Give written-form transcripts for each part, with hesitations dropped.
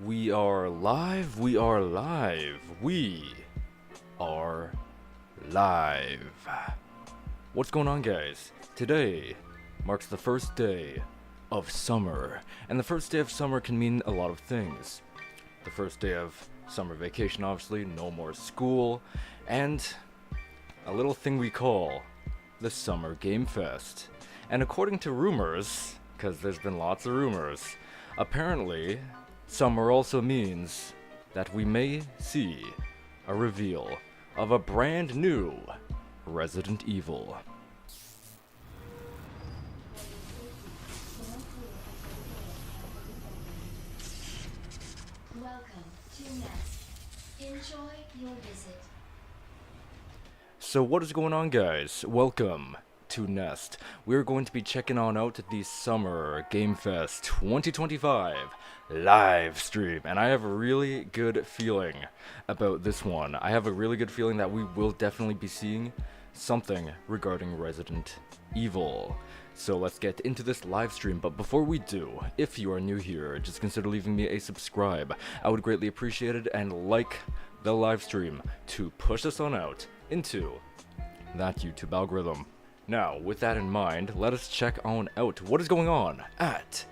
We are live, we are live, we are live. What's going on, guys? Today marks the first day of summer, and the first day of summer can mean a lot of things. The first day of summer vacation, obviously, no more school, and a little thing we call the Summer Game Fest. And according to rumors, because there's been lots of rumors, apparently summer also means that we may see a reveal of a brand new Resident Evil. Welcome to Nest. Enjoy your visit. So what is going on, guys? Welcome to Nest. We're going to be checking on out the Summer Game Fest 2025 live stream, and I have a really good feeling about this one. I have a really good feeling that we will definitely be seeing something regarding Resident Evil. So let's get into this live stream, but before we do, if you are new here, just consider leaving me a subscribe. I would greatly appreciate it, and like the live stream to push us on out into that YouTube algorithm. Now, with that in mind, let us check on out what is going on at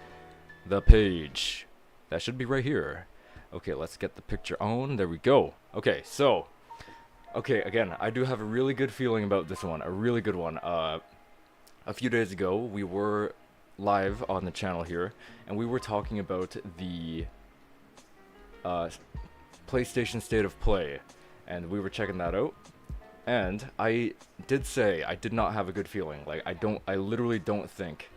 the page. That should be right here. Okay, let's get the picture on. There we go. Okay, so, again, I do have a really good feeling about this one, a really good one. A few days ago, we were live on the channel here, and we were talking about the PlayStation State of Play, and we were checking that out. And I did say I did not have a good feeling. Like, I literally don't think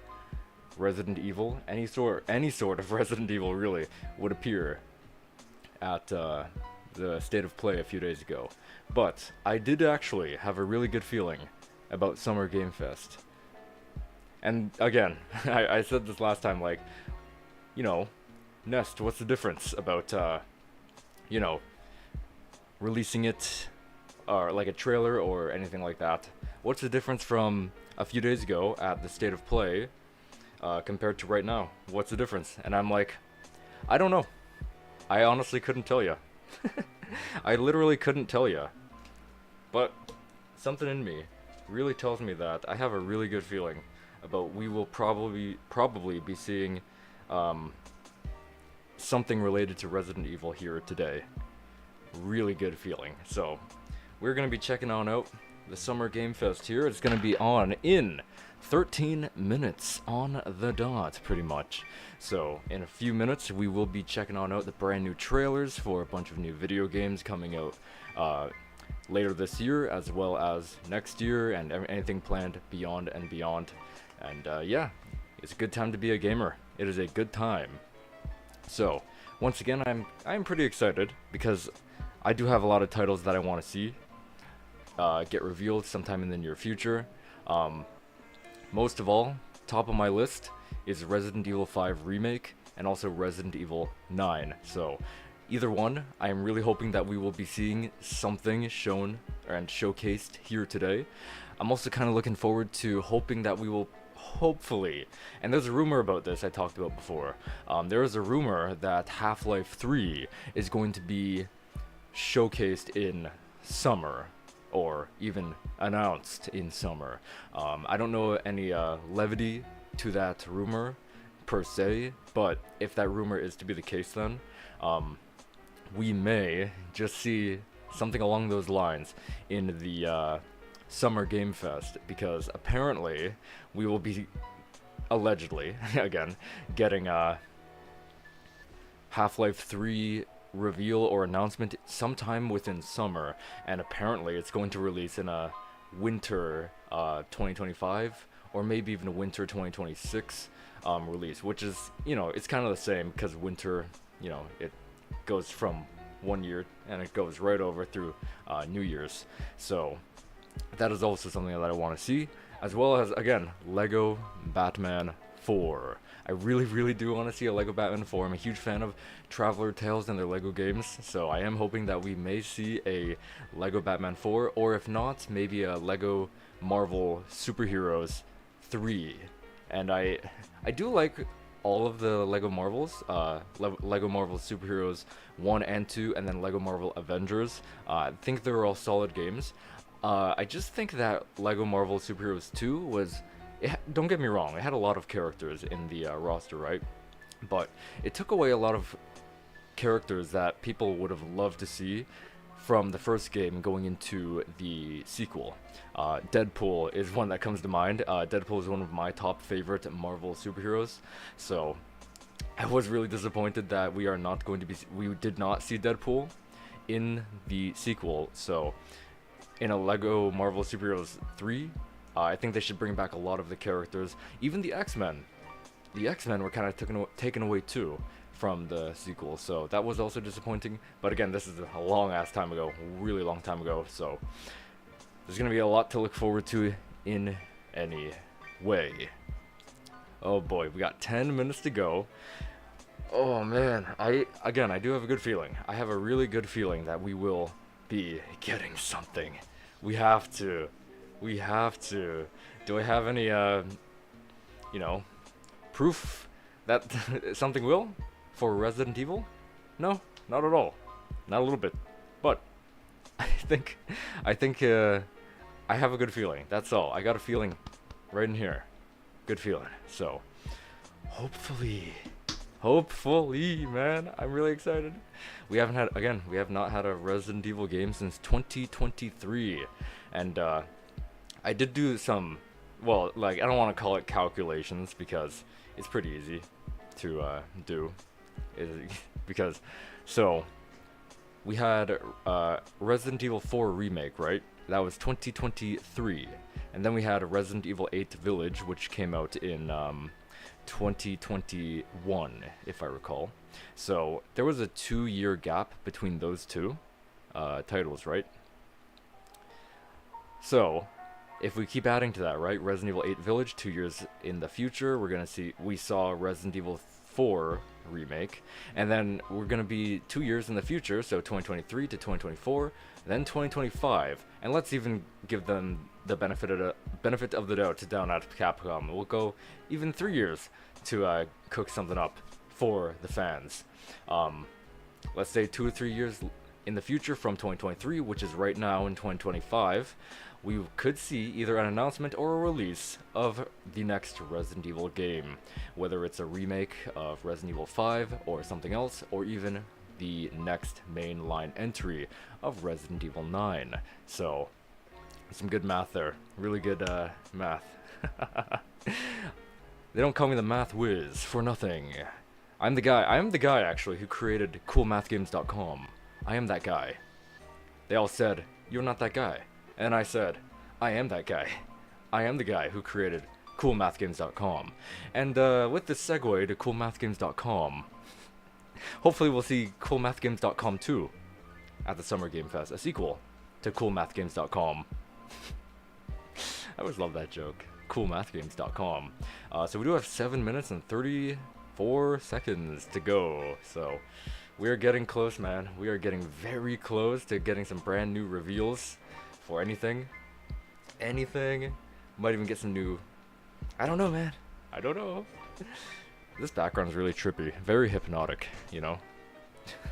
Resident Evil, any sort of Resident Evil really, would appear at the State of Play a few days ago. But I did actually have a really good feeling about Summer Game Fest. And again, I said this last time, like, you know, Nest, what's the difference about, you know, releasing it, or like a trailer or anything like that? What's the difference from a few days ago at the State of Play compared to right now? What's the difference? And I'm like, I don't know. I honestly couldn't tell you. I literally couldn't tell you. But something in me really tells me that I have a really good feeling about we will probably be seeing something related to Resident Evil here today. Really good feeling. So we're going to be checking on out the Summer Game Fest here. It's going to be on in 13 minutes on the dot, pretty much. So in a few minutes, we will be checking on out the brand new trailers for a bunch of new video games coming out later this year, as well as next year, and anything planned beyond and beyond. And yeah, it's a good time to be a gamer. It is a good time. So once again, I'm pretty excited because I do have a lot of titles that I want to see get revealed sometime in the near future. Most of all, top of my list is Resident Evil 5 Remake and also Resident Evil 9. So either one, I am really hoping that we will be seeing something shown and showcased here today. I'm also kind of looking forward to hoping that we will hopefully, and there's a rumor about this I talked about before, there is a rumor that Half-Life 3 is going to be showcased in summer, or even announced in summer. I don't know any levity to that rumor per se, but if that rumor is to be the case, then we may just see something along those lines in the Summer Game Fest, because apparently we will be allegedly again getting Half-Life 3 reveal or announcement sometime within summer, and apparently it's going to release in a winter 2025, or maybe even a winter 2026 release, which is, you know, it's kind of the same, because winter, you know, it goes from 1 year and it goes right over through New Year's. So that is also something that I want to see, as well as, again, Lego Batman 4. I really do want to see a Lego Batman 4. I'm a huge fan of Traveler Tales and their Lego games, so I am hoping that we may see a Lego Batman 4, or if not, maybe a Lego Marvel Superheroes 3. And I do like all of the Lego Marvels, Lego Marvel Superheroes 1 and 2, and then Lego Marvel Avengers. I think they were all solid games. I just think that Lego Marvel Superheroes 2 was, don't get me wrong, it had a lot of characters in the roster, right? But it took away a lot of characters that people would have loved to see from the first game going into the sequel. Deadpool is one that comes to mind. Deadpool is one of my top favorite Marvel superheroes, so I was really disappointed that we did not see Deadpool in the sequel. So in a Lego Marvel Superheroes 3, I think they should bring back a lot of the characters. Even the X-Men. The X-Men were kind of taken away too from the sequel, so that was also disappointing. But again, this is a long ass time ago, really long time ago, so there's gonna be a lot to look forward to in any way. Oh boy, we got 10 minutes to go. Oh man, I do have a good feeling. I have a really good feeling that we will be getting something. We have to. Do I have any proof that something will for Resident Evil? No, not at all. Not a little bit. But I think I have a good feeling. That's all. I got a feeling right in here. Good feeling. So hopefully, man, I'm really excited. We have not had a Resident Evil game since 2023, and I did do some, well, like, I don't want to call it calculations because it's pretty easy to do. Because, so, we had Resident Evil 4 Remake, right? That was 2023. And then we had Resident Evil 8 Village, which came out in 2021, if I recall. So, there was a 2-year gap between those two titles, right? So, if we keep adding to that, right? Resident Evil 8 Village, 2 years in the future, we saw Resident Evil 4 Remake, and then we're gonna be 2 years in the future, so 2023 to 2024, then 2025, and let's even give them the benefit of the doubt down at Capcom. We'll go even 3 years to cook something up for the fans. Let's say 2 or 3 years in the future from 2023, which is right now in 2025, we could see either an announcement or a release of the next Resident Evil game, whether it's a remake of Resident Evil 5 or something else, or even the next mainline entry of Resident Evil 9. So, some good math there. Really good math. They don't call me the math whiz for nothing. I am the guy actually who created coolmathgames.com. I am that guy. They all said, "You're not that guy." And I said, I am that guy. I am the guy who created coolmathgames.com. And with this segue to coolmathgames.com, hopefully we'll see coolmathgames.com too at the Summer Game Fest, a sequel to coolmathgames.com. I always love that joke. Coolmathgames.com. So we do have 7 minutes and 34 seconds to go. So we're getting close, man. We are getting very close to getting some brand new reveals for anything. Might even get some new, I don't know, man. I don't know. This background is really trippy, very hypnotic, you know.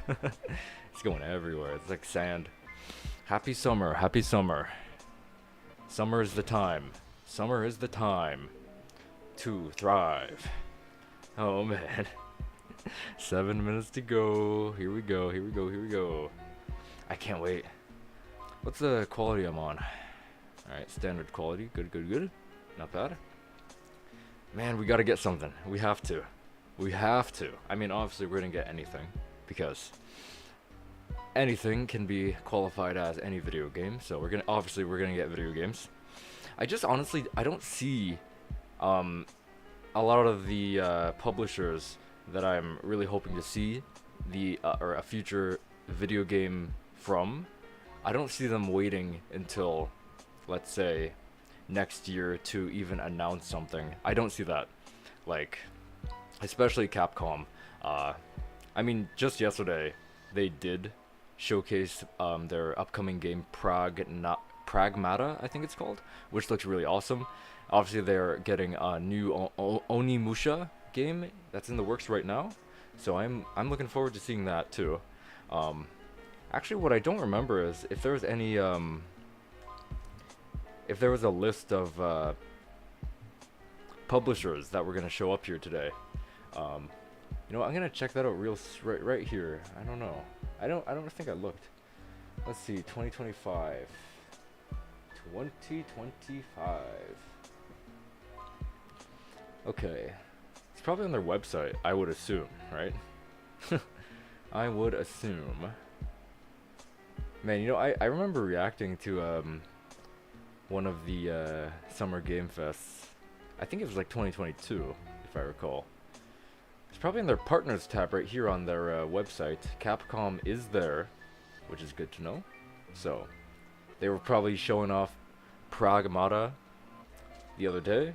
It's going everywhere. It's like sand. Happy summer, happy summer. Summer is the time. Summer is the time to thrive. Oh man. 7 minutes to go. Here we go. I can't wait. What's the quality I'm on? Alright, standard quality. Good. Not bad. Man, we gotta get something. We have to. I mean, obviously we're gonna get anything, because anything can be qualified as any video game, so we're gonna get video games. I just honestly, I don't see a lot of the publishers that I'm really hoping to see or a future video game from. I don't see them waiting until, let's say, next year to even announce something. I don't see that. Like, especially Capcom. I mean, just yesterday, they did showcase their upcoming game, Pragmata, I think it's called, which looks really awesome. Obviously, they're getting a new Onimusha game that's in the works right now. So I'm looking forward to seeing that too. Actually, what I don't remember is if there was any if there was a list of publishers that were gonna show up here today. You know, I'm gonna check that out right here. I don't know. I don't think I looked. Let's see, 2025. 2025. Okay. It's probably on their website, I would assume, right? I would assume. Man, you know, I remember reacting to one of the Summer Game Fests. I think it was like 2022, if I recall. It's probably in their partners tab right here on their website. Capcom is there, which is good to know. So, they were probably showing off Pragmata the other day.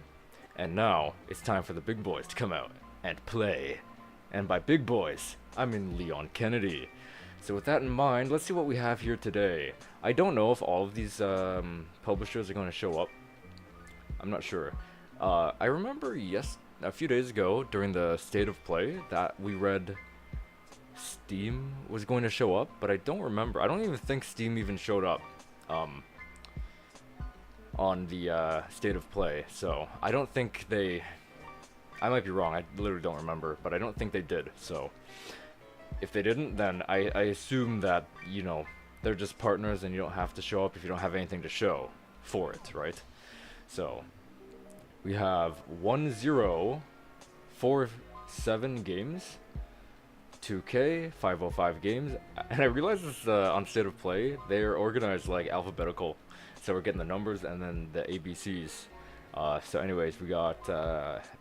And now, it's time for the big boys to come out and play. And by big boys, I mean Leon Kennedy. So with that in mind, let's see what we have here today. I don't know if all of these publishers are going to show up. I'm not sure. I remember, a few days ago during the State of Play that we read Steam was going to show up, but I don't remember. I don't even think Steam even showed up on the State of Play, so I don't think they... I might be wrong, I literally don't remember, but I don't think they did, so... If they didn't, then I assume that, you know, they're just partners and you don't have to show up if you don't have anything to show for it, right? So, we have 1047 games, 2K, 505 games, and I realize this on State of Play, they're organized like alphabetical, so we're getting the numbers and then the ABCs. So anyways, we got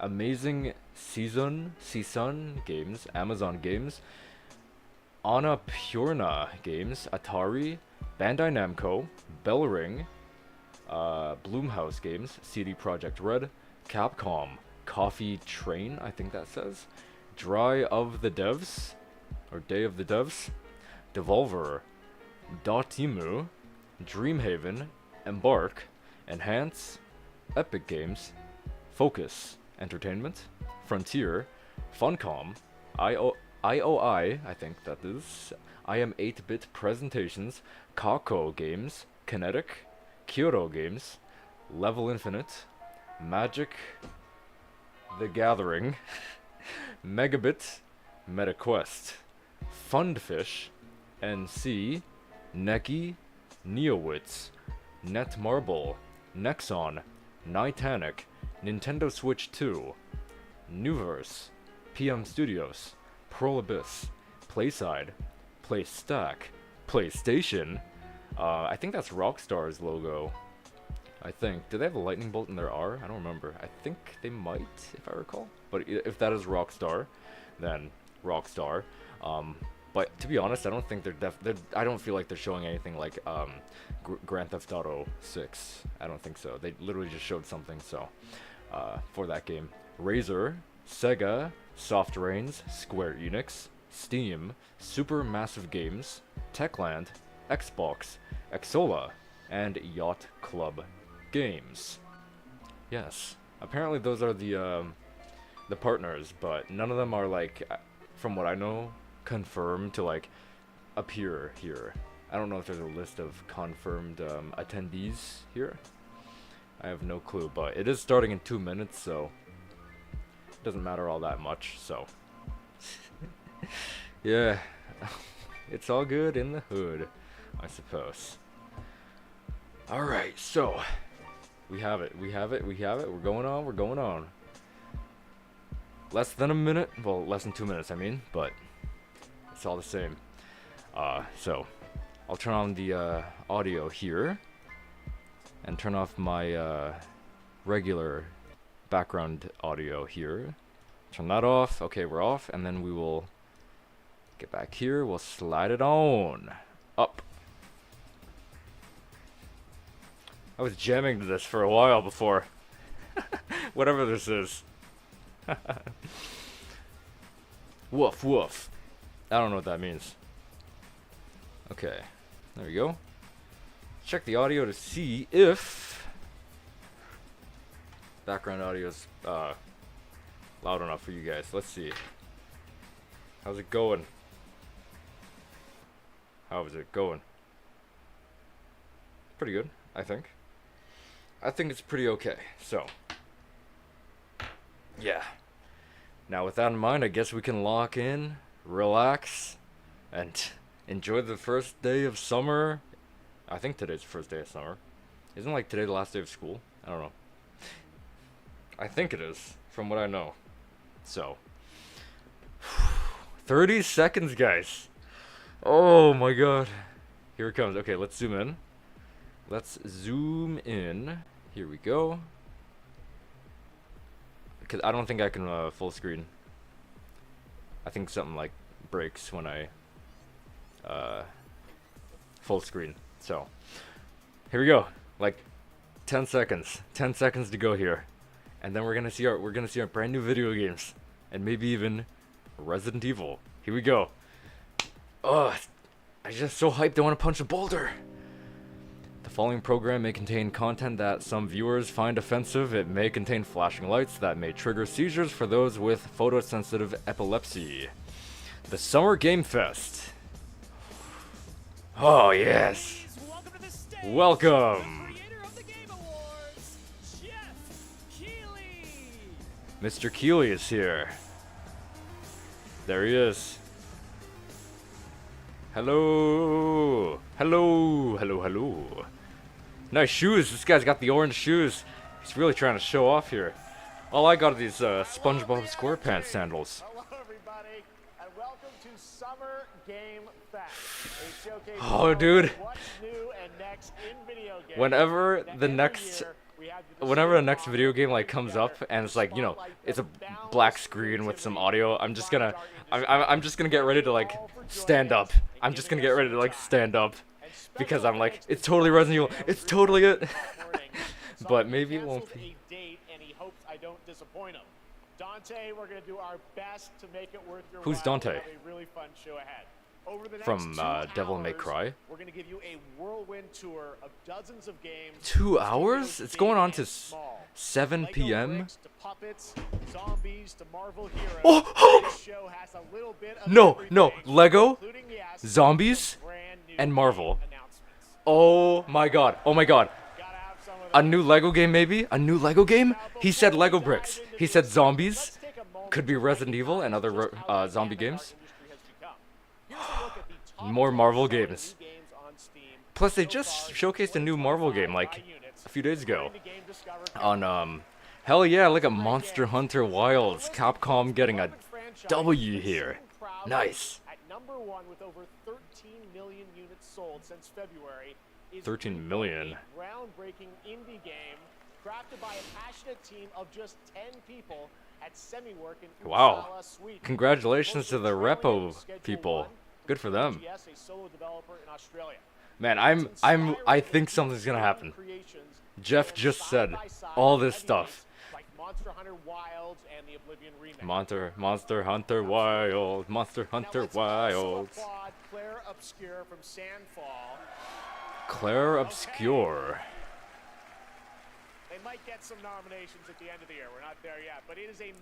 Amazing Season Games, Amazon Games, Annapurna Games, Atari, Bandai Namco, Bellring, Bloomhouse Games, CD Projekt Red, Capcom, Coffee Train, I think that says, Day of the Devs, Devolver, Dotemu, Dreamhaven, Embark, Enhance, Epic Games, Focus Entertainment, Frontier, Funcom, IOI, I think that is, I Am 8-Bit Presentations, Kako Games, Kinetic, Kyoto Games, Level Infinite, Magic the Gathering, Megabit, MetaQuest, Fundfish, NC, Neki, Neowitz, Netmarble, Nexon, Nitanic, Nintendo Switch 2, Nuverse, PM Studios, Prolibus, Playside, Playstack, PlayStation. I think that's Rockstar's logo. I think. Do they have a lightning bolt in their R? I don't remember. I think they might, if I recall. But if that is Rockstar, then Rockstar. But to be honest, I don't think I don't feel like they're showing anything like Grand Theft Auto 6. I don't think so. They literally just showed something. So for that game, Razer, Sega, Soft Reigns, Square Enix, Steam, Supermassive Games, Techland, Xbox, Xsola, and Yacht Club Games. Yes, apparently those are the partners, but none of them are like, from what I know, confirmed to like appear here. I don't know if there's a list of confirmed attendees here. I have no clue, but it is starting in 2 minutes, so it doesn't matter all that much. So yeah, it's all good in the hood, I suppose. Alright, so we have it. We're going on. Less than a minute, well, less than 2 minutes, I mean, but it's all the same. So I'll turn on the audio here and turn off my regular background audio here. Turn that off. Okay, we're off, and then we will get back here. We'll slide it on up. I was jamming to this for a while before. Whatever this is. Woof, woof. I don't know what that means. Okay, there we go. Check the audio to see if background audio is loud enough for you guys. Let's see. How's it going? How is it going? Pretty good, I think. I think it's pretty okay. So, yeah. Now with that in mind, I guess we can lock in, relax, and enjoy the first day of summer. I think today's the first day of summer. Isn't like today the last day of school? I don't know. I think it is, from what I know. So, 30 seconds, guys. Oh my god. Here it comes. Okay, let's zoom in. Let's zoom in. Here we go. Because I don't think I can full screen. I think something like breaks when I full screen. So, here we go. Like 10 seconds. 10 seconds to go here. And then we're gonna see our brand new video games. And maybe even Resident Evil. Here we go. Oh, I'm just so hyped I want to punch a boulder. The following program may contain content that some viewers find offensive. It may contain flashing lights that may trigger seizures for those with photosensitive epilepsy. The Summer Game Fest. Oh, yes. Welcome. Mr. Keeley is here. There he is. Hello. Hello. Hello, hello. Nice shoes. This guy's got the orange shoes. He's really trying to show off here. All I got are these SpongeBob SquarePants sandals. Hello, everybody, and welcome to Summer Game Fest, a showcase Oh, dude. what's new and next in video games. Whenever Now, the every next year, we have the Whenever the next video game like comes up and it's like, you know, it's a black screen with some audio, I'm just gonna get ready to like stand up. I'm just gonna get ready to like stand up because I'm like, it's totally Resident Evil. It's totally it. But maybe it won't be. And he hopes I don't disappoint him. Dante, we're gonna do our best to make it worth your Who's while. Dante? We have a really fun show ahead. Over the next From 2 Devil May hours, Cry. We're going to give you a whirlwind tour of dozens of games. 2 hours? studios It's going on big to and small. 7 Lego p.m. bricks to puppets, zombies to Marvel heroes. Oh! This show has a little bit of No, everything, Lego, including, yes, zombies, some brand new and Marvel. game announcements. Oh my god. Oh my god. Gotta have some of A those. new Lego game maybe? A new Lego game? Now, He before said we Lego dive bricks. into He this, said zombies. let's take a moment Could be to Resident Evil and other recognize just how zombie dynamic games. our industry has become. Here's a look at the top More 10 Marvel selling games. new games on Steam Plus they so just far showcased a new 2025 Marvel game by like units, a few days ago. according to Game Discover. On hell yeah, look at Monster Hunter Wilds. Capcom getting a W here. Nice. At number 1 with over 13 million units sold since February is 13 million. a groundbreaking indie game crafted by a passionate team of just 10 people at Semiwork in Wow. Uppsala, Sweden. Congratulations to the Trailing Repo Schedule people. 1 Good for them. TGS, a solo developer in Australia. Man, I think something's gonna happen. Creations Jeff stand just side said by side all with this heavy stuff. hits like Monster Hunter Wilds and the Oblivion remake. Monster Hunter Wild, Monster Now Hunter let's also Wild. applaud Claire Obscure from Sandfall. Claire Obscure. They might get some nominations at the end of the year. We're not there yet, but it is a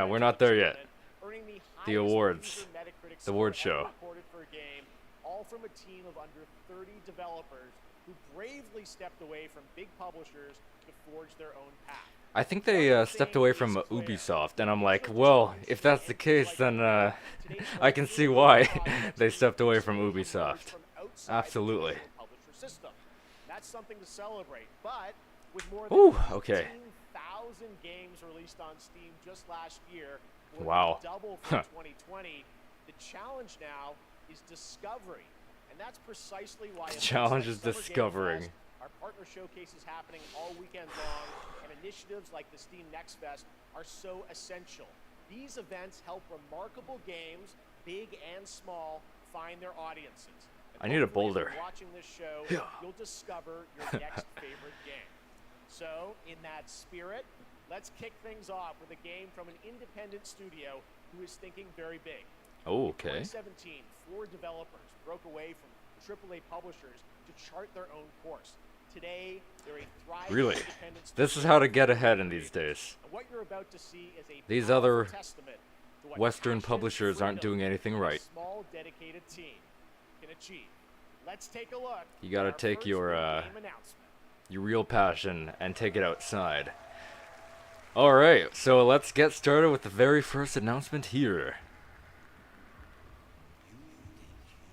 We're not there yet. earning the The highest awards. user Metacritic The award score ever show. recorded for a game, all from a team of under 30 developers who bravely stepped away from big publishers to forge their own path. I think they stepped away from Ubisoft, and I'm like, well, if that's the case, then I can see why they stepped away from Ubisoft. Absolutely. That's something to celebrate. But with more than Ooh, okay. 15,000 games released on Steam just last year, Wow. double from 2020, the challenge now is discovery. And that's precisely why The challenge is Summer Game discovering. Fest, our partner showcases happening all weekend long, and initiatives like the Steam Next Fest are so essential. These events help remarkable games, big and small, find their audiences. And I need a hopefully, as boulder. you're watching this show, Yeah. you'll discover your next favorite game. So, in that spirit, let's kick things off with a game from an independent studio who is thinking very big. Oh, okay. 2017, 4 developers broke away from AAA publishers to chart their own course. Today, they're a thriving Really? independent This is studio how to get ahead in these days. and what you're about to see is a These powerful other testament to what Western passion, publishers aren't freedom, doing anything and a right. small dedicated team can achieve. Let's take a look. You gotta at our take first your in-game announcement. real passion and take it outside. Alright, so let's get started with the very first announcement here.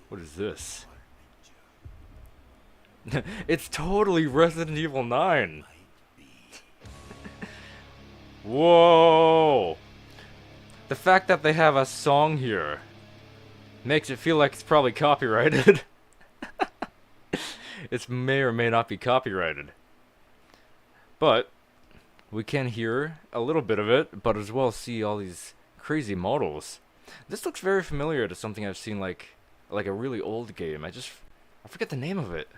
What is this? It's totally Resident Evil 9! Whoa! The fact that they have a song here makes it feel like it's probably copyrighted. It may or may not be copyrighted. But we can hear a little bit of it, but as well see all these crazy models. This looks very familiar to something I've seen like a really old game. I forget the name of it.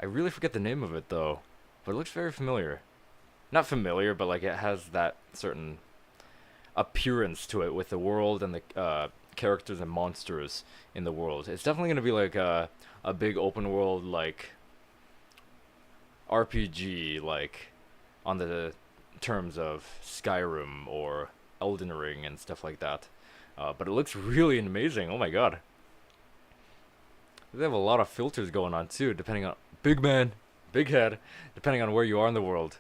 I really forget the name of it though. But it looks very familiar. Not familiar, but like it has that certain appearance to it with the world and the characters and monsters in the world. It's definitely going to be like a big open world like RPG, like on the terms of Skyrim or Elden Ring and stuff like that. But it looks really amazing. Oh my god. They have a lot of filters going on too, depending on big man, big head, depending on where you are in the world.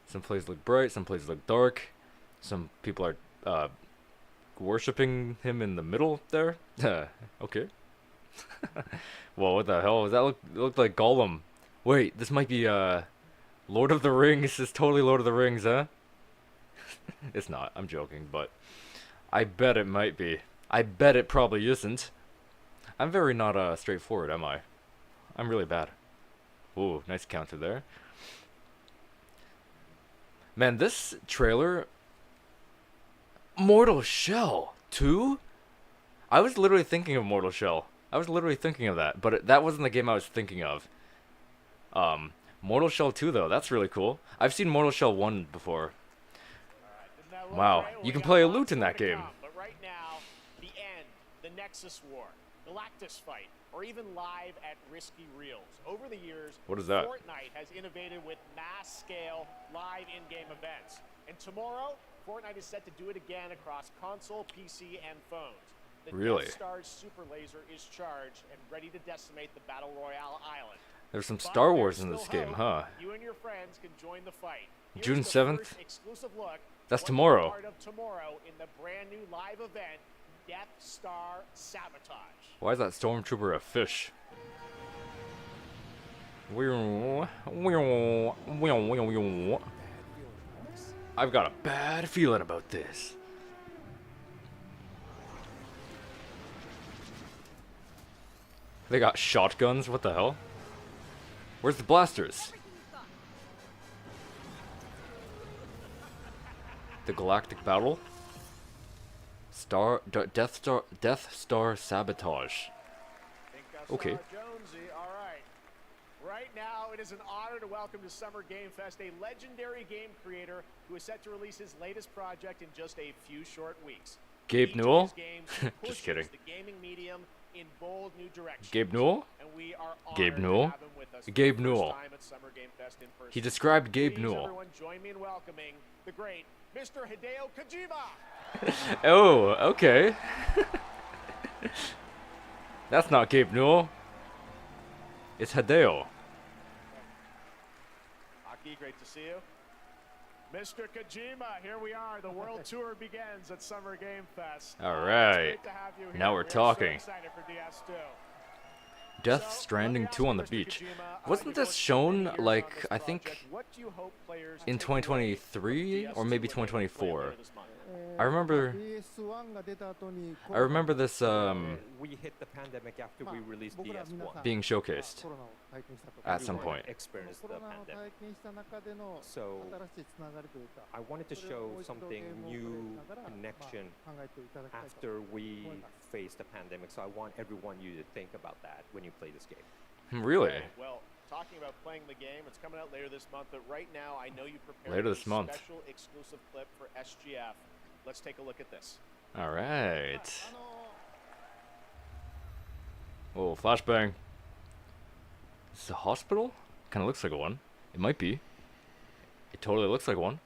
Some places look bright, some places look dark. Some people are worshipping him in the middle there. Okay. Whoa, what the hell? Does that look like Gollum? Wait, this might be Lord of the Rings. This is totally Lord of the Rings, huh? It's not. I'm joking, but I bet it might be. I bet it probably isn't. I'm very not straightforward, am I? I'm really bad. Ooh, nice counter there. Man, this trailer... Mortal Shell 2? I was literally thinking of Mortal Shell. I was literally thinking of that, but that wasn't the game I was thinking of. Mortal Shell 2 though, that's really cool. I've seen Mortal Shell 1 before. Wow, you can play a lute in that game. But right now, the end, the Nexus War, Galactus fight, or even live at Risky Reels. Over the years, What is that? Fortnite has innovated with mass-scale live in-game events. And tomorrow, Fortnite is set to do it again across console, PC, and phones. The Really? Death Star's super laser is charged and ready to decimate the Battle Royale island. There's some But Star Wars there's in this still game, hope. huh? You and your friends can join the fight. Here's June the 7th? first exclusive look. That's What's tomorrow. Part of tomorrow in the brand new live event, Death Star Sabotage. Why is that stormtrooper a fish? I've got a bad feeling about this. They got shotguns? What the hell? Where's the blasters? The Galactic Battle? Death Star Sabotage. Okay. Jonesy, all right. Right now, it is an honor to welcome to Summer Game Fest a legendary game creator who is set to release his latest project in just a few short weeks. Gabe Each of Newell? his games Just pushes kidding. The gaming medium in bold new directions. Gabe Newell? And we are Gabe honored to Newell? have him with us for Gabe the Newell. first time at Summer Game Fest in person. He described Gabe Please, Newell. everyone, join me in welcoming the great Mr. Hideo Kojima. Oh, okay. That's not Gabe Newell. It's Hideo. Aki, great to see you. Mr. Kojima, here we are. The world tour begins at Summer Game Fest. All It's right. great to have you here. Now we're We are talking. So excited for DS2. Death So, Stranding let me 2 on the ask you, beach. Mr. Kojima, Wasn't you've this worked shown, for many years like, on this I think project. What do you hope players in take away from 2023 or maybe DS2 when they play 2024? later this month? I remember this we hit the pandemic after we released DS1. being showcased at some We point. experienced the pandemic. So I wanted to show something new, connection after we faced the pandemic. So I want everyone you to think about that when you play this game. Really? Well, talking about playing the game, it's coming out later this month, but right now I know you prepared Later a this month. special exclusive clip for SGF. Let's take a look at this. All right. Oh, flashbang. Is this a hospital? Kind of looks like one. It might be. It totally looks like one.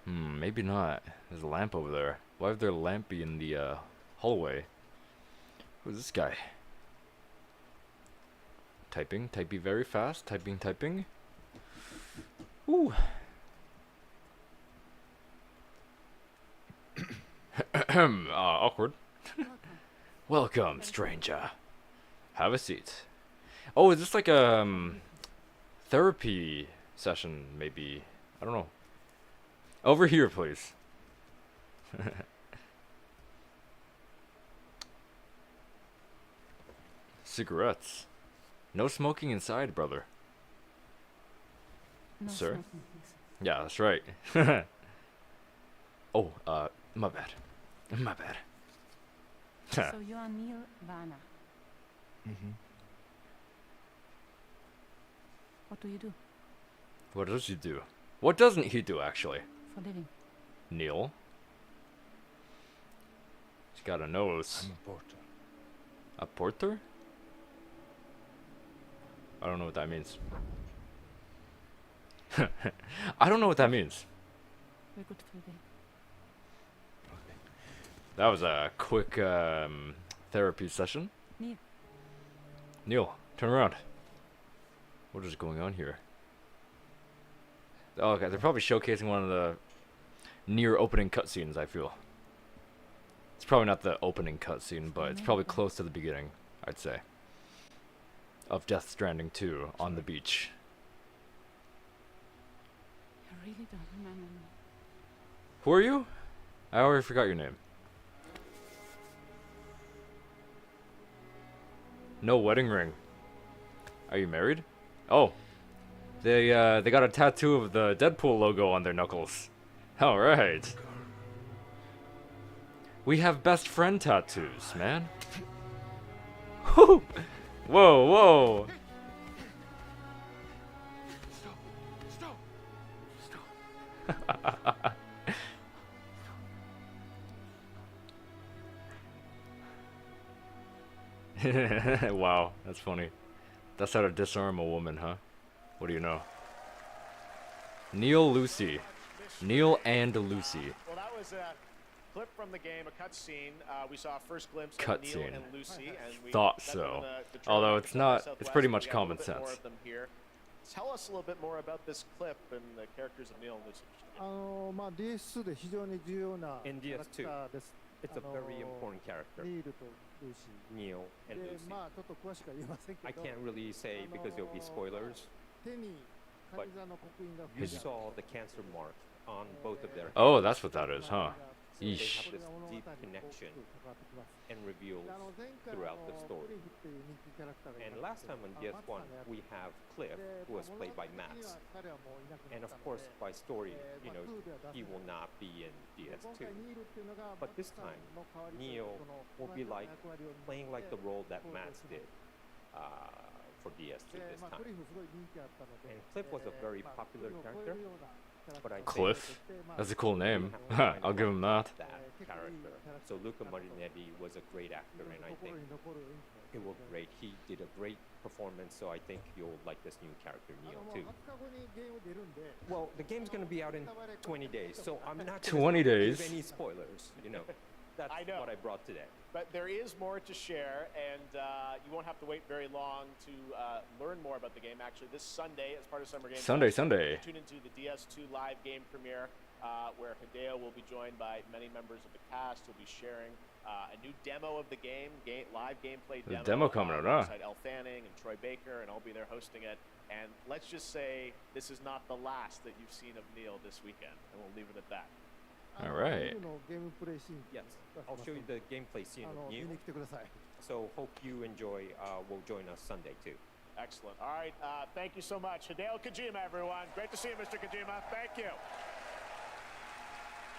Maybe not. There's a lamp over there. Why would there a lamp be in the hallway? Who's this guy? Typing very fast. Typing. Ooh. Awkward. Welcome, stranger. Have a seat. Oh, is this like a therapy session? Maybe. I don't know. Over here, please. Cigarettes. No smoking inside, brother. No Sir? smoking, please. Yeah, that's right. Oh, my bad. My bad. So you are Neil Vana. What do you do What does he do? What doesn't he do, actually? for living? Neil? He's got a nose. I'm a porter. A porter? I don't know what that means. I don't know what that means. Very good for living. That was a quick therapy session. Neil. Neil, turn around. What is going on here? Oh, okay, they're probably showcasing one of the near opening cutscenes, I feel. It's probably not the opening cutscene, but it's probably close to the beginning, I'd say. Of Death Stranding 2 on the beach. You really don't remember me. Who are you? I already forgot your name. No wedding ring. Are you married? Oh. They got a tattoo of the Deadpool logo on their knuckles. Alright. We have best friend tattoos, man. Whoa, whoa. Wow, that's funny. That's how to disarm a woman, huh? What do you know? Neil Lucy. Neil and Lucy. Well, that was a clip from the game, a cutscene. We saw a first glimpse of Neil Cutscene. and Lucy, and we Thought got them so. on the trailer Although for it's South by not, it's Southwest, pretty but much we got a common little bit more sense. of them here. Tell us a little bit more about this clip and the characters of Neil and Lucy. DS2 で非常に重要な In キャラ DS2, クターです。 it's a very important character, ニールとルーシ Neil ー。 and で、 Lucy. まあちょっと詳しくは言えませんけ I ど、 can't really say because there'll be spoilers. 手にカニ座の刻印が You 吹いてある saw the cancer mark on both of their Oh, hands, that's what that is, huh? so they Yeesh. have this deep connection 関わってきます。 and reveals. で前回 throughout the ク story. リフっていう人気キャラクターがい And まし last た time け on ど、 DS1, we have Cliff, で who was 物 played 語 by 的に Max. は彼はもういなくな And っ of たの course, で、 by story, ま you あ know, 2では出 he せ will ない not be in 今 DS2. 回ニールっていうのが But this マックさん time, の代わりと Neo この will be like 役割を担って playing like the role that 登場 Max します did for DS2 で this まあ、ク time. リフすごい人気あったので、 And Cliff was a very まあ popular クリフを超え character, るようなキャラクター but I を Cliff? そしてまあ That's a cool name. We have to I'll give him that. that character. So Luca Marinetti was a great actor, and I 心 think に残る it was great. He did a great performance, so I think you'll like this new character, あ Neo, のもう too. 20日後にゲーム出るんで Well, the game's gonna be out in 20 days, so I'm not 20 gonna days? give any spoilers, you know. That's I know. what I brought today. But there is more to share, and you won't have to wait very long to learn more about the game. Actually, this Sunday, as part of Summer Game Fest, Sunday. tune into the DS2 live game premiere, where Hideo will be joined by many members of the cast. He'll be sharing a new demo of the live gameplay There's demo. a demo coming out, huh? Alongside Elle Fanning and Troy Baker, and I'll be there hosting it. And let's just say this is not the last that you've seen of Neil this weekend, and we'll leave it at that. あの Alright. ニールのゲームプレイシーン Yes, 出し I'll ます show you んで the gameplay scene あの of 見 Neo. に来てください So hope you enjoy. Will join us Sunday too. Excellent. All right. Thank you so much. Hideo Kojima, everyone. Great to see you, Mr. Kojima. Thank you.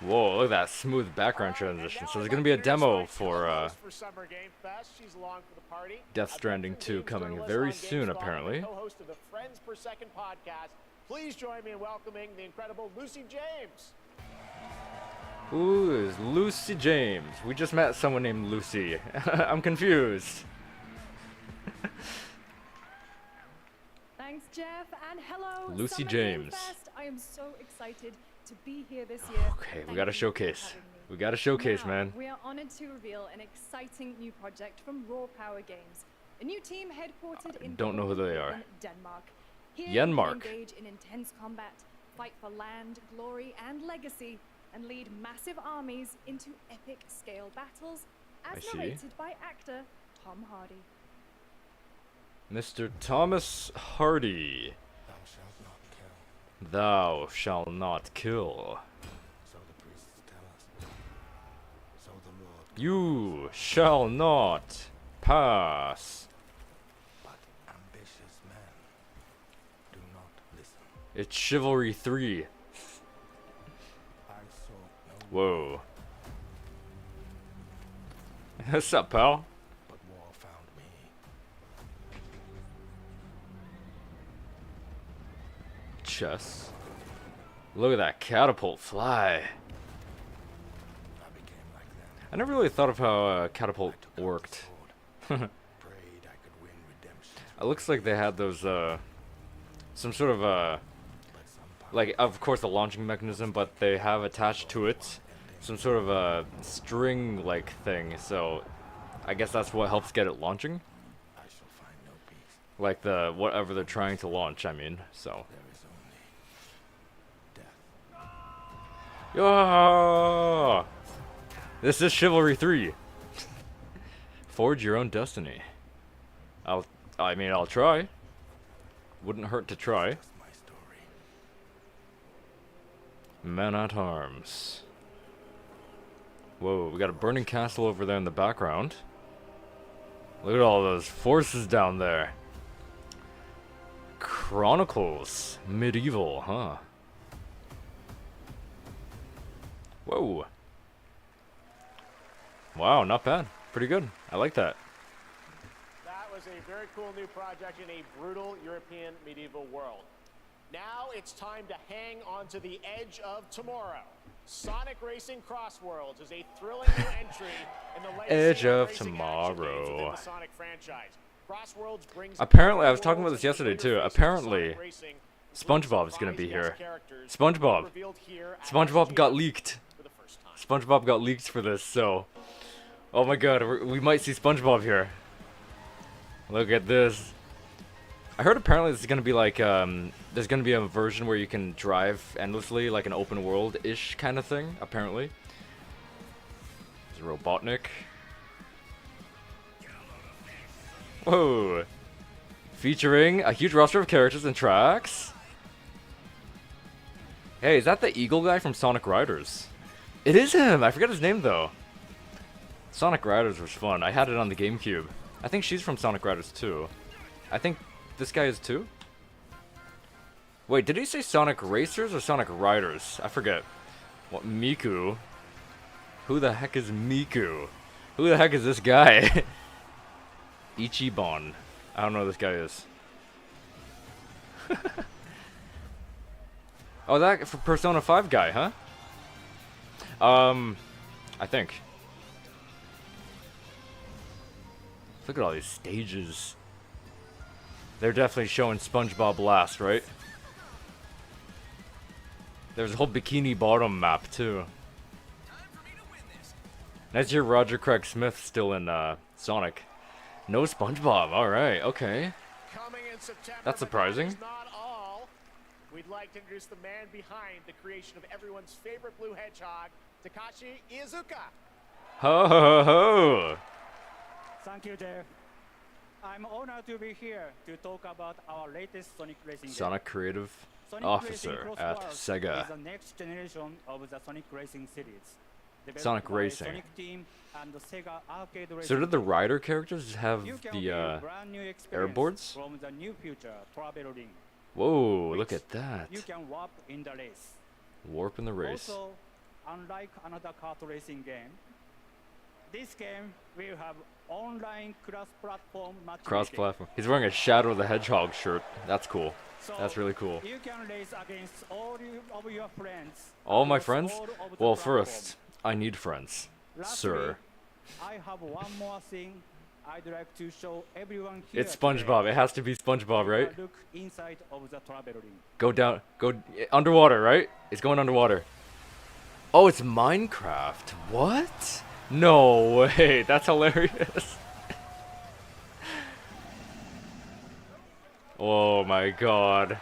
Whoa, look at that smooth background All right, and transition. now So there's I'd gonna like be a to introduce demo my for co-host for Summer Game Fest. She's along for the party. Death A Stranding veteran 2 games coming journalist very on soon, GameSpot and apparently. the co-host of the Friends Per Second podcast. Please join me in welcoming the incredible Lucy James. Who is Lucy James? We just met someone named Lucy. I'm confused. Thanks, Jeff, and hello, Lucy Summer Game James. Fest. I am so excited to be here this year. Okay, we Thank got a you for showcase. having me. We got a showcase, Now, man. we are honored to reveal an exciting new project from Raw Power Games, a new team headquartered in don't know who they are. Copenhagen, Denmark. Here Denmark. you can engage in intense combat, fight for land, glory, and legacy, and lead massive armies into epic scale battles, I as see. narrated by actor Tom Hardy. Mr. Thomas Hardy. Thou shalt not kill. So the priests tell us. So the Lord. You shall not pass. But ambitious men do not listen. It's Chivalry 3. I saw no Whoa. What's up, pal? but war found me. Chess. Look at that catapult fly. I became like them. I never really thought of how catapult I took up the worked. sword, prayed I could win redemption. It looks like they had those, some sort of, But some like, of course the launching mechanism, but they have attached to it some sort of a string-like thing, so I guess that's what helps get it launching. I shall find no peace. Like the, whatever they're trying to launch, I mean, so. There is only death. Yeah! This is Chivalry 3. Forge your own destiny. I'll try. Wouldn't hurt to try. That's my story. Men at arms. Whoa, we got a burning castle over there in the background. Look at all those forces down there. Chronicles. Medieval, huh? Whoa. Wow, not bad. Pretty good. I like that. That was a very cool new project in a brutal European medieval world. Now it's time to hang on to the edge of tomorrow. Sonic Racing Crossworlds is a thrilling new entry in the legacy Edge of racing action games within tomorrow. the Sonic franchise. Crossworlds brings Apparently, I was talking about this yesterday too. interfaces to Apparently, Sonic Racing, SpongeBob's gonna be including here. characters SpongeBob. revealed here at SpongeBob got ReMake leaked. for the first time. SpongeBob got leaked for this, so. Oh my god, we might see SpongeBob here. Look at this. I heard apparently this is gonna be like, there's gonna be a version where you can drive endlessly, like an open world-ish kind of thing, apparently. There's Robotnik. Whoa. Featuring a huge roster of characters and tracks. Hey, is that the eagle guy from Sonic Riders? It is him! I forget his name though. Sonic Riders was fun. I had it on the GameCube. I think she's from Sonic Riders too. I think this guy is too? Wait, did he say Sonic Racers or Sonic Riders? I forget. What, Miku? Who the heck is Miku? Who the heck is this guy? Ichiban. I don't know who this guy is. Oh, that for Persona 5 guy, huh? I think. Look at all these stages. They're definitely showing SpongeBob last, right? There's a whole Bikini Bottom map, too. Nice to hear Roger Craig Smith still in, Sonic. No SpongeBob, alright, okay. Coming in September, That's but surprising. that is not all. We'd like to introduce the man behind the creation of everyone's favorite blue hedgehog, Takashi Iizuka. Ho ho ho! Thank you, Jeff. I'm honored to be here to talk about our latest Sonic Racing game. Sonic Creative Sonic Officer Racing at Cross Sega. Worlds is the next generation of the Sonic Racing series. Developed Sonic by Racing. Sonic Team and the Sega Arcade So Racing did the Team. rider characters have You can the, feel brand new experience airboards? from the new future travel ring. Whoa, which look at that. You can warp in the race. Warp in the race. Also, unlike another kart racing game, this game will have online cross-platform matchmaking. Cross-platform. He's wearing a Shadow the Hedgehog shirt. That's cool. So That's really cool. You can race against all of your friends. All my across friends? all of the Well, platform. first, I need friends. Lastly, Sir. I have one more thing I'd like to show everyone here It's SpongeBob. It has to be SpongeBob, right? Look inside of the travel ring. Go down. Go underwater, right? It's going underwater. Oh, it's Minecraft. What? No way. That's hilarious. Oh my god.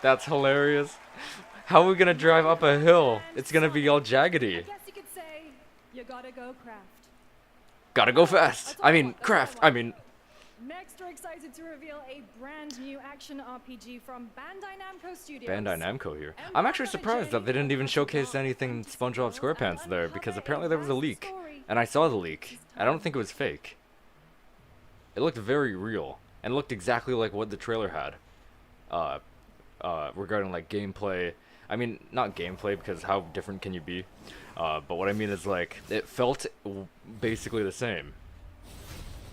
That's hilarious. How are we gonna drive up a hill? It's gonna be all jaggedy. I guess you could say you gotta go craft. Gotta go fast. I mean, craft. I mean, Next, we're excited to reveal a brand new action RPG from Bandai Namco Studios. Bandai Namco here. I'm actually surprised that they didn't even showcase anything SpongeBob SquarePants there, because apparently there was a leak. And I saw the leak. I don't think it was fake. It looked very real, and looked exactly like what the trailer had. Regarding like gameplay. I mean, not gameplay, because how different can you be? But what I mean is, like, it felt basically the same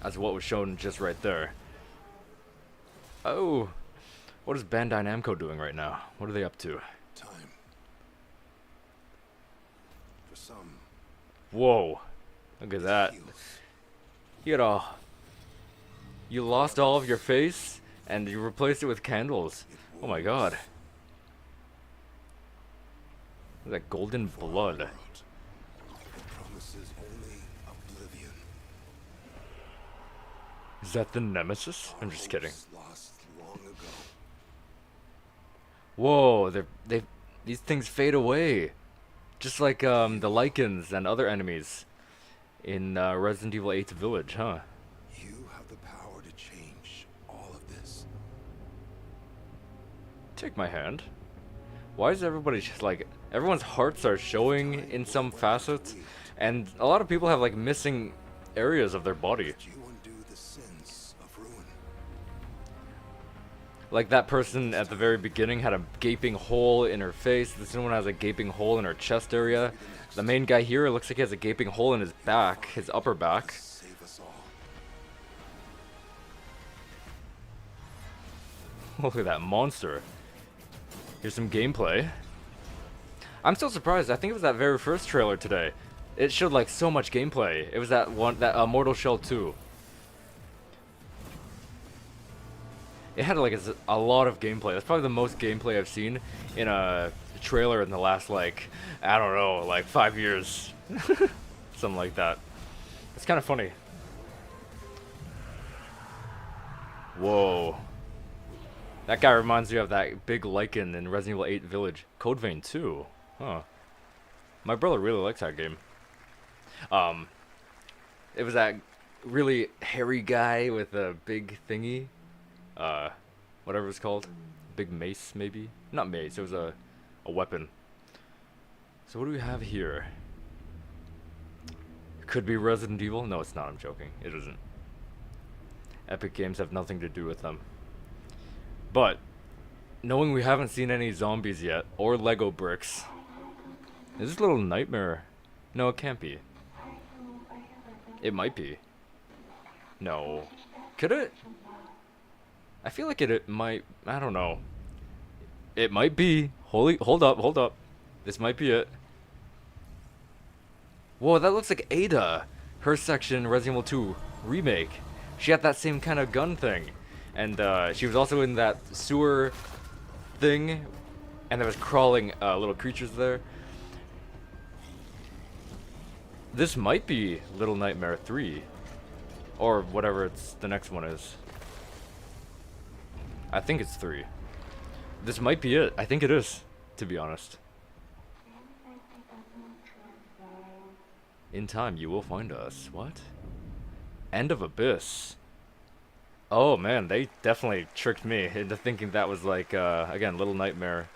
as what was shown just right there. Oh, what is Bandai Namco doing right now? What are they up to? Time. For some, Whoa, look at that. heals. You had a... You lost all of your face, and you replaced it with candles. Oh my god. Look at that golden blood. It promises only oblivion. Is that the Nemesis? I'm just kidding. Hopes lost long ago. Whoa, these things fade away. Just like the lichens and other enemies in Resident Evil 8 Village, huh? You have the power to change all of this. Take my hand. Why is everybody just like... Everyone's hearts are showing in some facets, and a lot of people have like missing areas of their body. You undo the sins of ruin. Like that person at the very beginning had a gaping hole in her face. This one has a gaping hole in her chest area. The main guy here looks like he has a gaping hole in his back, his upper back. Save us all. Look at that monster. Here's some gameplay. I'm still surprised. I think it was that very first trailer today. It showed like so much gameplay. It was that one, that Mortal Shell 2. It had like a lot of gameplay. That's probably the most gameplay I've seen in a trailer in the last, like, I don't know, like 5 years. Something like that. It's kind of funny. Whoa. That guy reminds me of that big lichen in Resident Evil 8 Village. Code Vein 2. Huh. My brother really likes that game. It was that really hairy guy with a big thingy. Whatever it's called. Big mace, maybe? Not mace, it was a weapon. So what do we have here? Could be Resident Evil? No, it's not, I'm joking. It isn't. Epic Games have nothing to do with them. But, knowing we haven't seen any zombies yet, or Lego bricks, is this Little Nightmare? No, it can't be. It might be. No. Could it? I feel like it might, I don't know. It might be. Hold up. This might be it. Whoa, that looks like Ada. Her section, Resident Evil 2 Remake. She had that same kind of gun thing. And she was also in that sewer thing. And there was crawling little creatures there. This might be Little Nightmare 3. Or whatever the next one is. I think it's 3. This might be it. I think it is, to be honest. In time, you will find us. What? End of Abyss. Oh man, they definitely tricked me into thinking that was like, again, Little Nightmare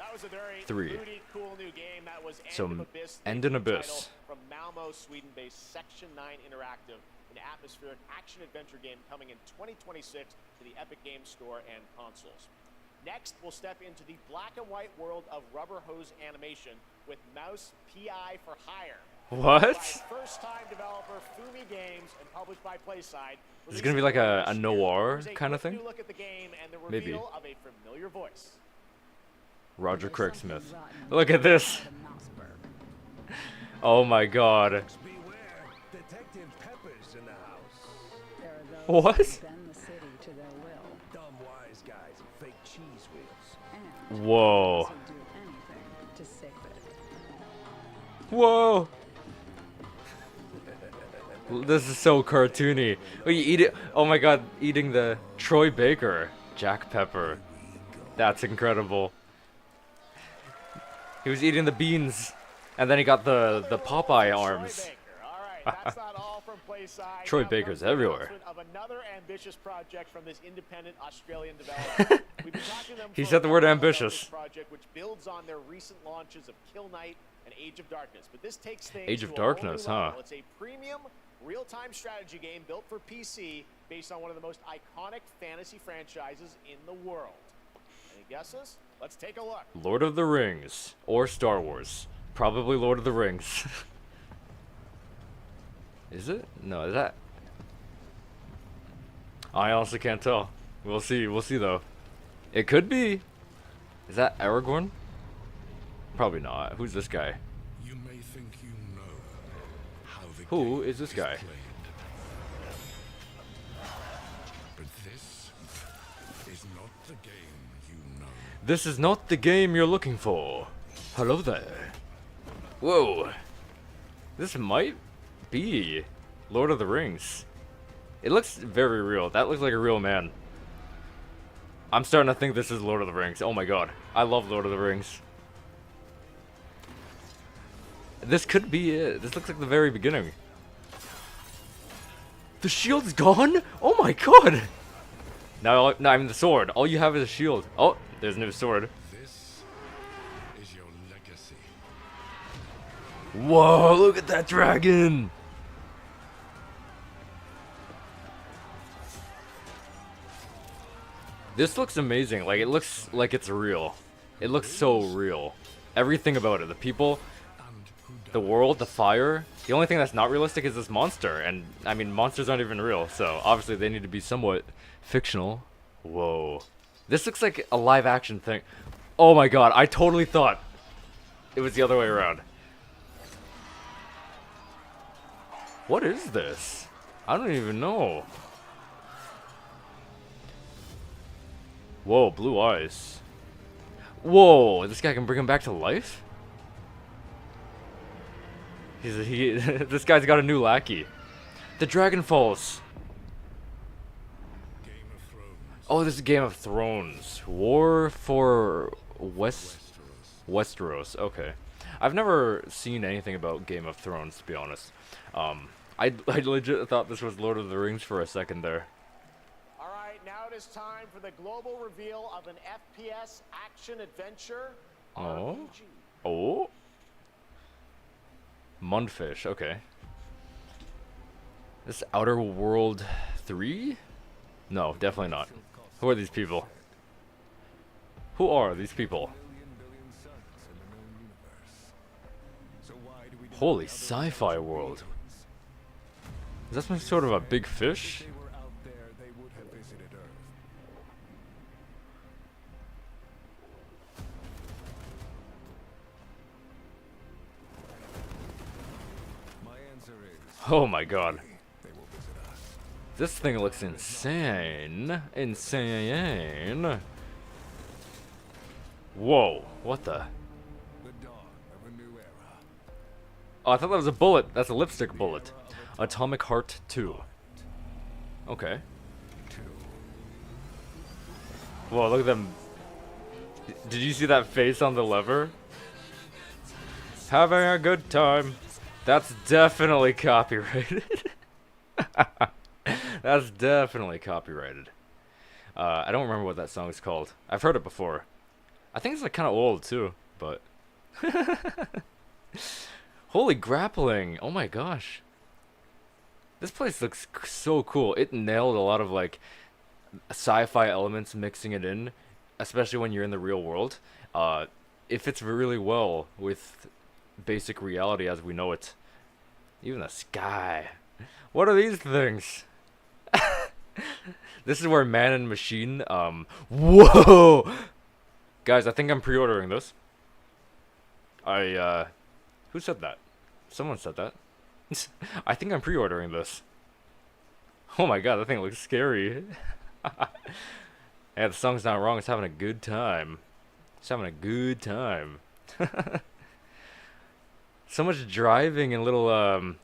3. Cool new game. That was So, End of Abyss Abyss. from Malmo, Sweden-based Section 9 Interactive, an atmospheric action-adventure game coming in 2026 to the Epic Games Store and consoles. Next, we'll step into the black and white world of rubber hose animation with Mouse PI for Hire. What? By first-time developer Fumi Games and published by Playside. Is it gonna be like a noir kind of thing? New look at the game and the Maybe. reveal of a familiar voice. Roger Craig Smith. Look at this. Oh my god. Beware, Detective Pepper's in the house. What? Bend the city to their will. Dumb wise guys and fake cheese wheels. And Whoa. also do anything to save it. Whoa. This is so cartoony. Oh, you eat it. Oh my god, eating the Troy Baker Jack Pepper. That's incredible. He was eating the beans, and then he got the Popeye arms. All right, that's not all from Playside. Troy Now Baker's comes the everywhere. announcement Of another ambitious project from this independent Australian developer. We've been talking to them He for said the a word while about ambitious. this project, which builds on their recent launches of Kill Knight and Age of Darkness. But this takes things Age to of a whole new Darkness, level. huh? It's a premium, real-time strategy game built for PC based on one of the most iconic fantasy franchises in the world. Any guesses? Let's take a look. Lord of the Rings or Star Wars. Probably Lord of the Rings. Is it? No, is that? I honestly can't tell. We'll see. We'll see though. It could be. Is that Aragorn? Probably not. Who's this guy? You may think you know how the Who game is this guy? played. But this is not the game you know. This is not the game you're looking for. Hello there. Whoa. This might be Lord of the Rings. It looks very real. That looks like a real man. I'm starting to think this is Lord of the Rings. Oh my god. I love Lord of the Rings. This could be it. This looks like the very beginning. The shield's gone? Oh my god! Now, no, I mean the sword. All you have is a shield. Oh, there's a new sword. This is your legacy. Whoa, look at that dragon! This looks amazing. Like, it looks like it's real. It looks so real. Everything about it. The people, the world, the fire. The only thing that's not realistic is this monster. And, I mean, monsters aren't even real. So, obviously, they need to be somewhat fictional. Whoa. This looks like a live action thing. Oh my god, I totally thought it was the other way around. What is this? I don't even know. Whoa, blue eyes. Whoa, this guy can bring him back to life? This guy's got a new lackey. The Dragon Falls. Game of Thrones. Oh, this is Game of Thrones. War for Westeros. Okay. I've never seen anything about Game of Thrones, to be honest. I legit thought this was Lord of the Rings for a second there. All right, now it is time for the global reveal of an FPS action adventure Oh. RPG. Oh. Mundfish, okay. This Outer World 3? No, definitely not. Who are these people? Who are these people? Billion suns in the known universe. So why do we Holy sci-fi world. Is that some sort of a big fish? If they were out there, they would have visited Earth. My answer is Oh my god. they will visit us. This thing looks insane. Insane. Whoa, what the? The dawn of a new era. Oh, I thought that was a bullet. That's a lipstick bullet. Atomic Heart 2. Okay. Whoa, look at them. Did you see that face on the lever? Having a good time. That's definitely copyrighted. That's definitely copyrighted. I don't remember what that song is called. I've heard it before. I think it's like kind of old too, but holy grappling. Oh my gosh. This place looks so cool. It nailed a lot of like sci-fi elements, mixing it in, especially when you're in the real world. It fits really well with basic reality as we know it. Even the sky. What are these things? This is where man and machine, whoa! Guys, I think I'm pre-ordering this. Who said that? Someone said that. I think I'm pre-ordering this. Oh my god, that thing looks scary. Yeah, the song's not wrong. It's having a good time. It's having a good time. So much driving and little,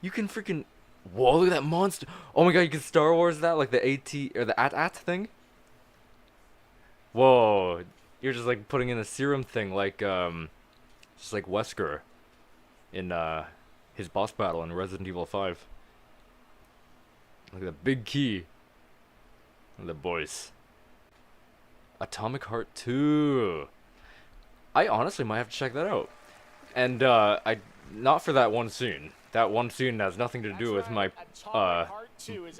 you can freaking, whoa, look at that monster. Oh my god, you can Star Wars that, like the AT, or the AT-AT thing? Whoa, you're just like putting in a serum thing, like, just like Wesker in, his boss battle in Resident Evil 5. Look at the big key. Look at the boys. Atomic Heart 2. I honestly might have to check that out. And I not for that one scene. That one scene has nothing to do with my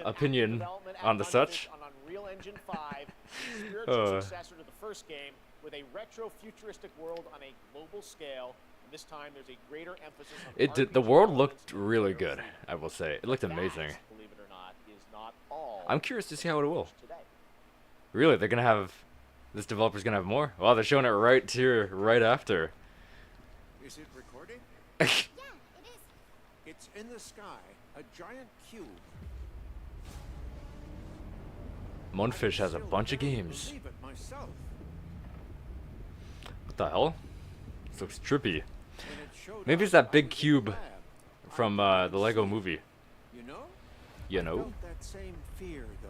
opinion on the such. On Unreal Engine 5, spiritual successor to the first game, with a retro-futuristic world on a global scale. And this time, there's a greater emphasis on The world looked really good. I will say it looked amazing. That, believe it or not, is not all. I'm curious to see how it will. Today. Really, they're gonna have. This developer's gonna have more? Wow, they're showing it right here, right after. Is it recording? Yeah, it is. It's in the sky, a giant cube. Moonfish has a bunch of games. Believe it myself. What the hell? This looks trippy. When it showed Maybe up, it's that I big was in cube the lab. from I the Lego movie. You know? You I know? felt that same fear, though.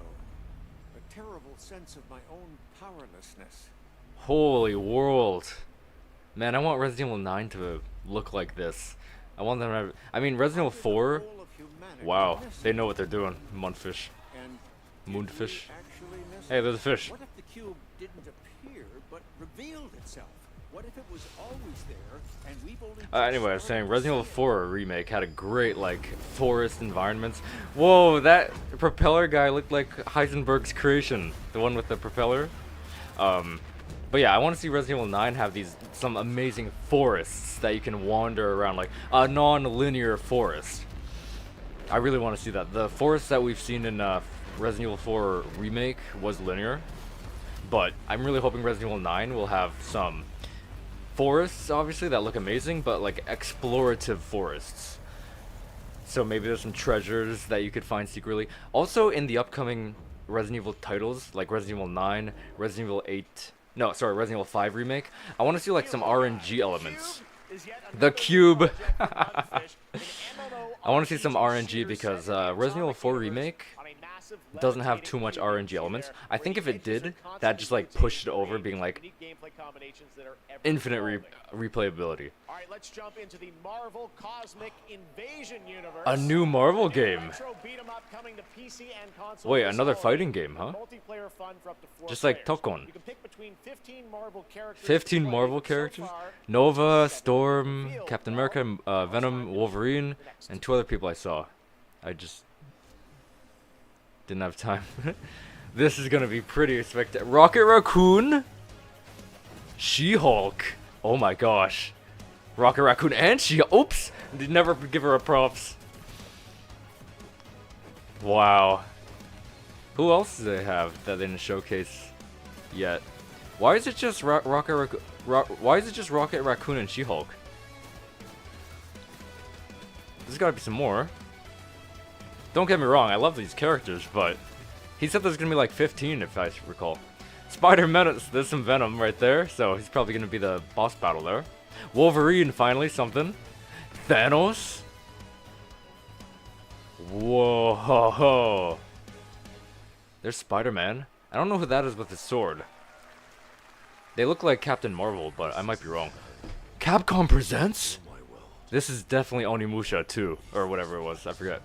A terrible sense of my own powerlessness. Holy world. Man, I want Resident Evil 9 to look like this. I want them to have, I mean, Resident Evil 4, The whole of humanity wow, missing. they know what they're doing. Moonfish. And Moonfish. did we actually miss Hey, it? there's a fish. What if the cube didn't appear, but revealed itself? What if it was always there, and we've only Anyway, I was just saying, started to Resident Evil see it? 4 remake had a great, like, forest environments. Whoa, that propeller guy looked like Heisenberg's creation. The one with the propeller. But yeah, I want to see Resident Evil 9 have some amazing forests that you can wander around, like a non-linear forest. I really want to see that. The forest that we've seen in Resident Evil 4 remake was linear, but I'm really hoping Resident Evil 9 will have some forests, obviously, that look amazing, but like explorative forests. So maybe there's some treasures that you could find secretly. Also, in the upcoming Resident Evil titles, like Resident Evil 9, Resident Evil 8, no, sorry, Resident Evil 5 remake, I want to see like some RNG elements. The cube. I want to see some RNG because Resident Evil 4 remake doesn't have too much RNG elements. I think if it did, that just like pushed it over, being like infinite replayability. All right, let's jump into the Marvel Cosmic Invasion universe. A new Marvel game. Retro beat 'em up coming to PC and console Wait, this another fall. fighting game, huh? Multiplayer fun for up to 4 Just like players. Tokon. You can pick between 15 Marvel characters. 15 to play. Marvel So characters? far, Nova, 7 Storm, revealed. Captain Well, America, Venom, Wolverine, and 2 other people I saw. I just didn't have time. This is gonna be pretty spectacular. Rocket Raccoon? She-Hulk. Oh my gosh. Rocket Raccoon and oops! Did never give her a props. Wow. Who else do they have that they didn't showcase yet? Why is it just why is it just Rocket Raccoon and She-Hulk? There's gotta be some more. Don't get me wrong, I love these characters, but he said there's gonna be like 15 if I recall. Spider-Man, there's some Venom right there, so he's probably gonna be the boss battle there. Wolverine, finally, something. Thanos? Whoa, ho, ho. There's Spider-Man. I don't know who that is with his sword. They look like Captain Marvel, but I might be wrong. Capcom presents? This is definitely Onimusha 2, or whatever it was, I forget.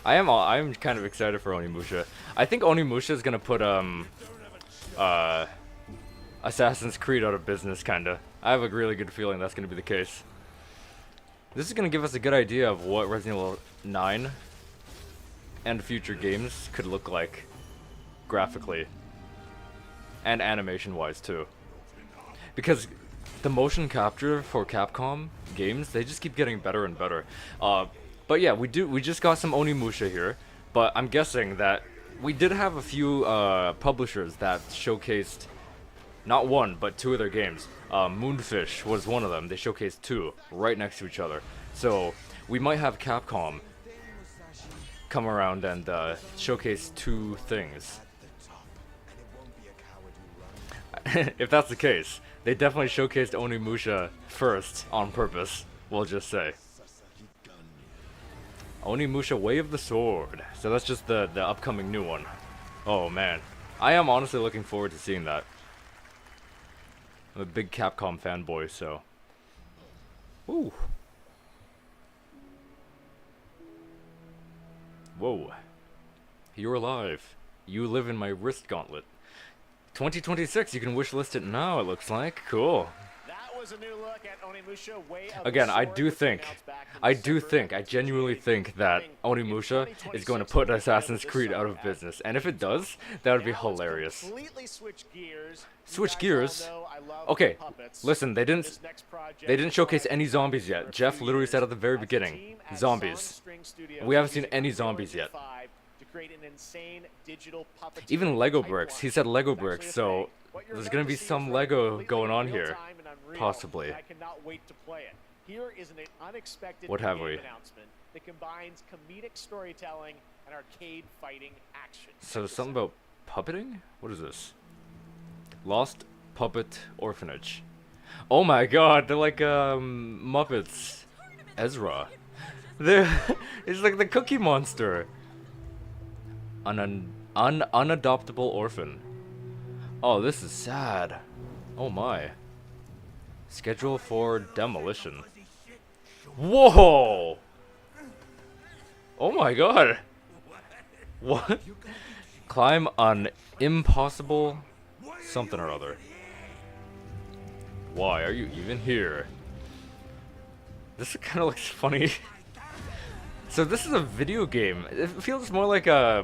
I'm kind of excited for Onimusha. I think Onimusha is gonna put Assassin's Creed out of business, kinda. I have a really good feeling that's gonna be the case. This is gonna give us a good idea of what Resident Evil 9 and future games could look like graphically and animation-wise too. Because the motion capture for Capcom games, they just keep getting better and better. But yeah, we just got some Onimusha here, but I'm guessing that we did have a few publishers that showcased Not one, but two of their games. Moonfish was one of them. They showcased two right next to each other. So we might have Capcom come around and showcase two things. If that's the case, they definitely showcased Onimusha first on purpose, we'll just say. Onimusha Way of the Sword. So that's just the upcoming new one. Oh man. I am honestly looking forward to seeing that. I'm a big Capcom fanboy, so. Ooh. Whoa. You're alive. You live in my wrist gauntlet. 2026, you can wishlist it now, it looks like. Cool. That was a new look at Onimusha Way of Again, the I Sword, do which think, announced back in I genuinely think that Onimusha is going to put Assassin's Creed out of business. And if it does, that would be hilarious. Completely switch gears. Switch gears? Okay, listen, they didn't showcase any zombies yet. Jeff literally said at the very beginning, zombies. We haven't seen any zombies yet. Even Lego bricks. He said Lego bricks, so there's gonna be some Lego going on here, possibly. I cannot wait to play it. Here is an unexpected What have game we? announcement that combines comedic storytelling and arcade fighting action. So something about puppeting? What is this? Lost Puppet Orphanage. Oh my god, they're like Muppets. Ezra. It's like the Cookie Monster. Unadoptable orphan. Oh, this is sad. Oh my. Schedule for demolition. Whoa! Oh my god. What? Climb an impossible something or other. Why are you even here? This kind of looks funny. So this is a video game. It feels more like a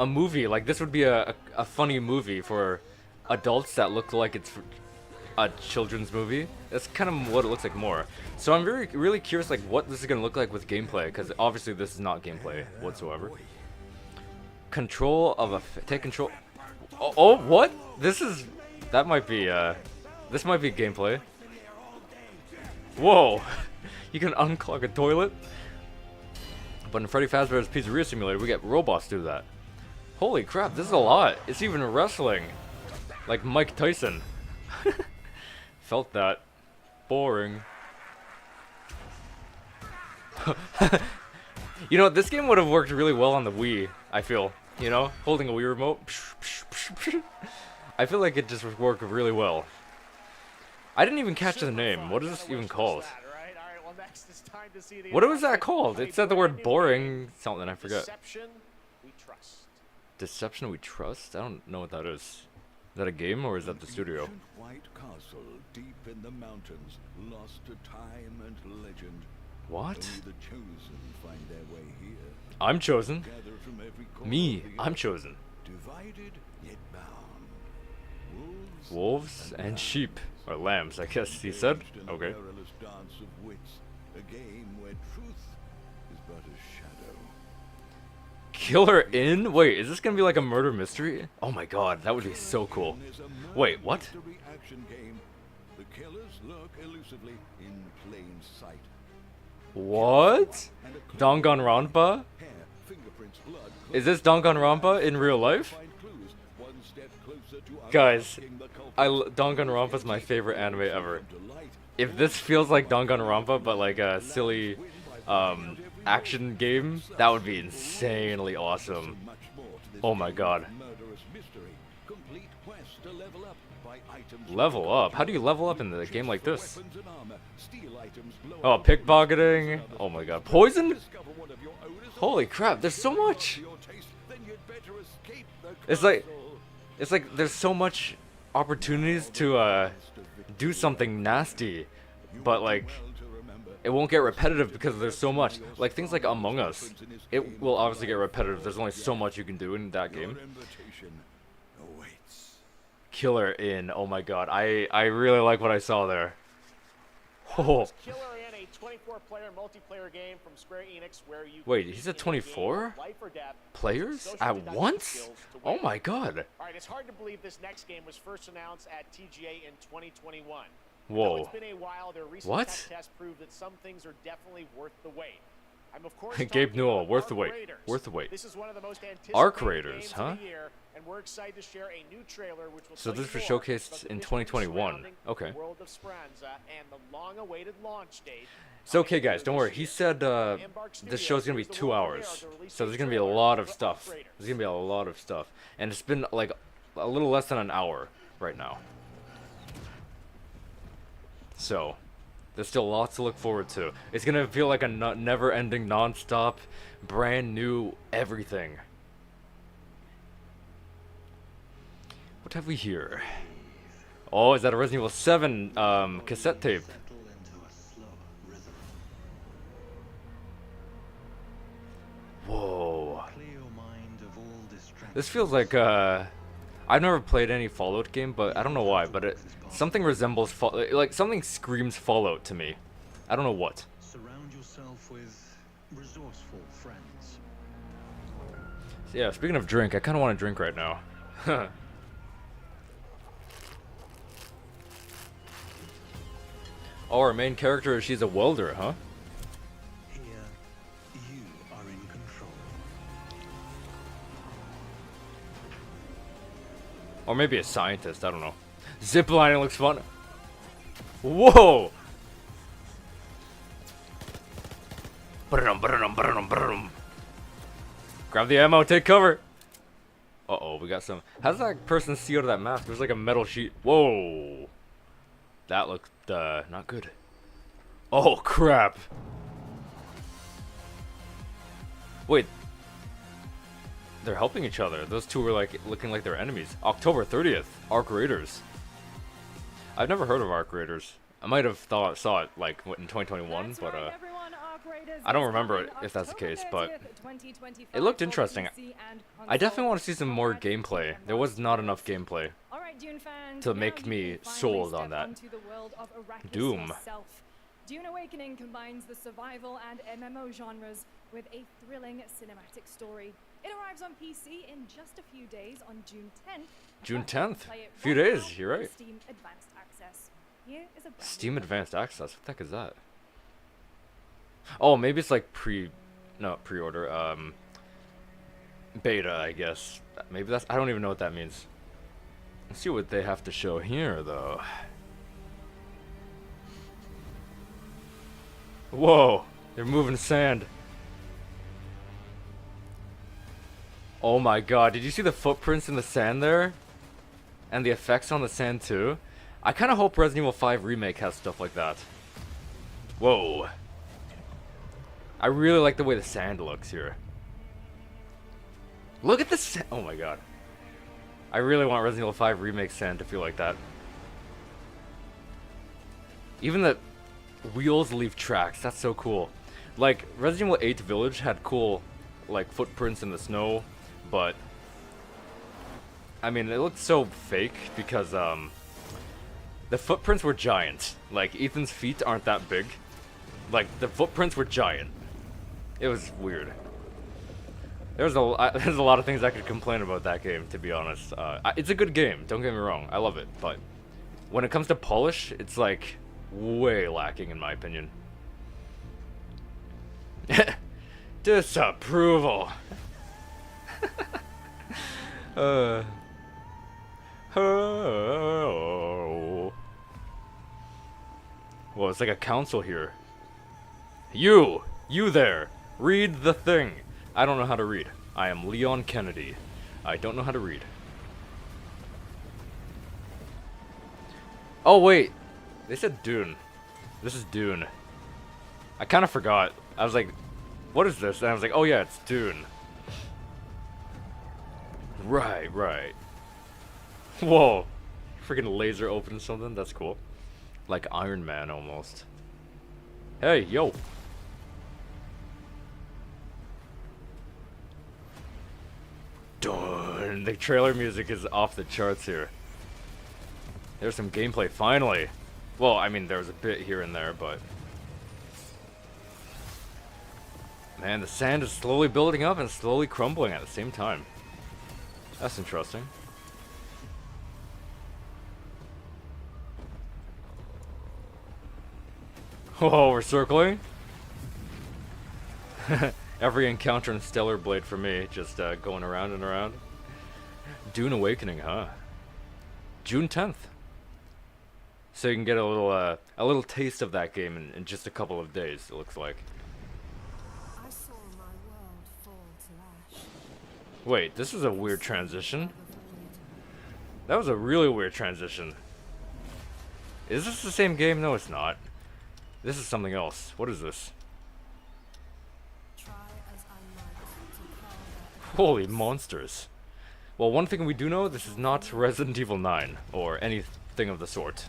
movie. Like this would be a funny movie for adults that look like it's a children's movie. That's kind of what it looks like more. So I'm really curious like what this is gonna look like with gameplay, because obviously this is not gameplay whatsoever. Control of take control. Oh, what? This might be gameplay. Whoa! You can unclog a toilet. But in Freddy Fazbear's Pizzeria Simulator, we get robots do that. Holy crap, this is a lot. It's even wrestling. Like Mike Tyson. Felt that. Boring. You know, this game would have worked really well on the Wii, I feel. You know, holding a Wii remote. I feel like it just would work really well. I didn't even catch the name. What is this even called? What was that called? It said the word boring something, I forgot. Deception we trust. Deception We Trust? I don't know what that is. Is that a game or is that the studio? Ancient white castle deep in the mountains, lost to time and legend. What? Only the chosen find their way here. I'm chosen. Gather from every corner Me, of the I'm earth, chosen. divided yet bound. Wolves and sheep. Or lambs, I guess he said. Engaged in a Okay. perilous dance of wits, a game where truth is but a shadow. Killer in? Wait, is this gonna be like a murder mystery? Oh my god, that would be so cool. Is a murder Wait, what? mystery action game. The killers lurk elusively in plain sight. What? Danganronpa? Hair, fingerprints, blood, Is this Danganronpa in real life? find clues, one step closer to Guys, unlocking the culprit. Danganronpa's my favorite anime ever. Come to light. If this feels like Danganronpa, but like a silly action game, that would be insanely awesome. Much more to this Oh my god. murderous mystery. Complete quest to level up by items. Level up? How do you level up in a game like this? Weapons and armor, steal items, blow Oh, up pickpocketing. Oh my god. Poison? discover one of your owners. Holy crap, there's so much. To your taste, then you'd better escape the It's like there's so much opportunities to do something nasty, but like it won't get repetitive because there's so much. Like things like Among Us, it will obviously get repetitive. There's only so much you can do in that game. invitation awaits. Killer in. Oh my god, I really like what I saw there. Oh, Killer in a a 24-player multiplayer game from Square Enix where you Wait, compete he said in a game 24 of life or death players social at deduction once? skills to Oh win. my god. All right, it's hard to believe this next game was first announced at TGA in 2021. Though Whoa. it's been a while, their recent What? tech tests prove that some things are definitely worth the wait. I'm of course Gabe talking Newell, about worth the Arc wait. Raiders. Worth the wait. This is one of the most anticipated Arc Raiders, games huh? of the year, and we're excited to share a new trailer which will So tell this you was more showcased about the in mystery 2021. surrounding Okay. the world of Speranza and the long-awaited launch date. So okay guys, don't worry. He said this show's gonna be 2 hours. So there's gonna be a lot of stuff. There's gonna be a lot of stuff. And it's been like a little less than an hour right now. So there's still lots to look forward to. It's gonna feel like a never-ending, non-stop, brand new everything. What have we here? Oh, is that a Resident Evil 7 cassette tape? Whoa. This feels like I've never played any Fallout game, but I don't know why, but something resembles like something screams Fallout to me. I don't know what. Surround yourself with resourceful friends. So yeah, speaking of drink, I kind of want to drink right now. Oh, our main character, she's a welder, huh? Here, you are in control. Or maybe a scientist, I don't know. Ziplining looks fun. Whoa! Grab the ammo, take cover. Uh-oh, we got some. How does that person see out of that mask? There's like a metal sheet. Whoa. That looked, not good. Oh, crap. Wait. They're helping each other. Those two were like looking like they're enemies. October 30th, Arc Raiders. I've never heard of Arc Raiders. I might have saw it like in 2021, That's but right, everyone, Arc Raiders I don't is remember coming if that's the October case, but 30th, 2025 it looked for interesting. PC and I definitely console. want to see some more gameplay. There was not enough gameplay All right, Dune fans, to now make you me can finally sold step on that. onto the world of Arrakis Doom. yourself. Dune Awakening combines the survival and MMO genres with a thrilling cinematic story. It arrives on PC in just a few days on June 10th. June but you can 10th. play it Few right days, now you're on right. Steam Advanced Access. Here is a brand new Steam trailer. Advanced Access. What the heck is that? Oh, maybe it's like pre-order. Beta, I guess. Maybe that's. I don't even know what that means. Let's see what they have to show here, though. Whoa! They're moving sand. Oh my god, did you see the footprints in the sand there? And the effects on the sand too? I kind of hope Resident Evil 5 Remake has stuff like that. Whoa. I really like the way the sand looks here. Look at this. Oh my god. I really want Resident Evil 5 Remake sand to feel like that. Even the wheels leave tracks. That's so cool. Like, Resident Evil 8 Village had cool, like, footprints in the snow, but I mean, it looked so fake because the footprints were giant. Like, Ethan's feet aren't that big. Like, the footprints were giant. It was weird. There's a lot of things I could complain about that game, to be honest. It's a good game, don't get me wrong. I love it, but when it comes to polish, it's like way lacking in my opinion. Disapproval. Oh. Well, it's like a council here. You there, read the thing. I don't know how to read. I am Leon Kennedy. I don't know how to read. Oh wait, they said Dune. This is Dune. I kind of forgot. I was like, what is this? And I was like, oh yeah, it's Dune. Right. Whoa. Freaking laser opens something. That's cool. Like Iron Man almost. Hey, yo. Dun. The trailer music is off the charts here. There's some gameplay, finally. Well, I mean, there was a bit here and there, but Man, the sand is slowly building up and slowly crumbling at the same time. That's interesting. Oh, we're circling? Every encounter in Stellar Blade for me, just going around and around. Dune Awakening, huh? June 10th. So you can get a little taste of that game in just a couple of days, it looks like. I saw my world fall to ash. Wait, this was a weird transition. That was a really weird transition. Is this the same game? No, it's not. This is something else. What is this? Try as I might to call that Holy monsters. Well, one thing we do know, this is not Resident Evil 9, or anything of the sort.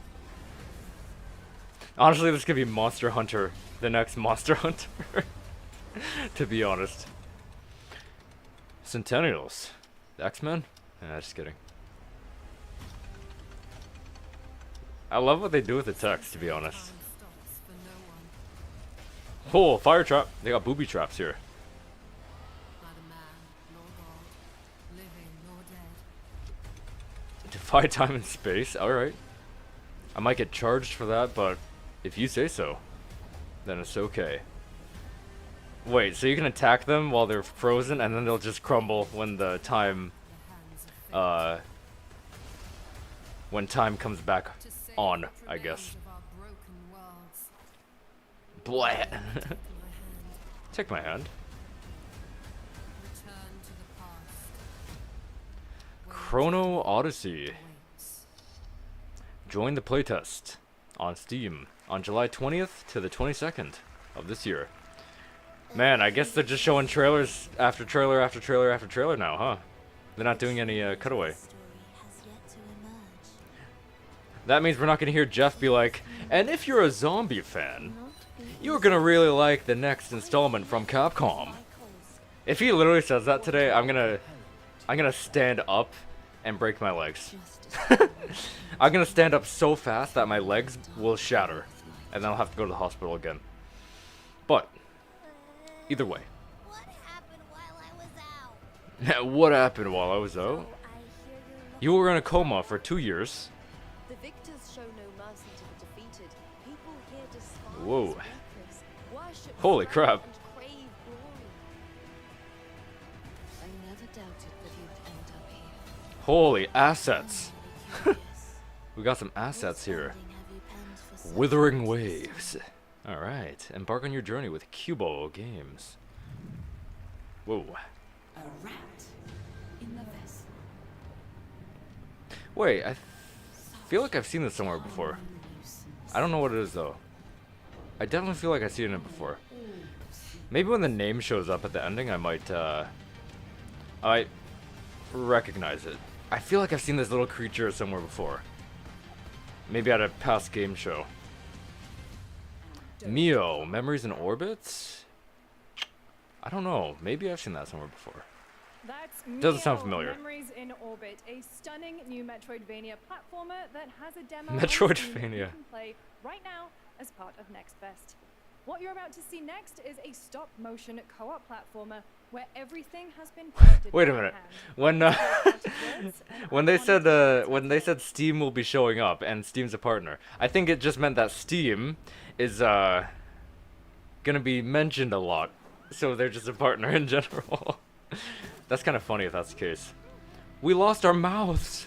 Honestly, this could be Monster Hunter, the next Monster Hunter. To be honest. Centennials. The X-Men? Nah, just kidding. I love what they do with the text, to be honest. time stops for no one. Oh, fire trap. They got booby traps here. Neither man nor God, living nor dead. Defy time and space. Alright. I might get charged for that, but if you say so, then it's okay. Wait, so you can attack them while they're frozen and then they'll just crumble when the time, The hands of fate. when time comes back To save on, what I guess. remains of our broken worlds. Blah. My hand. Take my hand. Return to the past. Where Chrono Odyssey. waits. Join the playtest on Steam on July 20th to the 22nd of this year. Man, I guess they're just showing trailers after trailer after trailer after trailer now, huh? They're not doing any cutaway. Story has yet to emerge. That means we're not gonna hear Jeff be like, and if you're a zombie fan, Not be you're gonna really like the next installment from Capcom. If he literally says that today, I'm gonna stand up and break my legs. I'm gonna stand up so fast that my legs will shatter, and then I'll have to go to the hospital again. But either way, What happened while I was out? what happened while I was out? I hear you're You were in a coma for 2 years. The victors show no mercy to the defeated. People here despise Whoa. weakness, worship Holy strength, crap. and crave glory. I never doubted that you'd end up here. Holy assets. Yes. We got some assets here. Have you penned for such Withering wonders? Waves. Alright, embark on your journey with Cubo Games. Whoa. A rat in the vessel. Wait, I feel like I've seen this somewhere before. I don't know what it is though. I definitely feel like I've seen it before. Maybe when the name shows up at the ending, I might recognize it. I feel like I've seen this little creature somewhere before. Maybe at a past game show. Mio, Memories in Orbit? I don't know. Maybe I've seen that somewhere before. That's Doesn't sound Neo familiar. Memories in Orbit, a stunning new Metroidvania platformer that has a demo on Steam that Metroidvania. you can play right now as part of Next Fest. What you're about to see next is a stop-motion co-op platformer where everything has been crafted Wait a by minute. hand. When when they said Steam will be showing up and Steam's a partner, I think it just meant that Steam is gonna be mentioned a lot, so they're just a partner in general. That's kind of funny if that's the case. We lost our mouths.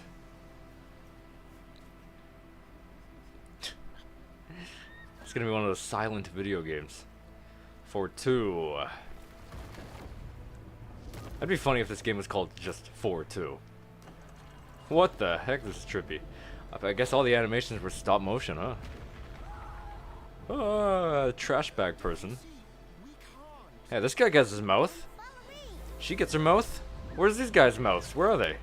It's gonna be one of those silent video games. For 2. That'd be funny if this game was called just 4-2. What the heck? This is trippy. I guess all the animations were stop motion, huh? Trash bag person. Hey, this guy gets his mouth. She gets her mouth. Where's these guys' mouths? Where are they?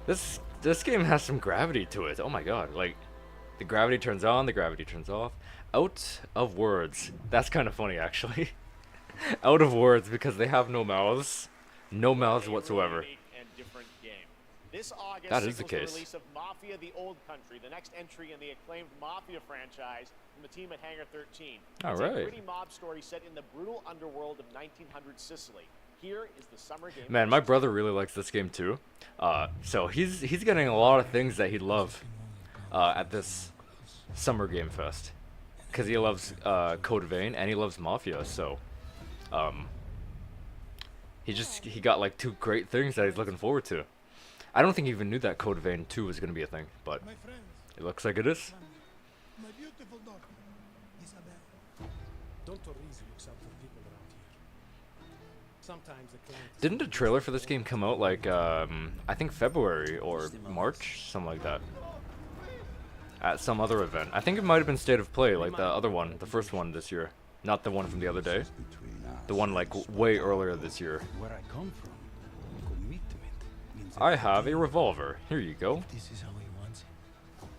This game has some gravity to it. Oh my god! Like, the gravity turns on, the gravity turns off. Out of words. That's kind of funny, actually. Out of words because they have no mouths. No mouths A whatsoever. really unique and different game. This August That is the signals case. release of Mafia: The Old Country, the next entry in the acclaimed Mafia franchise from the team at Hangar 13. All It's right. a gritty mob story set in the brutal underworld of 1900 Sicily. Here is the summer game. Man, my brother really likes this game too. So he's getting a lot of things that he'd love at this summer game fest, because he loves Code Vein and he loves Mafia. So he got like two great things that he's looking forward to. I don't think he even knew that Code Vein 2 was gonna be a thing, but it looks like it is. My beautiful daughter, Isabel. Don't Torres looks out for people around here. Sometimes the client is Didn't a trailer for this game come out like I think February or March, something like that, at some other event? I think it might have been State of Play, like the other one, the first one this year, not the one from the other day, the one like way earlier this year. Where I come from, commitment means I have a revolver. Here you go. This is how he wants it.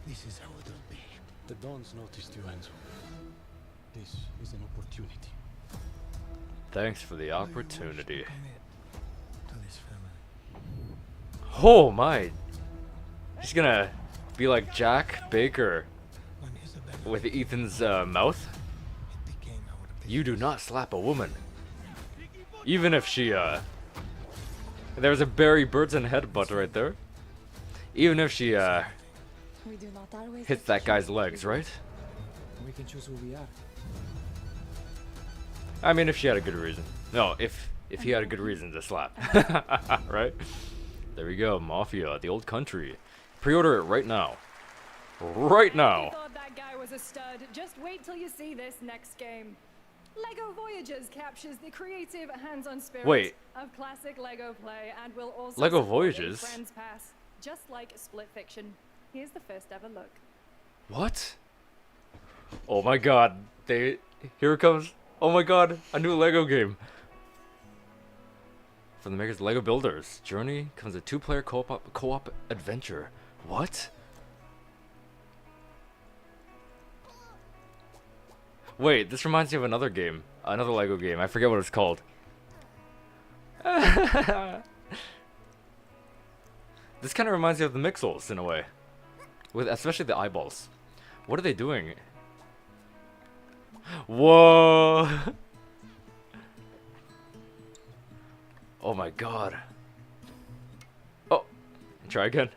This is how it'll be. The Dons noticed you, Enzo. This is an opportunity. Thanks for the opportunity. To this family. Oh my. He's gonna be like Jack Baker When Isabel with Ethan's mouth. became our You do not slap a woman. Even if she, there's a Barry Burton headbutt right there. Even if she, We do not always hits that guy's legs, right? we can choose who we are. I mean, if she had a good reason. No, if he had a good reason to slap. Right? There we go, Mafia, the old country. Pre-order it right now. Right If you now. thought that guy was a stud, just wait till you see this next game. LEGO Voyagers captures the creative, hands-on spirit Wait. of classic LEGO play and will also LEGO support a Voyagers? Friends Pass, just like Split Fiction. Here's the first ever look. What? Oh my god. Here it comes. Oh my god, a new LEGO game. From the makers of LEGO Builders. Journey comes a 2-player co-op adventure. What? Wait, this reminds me of another game. Another LEGO game. I forget what it's called. This kind of reminds me of the Mixels in a way. With especially the eyeballs. What are they doing? Whoa! Oh my god. Oh, try again.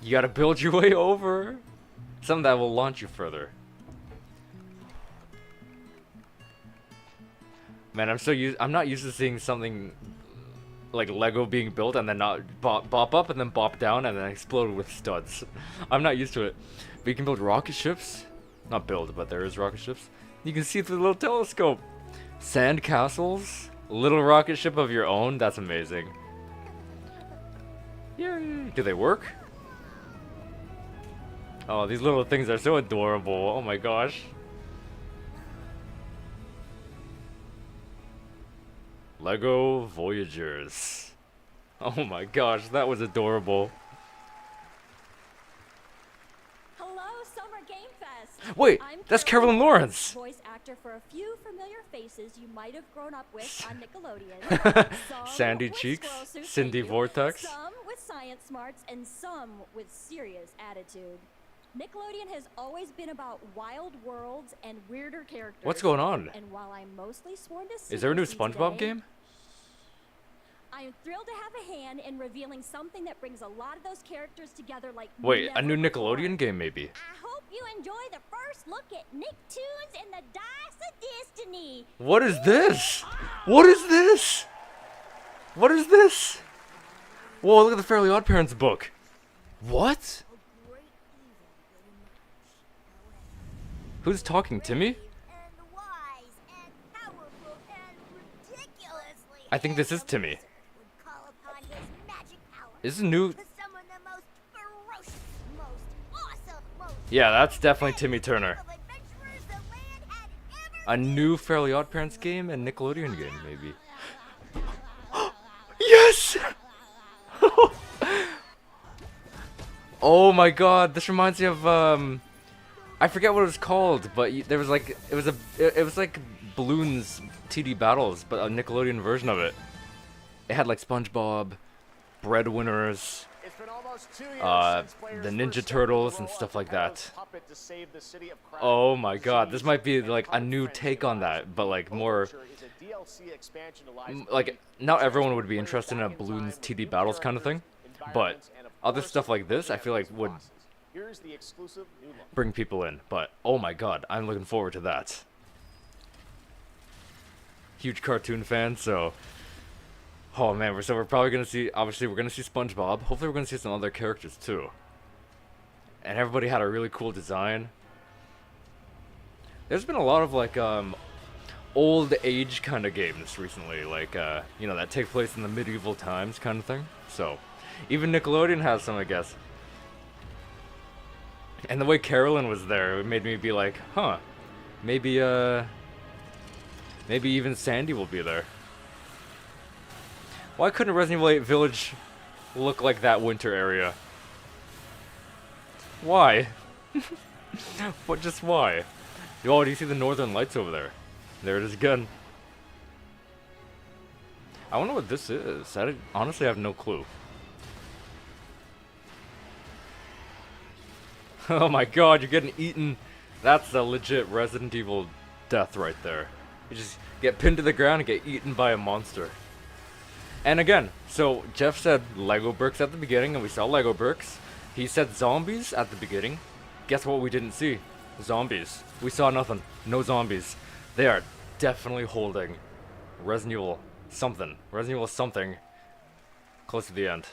You gotta build your way over. Something that will launch you further. Man, I'm not used to seeing something like Lego being built and then not bop up and then bop down and then explode with studs. I'm not used to it. But you can build rocket ships. Not build, but there is rocket ships. You can see through the little telescope. Sand castles. Little rocket ship of your own. That's amazing. Yay. Do they work? Oh, these little things are so adorable. Oh my gosh. Lego Voyagers. Oh my gosh, that was adorable. Hello, Summer Game Fest. Wait, I'm that's Carolyn Lawrence. Voice actor for a few familiar faces you might have grown up with on Nickelodeon. Some Sandy with Cheeks, squirrel suits Cindy like you, Vortex. Some with science smarts, and some with serious attitude. Nickelodeon has always been about wild worlds and weirder characters. What's going on? And while I'm mostly sworn to Is there a new secrecy SpongeBob today, game? I am thrilled to have a hand in revealing something that brings a lot of those characters together like Wait, a never new before. Nickelodeon game maybe. I hope you enjoy the first look at Nicktoons and the Dice of Destiny. What is this? What is this? What is this? Whoa, look at the Fairly Odd Parents book. What? Who's talking, Timmy? I think this is Timmy. Is this new? Yeah, that's definitely Timmy Turner. A new Fairly Odd Parents game and Nickelodeon game, maybe. Yes! Oh my god, this reminds me of I forget what it was called, but there was like it was like Balloons TD Battles, but a Nickelodeon version of it. It had like SpongeBob breadwinners, It's been almost 2 years since players the first Ninja stepped Turtles into and the stuff role like of Geppetto's that. puppet to save the city of Crown Oh my god, this Disease might be and like a puppet new frenzy take on Lies of that, but P. like more, Overture is a DLC expansion to Lies of like P, not which everyone lets would be players interested in a back in balloons time with TD new battles kind of thing, characters, but environments, and of other course, stuff like this I feel like advanced would bosses. Here's the exclusive new look. bring people in. But oh my god, I'm looking forward to that. Huge cartoon fan, so oh man, we're probably gonna see, obviously we're gonna see SpongeBob. Hopefully we're gonna see some other characters too. And everybody had a really cool design. There's been a lot of like old age kind of games recently, like you know, that take place in the medieval times kind of thing. So even Nickelodeon has some, I guess. And the way Carolyn was there, it made me be like, huh, maybe maybe even Sandy will be there. Why couldn't Resident Evil 8 Village look like that winter area? Why? But just why? Oh, do you see the northern lights over there? There it is again. I wonder what this is. Honestly have no clue. Oh my god, you're getting eaten. That's a legit Resident Evil death right there. You just get pinned to the ground and get eaten by a monster. And again, so Jeff said Lego bricks at the beginning, and we saw Lego bricks. He said zombies at the beginning. Guess what we didn't see? Zombies. We saw nothing. No zombies. They are definitely holding Resident Evil something. Resident Evil something close to the end.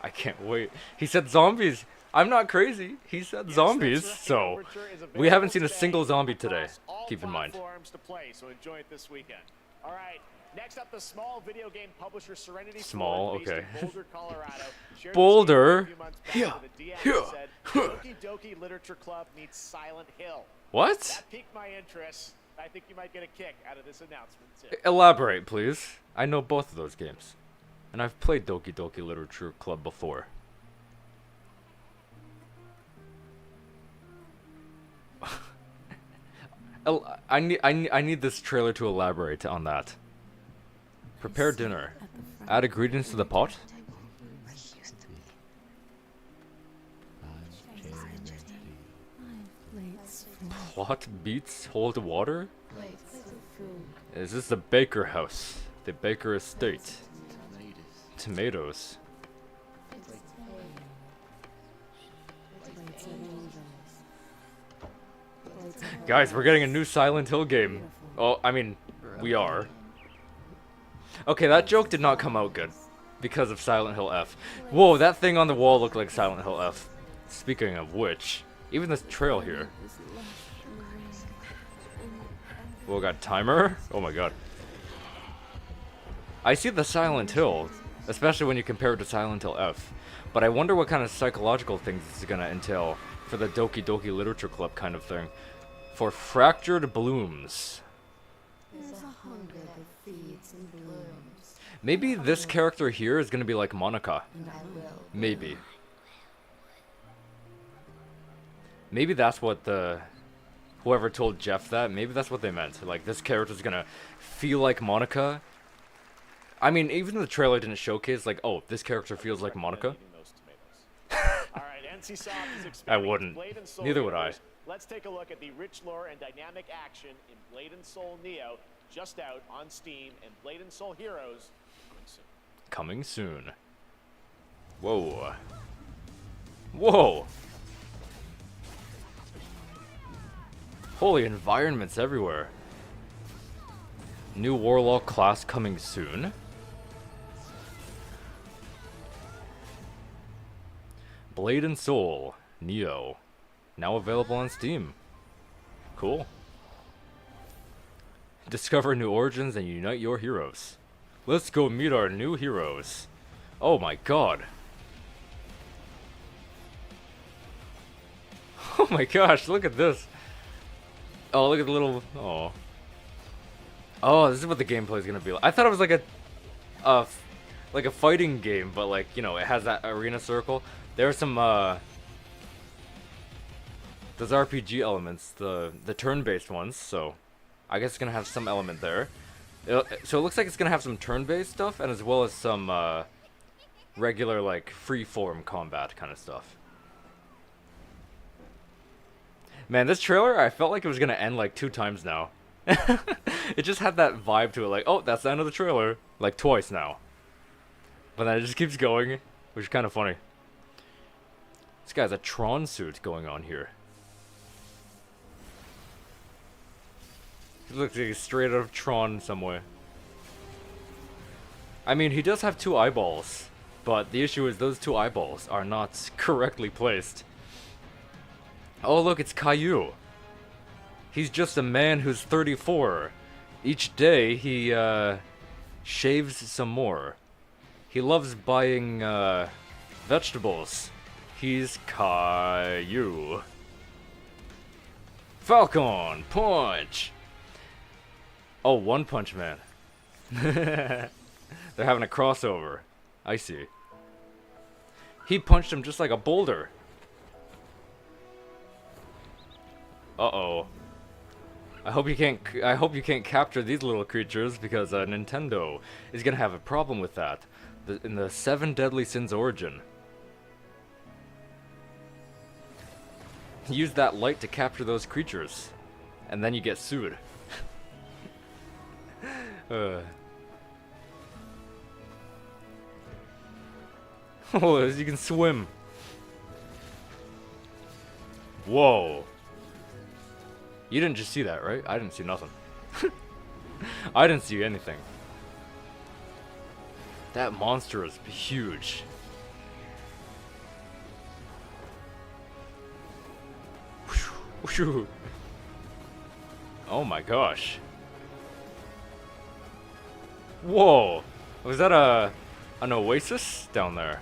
I can't wait. He said zombies. I'm not crazy. He said zombies. Right. So we haven't seen a single zombie today. Keep in mind. To play, so enjoy it this weekend. All right. Next up, the small video game publisher Serenity. Small, Ford, based okay. in Boulder, Colorado. shared Boulder. this game a few months back with a DM that said, Doki Doki Literature Club meets Silent Hill. What? That piqued my interest. I think you might get a kick out of this announcement too. Elaborate, please. I know both of those games. And I've played Doki Doki Literature Club before. I need this trailer to elaborate on that. Prepare dinner. Add ingredients to the pot. Plot beets hold water? Is this the Baker house? The Baker estate? Tomatoes. Guys, we're getting a new Silent Hill game. Oh, I mean, we are. Okay, that joke did not come out good because of Silent Hill F. Whoa, that thing on the wall looked like Silent Hill F. Speaking of which, even this trail here. Whoa, got timer? Oh my god. I see the Silent Hill, especially when you compare it to Silent Hill F. But I wonder what kind of psychological things this is gonna entail for the Doki Doki Literature Club kind of thing. For Fractured Blooms. Maybe this character here is gonna be like Monica. Maybe. Maybe that's what the... Whoever told Jeff that, maybe that's what they meant. Like, this character's gonna feel like Monica. I mean, even the trailer didn't showcase, like, oh, this character feels like Monica. I wouldn't. Neither would I. Let's take a look at the rich lore and dynamic action in Blade and Soul Neo, just out on Steam, and Blade and Soul Heroes coming soon. Coming soon. Whoa. Whoa. Holy environments everywhere. New Warlock class coming soon. Blade and Soul Neo. Now available on Steam. Cool. Discover new origins and unite your heroes. Let's go meet our new heroes. Oh my god. Oh my gosh, look at this. Oh, look at the little... Oh. Oh, this is what the gameplay is gonna be like. I thought it was like a fighting game, but like, you know, it has that arena circle. There are some, those RPG elements, the turn-based ones, so I guess it's gonna have some element there. So it looks like it's gonna have some turn-based stuff, and as well as some regular like free-form combat kind of stuff. Man, this trailer, I felt like it was gonna end like 2 times now. It just had that vibe to it, like, oh, that's the end of the trailer, like twice now. But then it just keeps going, which is kind of funny. This guy's a Tron suit going on here. He looks like he's straight out of Tron somewhere. I mean, he does have 2 eyeballs, but the issue is those 2 eyeballs are not correctly placed. Oh look, it's Caillou. He's just a man who's 34. Each day he shaves some more. He loves buying vegetables. He's Caillou. Falcon Punch. Oh, One Punch Man. They're having a crossover. I see. He punched him just like a boulder. Uh-oh. I hope you can't capture these little creatures, because Nintendo is gonna have a problem with that in the 7 Deadly Sins Origin. Use that light to capture those creatures, and then you get sued. Oh, you can swim. Whoa. You didn't just see that, right? I didn't see nothing. I didn't see anything. That monster is huge. Oh my gosh. Whoa. Was that an oasis down there?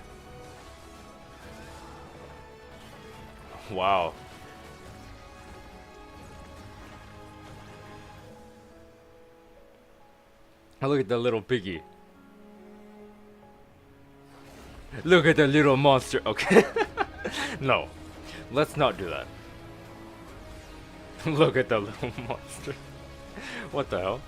Wow. Oh, look at the little piggy. Look at the little monster. Okay. No. Let's not do that. Look at the little monster. What the hell?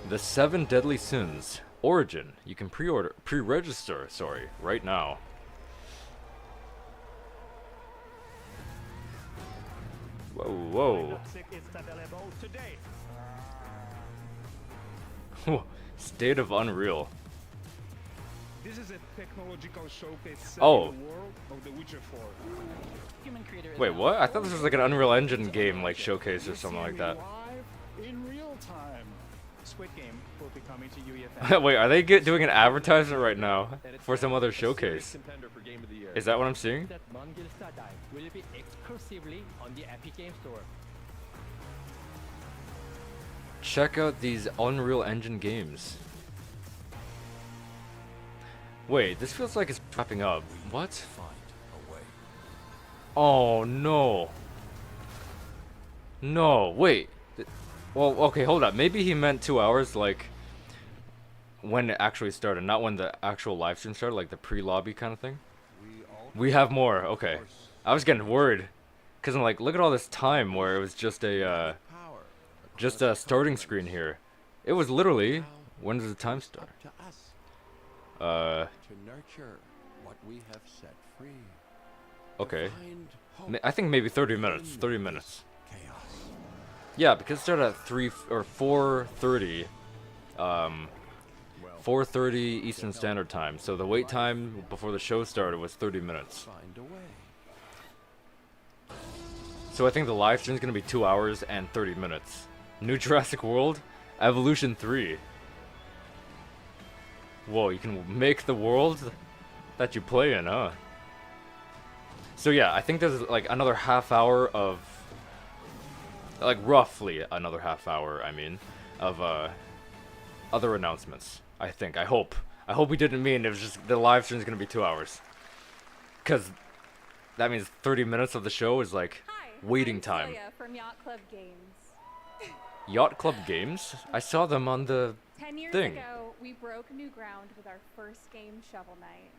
The 7 Deadly Sins Origin. You can pre-register, sorry, right now. Whoa, whoa. State of Unreal. This is a technological showcase set Oh. in the world of The Witcher 4. Wait, what? I thought this was like an Unreal Engine game, like showcase or something like that. Live in real time. Squid Game will be coming to UEFN. Wait, are they doing an advertisement right now for some other showcase? Is that what I'm seeing? That Non-Guild Dive will be exclusively on the Epic Game Store. Check out these Unreal Engine games. Wait, this feels like it's wrapping up. What? Oh no. No, wait. Well, okay, hold up. Maybe he meant 2 hours, like when it actually started, not when the actual live stream started, like the pre-lobby kind of thing. We have more. Okay. I was getting worried, cause I'm like, look at all this time where it was just a starting screen here. It was literally, when does the time start? To nurture what we have set free. Okay. I think maybe 30 minutes. 30 minutes. Yeah, because it started at 4:30. 4:30 Eastern Standard Time. So the wait time before the show started was 30 minutes. So I think the live stream is gonna be 2 hours and 30 minutes. New Jurassic World, Evolution 3. Whoa, you can make the world that you play in, huh? So yeah, I think there's like another half hour of, like roughly another half hour, I mean, of other announcements. I think, I hope we didn't mean it was just the live stream is gonna be 2 hours, cause that means 30 minutes of the show is like waiting time. Celia from Yacht Club Games. Yacht Club Games? I saw them on the 10 years thing. ago, we broke new ground with our first game, Shovel Knight.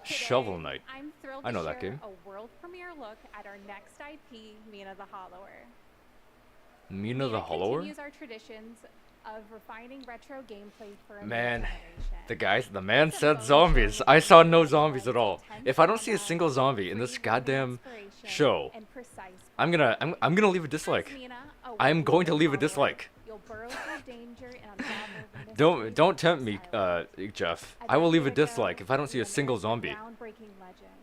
Shovel Knight. I'm thrilled I know to that share game. a world premiere look at our next IP, Mina the Hollower. Mina the Hollower? continues our traditions of refining retro gameplay for a new Man, generation. the man said zombies. I saw no zombies at all. If I don't see a single zombie in this goddamn show, I'm gonna leave a dislike. I'm going to leave a dislike. You'll burrow through danger and unravel Don't tempt me, Jeff. I will leave a dislike if I don't see a single zombie. groundbreaking legend.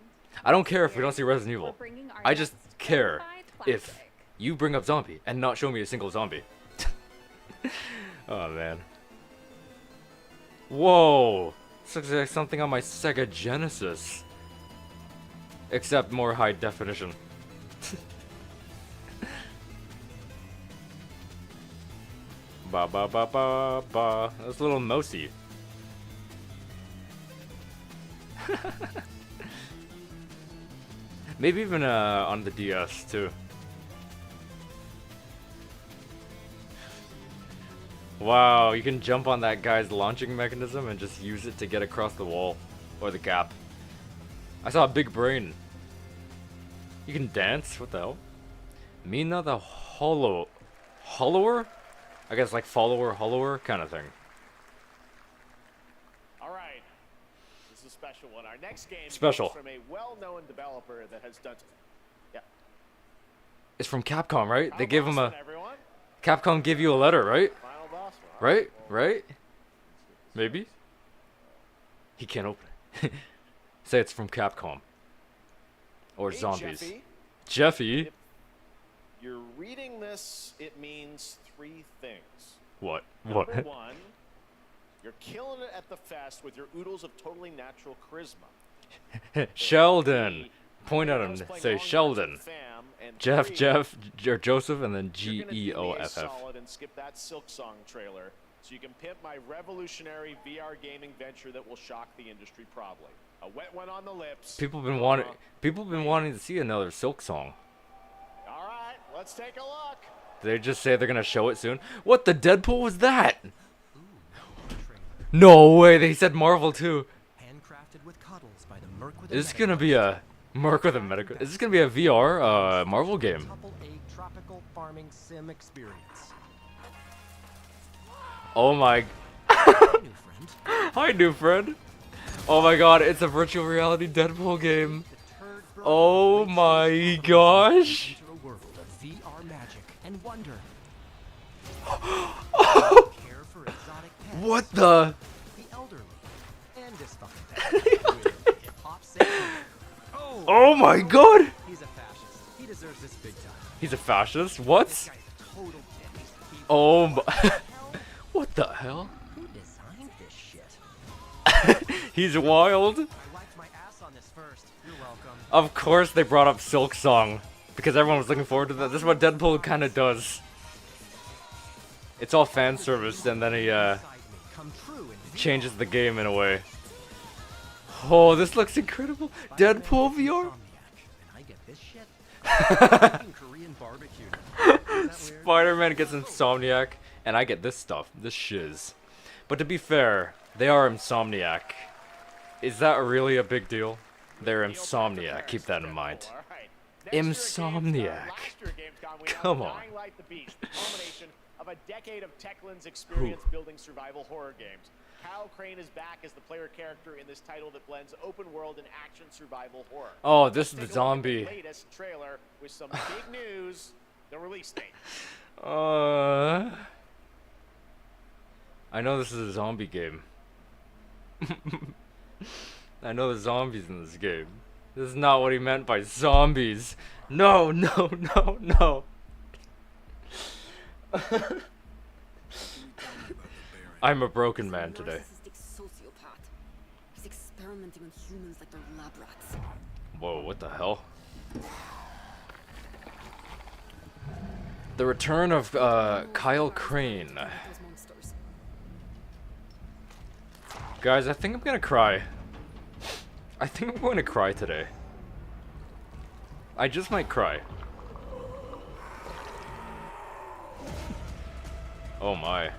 I don't care if we don't see Resident Evil. I just care if you bring up zombie and not show me a single zombie. Oh man. Whoa! This looks like something on my Sega Genesis. Except more high definition. Ba ba ba ba ba. That's a little mousey. Maybe even on the DS too. Wow, you can jump on that guy's launching mechanism and just use it to get across the wall or the gap. I saw a big brain. You can dance? What the hell? Mina the Hollower? I guess like follower kind of thing. All right, this is a special one. Our next game Special. comes from a well-known developer that has done. Yeah. It's from Capcom, right? They gave him a. One, everyone. Capcom give you a letter, right? Final boss one. Right? Maybe? He can't open it. Say it's from Capcom. Or Hey, zombies. Jeffy. Jeffy? You're reading this, it means three things. What? Number one, you're killing it at the fest with your oodles of totally natural charisma. Sheldon! Point at him, say Sheldon. Jeff, or Joseph, and then Geoff. Solid and skip that Silk Song trailer, so you can pimp my revolutionary VR gaming venture that will shock the industry probably. A wet one on the lips. People been wanting to see another Silk Song. All right, let's take a look. Did they just say they're gonna show it soon? What the Deadpool was that? No way, they said Marvel too. Handcrafted with cuddles by the Merc with Is this gonna be a Merc with a medical? Is this gonna be a VR Marvel game? tropical farming sim experience. Oh my. Hi, new friend. Oh my god, it's a virtual reality Deadpool game. Oh my gosh. A world of VR magic and wonder. Care for exotic pets. What the? The elderly and dysfunctional. Oh my god. He's a fascist. He deserves this big time. He's a fascist? What? Oh my. What the hell? Who designed this shit? He's wild. I wiped my ass on this first. You're welcome. Of course they brought up Silk Song. Because everyone was looking forward to that. This is what Deadpool kind of does. It's all fan service, and then he changes the game in a way. Oh, this looks incredible. Deadpool VR? I get this shit. Korean barbecue. Spider-Man gets Insomniac, and I get this stuff, this shiz. But to be fair, they are Insomniac. Is that really a big deal? They're Insomniac, keep that in mind. Insomniac. Come on. Of a decade of Techland's experience building survival horror games. Kyle Crane is back as the player character in this title that blends open world and action survival horror. Oh, this is the zombie. Latest trailer with some big news, the release date. I know this is a zombie game. I know the zombies in this game. This is not what he meant by zombies. No, no, no, no. I'm a broken man today. Sociopath. He's experimenting on humans like they're lab rats. Whoa, what the hell? The return of Kyle Crane. Guys, I think I'm gonna cry. I think I'm going to cry today. I just might cry. Oh my.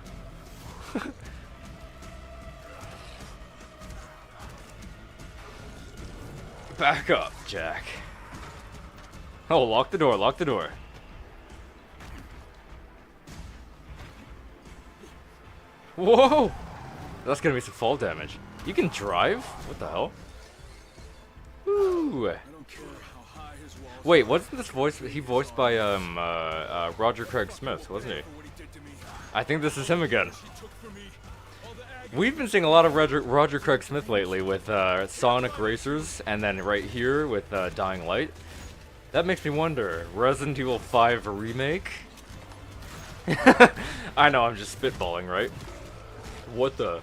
Back up, Jack. Oh, lock the door, lock the door. Whoa! That's gonna be some fall damage. You can drive? What the hell? Ooh. Wait, wasn't this voice? He voiced by Roger Craig Smith, wasn't he? I think this is him again. We've been seeing a lot of Roger Craig Smith lately with Sonic Racers, and then right here with Dying Light. That makes me wonder, Resident Evil 5 remake? I know, I'm just spitballing, right? What the?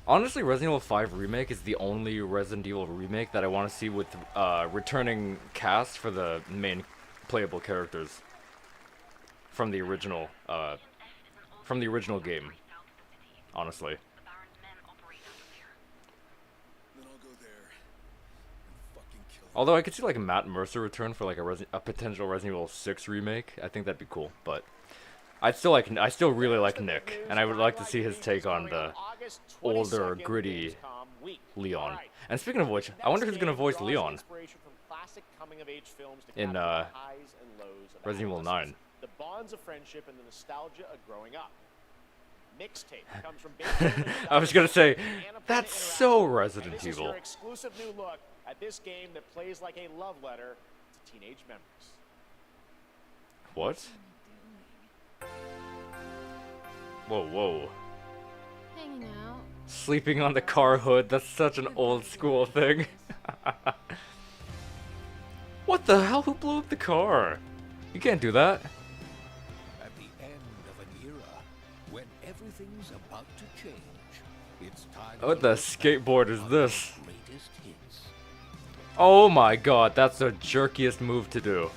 Honestly, Resident Evil 5 remake is the only Resident Evil remake that I want to see with returning cast for the main playable characters from the original game. Honestly. Although I could see like a Matt Mercer return for like a potential Resident Evil 6 remake. I think that'd be cool, but I still really like Nick, and I would like to see his take on the older, gritty Leon. And speaking of which, I wonder who's gonna voice Leon in Resident Evil 9. The bonds of friendship and the nostalgia of growing up. Mixtape comes from I was gonna say, that's so Resident this is Evil. your exclusive new look at this game that plays like a love letter to teenage memories. What? Whoa, whoa. Hanging out. Sleeping on the car hood, that's such an old school thing. What the hell? Who blew up the car? You can't do that. At the end of an era, when everything's about to change, it's time. What the skateboard is this? Latest hits. Oh my god, that's the jerkiest move to do.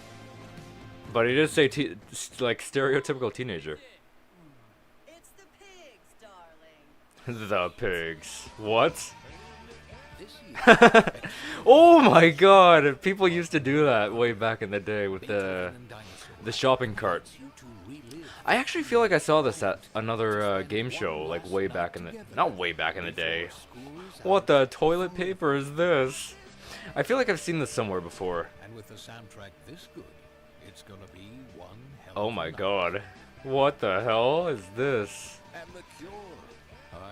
But he did say like stereotypical teenager. It's the pigs, darling. The pigs. What? Oh my god, people used to do that way back in the day with the shopping cart. I actually feel like I saw this at another game show, like way back in the, not way back in the day. What the toilet paper is this? I feel like I've seen this somewhere before. And with the soundtrack this good, it's gonna be one hell Oh of a my night. god. What the hell is this? And the Cure.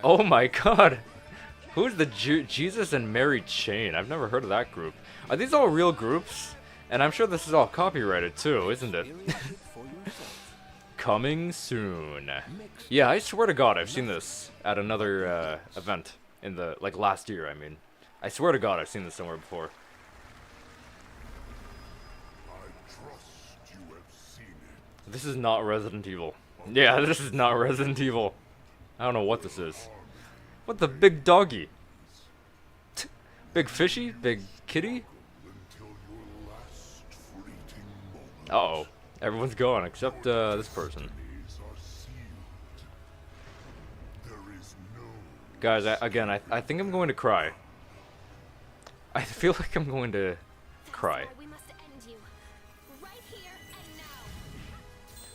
Oh my god. Who's the Jesus and Mary Chain? I've never heard of that group. Are these all real groups? And I'm sure this is all copyrighted too, isn't it? Coming soon. Yeah, I swear to god I've seen this at another event in the, like last year, I mean. I swear to god I've seen this somewhere before. This is not Resident Evil. Yeah, this is not Resident Evil. I don't know what this is. What the big doggy? Big fishy? Big kitty? Uh-oh. Everyone's gone except this person. Guys, I think I'm going to cry. I feel like I'm going to cry.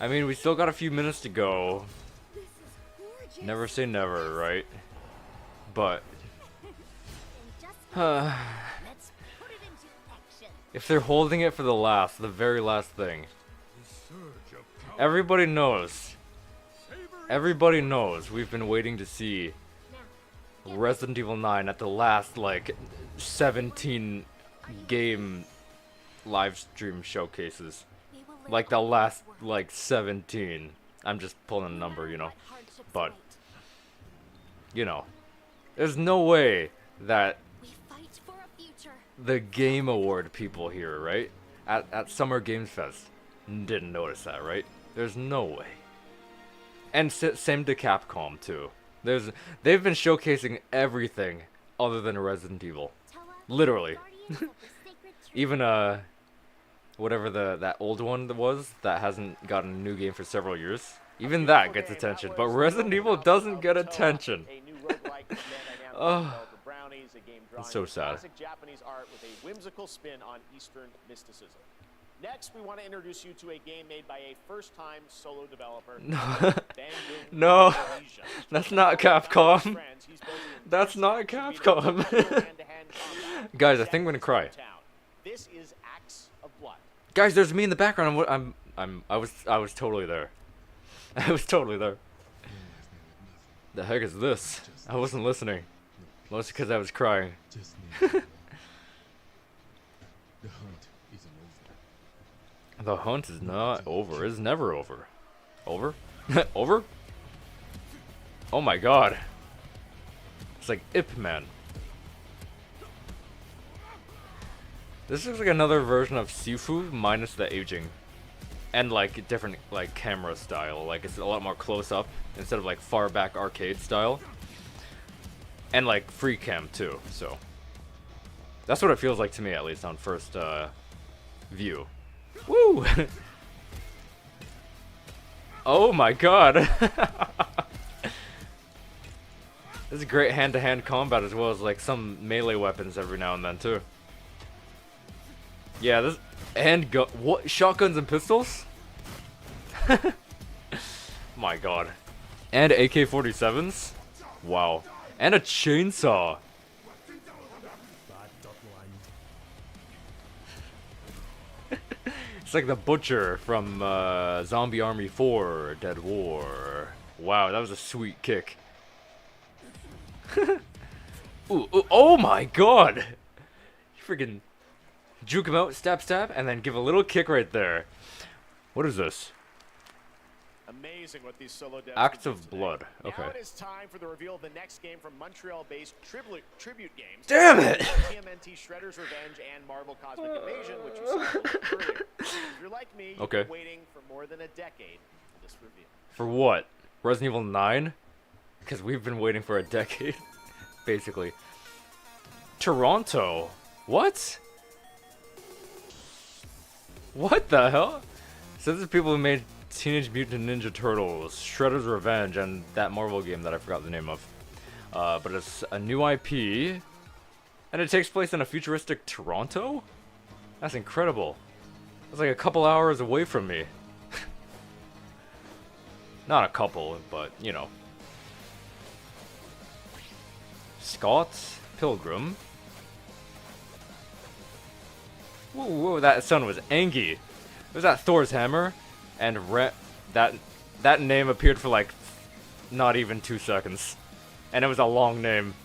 I mean, we still got a few minutes to go. Never say never, right? But if they're holding it for the very last thing. Everybody knows. Everybody knows we've been waiting to see Resident Evil 9 at the last, like, 17 game live stream showcases. Like, the last, like, 17. I'm just pulling a number, you know. But, you know, there's no way that the Game Award people here, right? At Summer Games Fest didn't notice that, right? There's no way. And same to Capcom, too. They've been showcasing everything other than Resident Evil. Literally. Even, whatever that old one was that hasn't gotten a new game for several years. Even that gets attention, but Resident Evil doesn't get attention. Oh, it's so sad. Classic Japanese art with a whimsical spin on Eastern mysticism. Next, we want to introduce you to a game made by a first-time solo developer. No, that's not Capcom. That's not Capcom. Guys, I think I'm gonna cry. This is Acts of Blood. Guys, there's me in the background. I was totally there. I was totally there. The heck is this? I wasn't listening. Mostly because I was crying. The hunt is not over. It's never over. Over? Over? Oh my god. It's like Ip Man. This looks like another version of Sifu minus the aging. And like different like camera style. Like it's a lot more close up instead of like far back arcade style. And like free cam too, so. That's what it feels like to me, at least on first view. Woo! Oh my god! This is great hand-to-hand combat as well as like some melee weapons every now and then too. Yeah, this what shotguns and pistols? My god. And AK-47s? Wow. And a chainsaw. It's like the Butcher from Zombie Army 4, Dead War. Wow, that was a sweet kick. Ooh, oh my god! You freaking juke him out, stab, stab, and then give a little kick right there. What is this? Amazing what these solo devs Acts can do of today. Blood. Okay. Now it is time for the reveal of the next game from Montreal-based Tribute Games. Damn it! TMNT Shredder's Revenge and Marvel Cosmic Invasion, which you saw a little bit earlier. If you're like me, you've Okay. been waiting for more than a decade for this reveal. For what? Resident Evil 9? Because we've been waiting for a decade, basically. Toronto? What? What the hell? So this is people who made Teenage Mutant Ninja Turtles, Shredder's Revenge, and that Marvel game that I forgot the name of. But it's a new IP, and it takes place in a futuristic Toronto? That's incredible. It's like a couple hours away from me. Not a couple, but, you know. Scott Pilgrim. Whoa, whoa, that son was Angie. Was that Thor's hammer? And that name appeared for like not even 2 seconds. And it was a long name.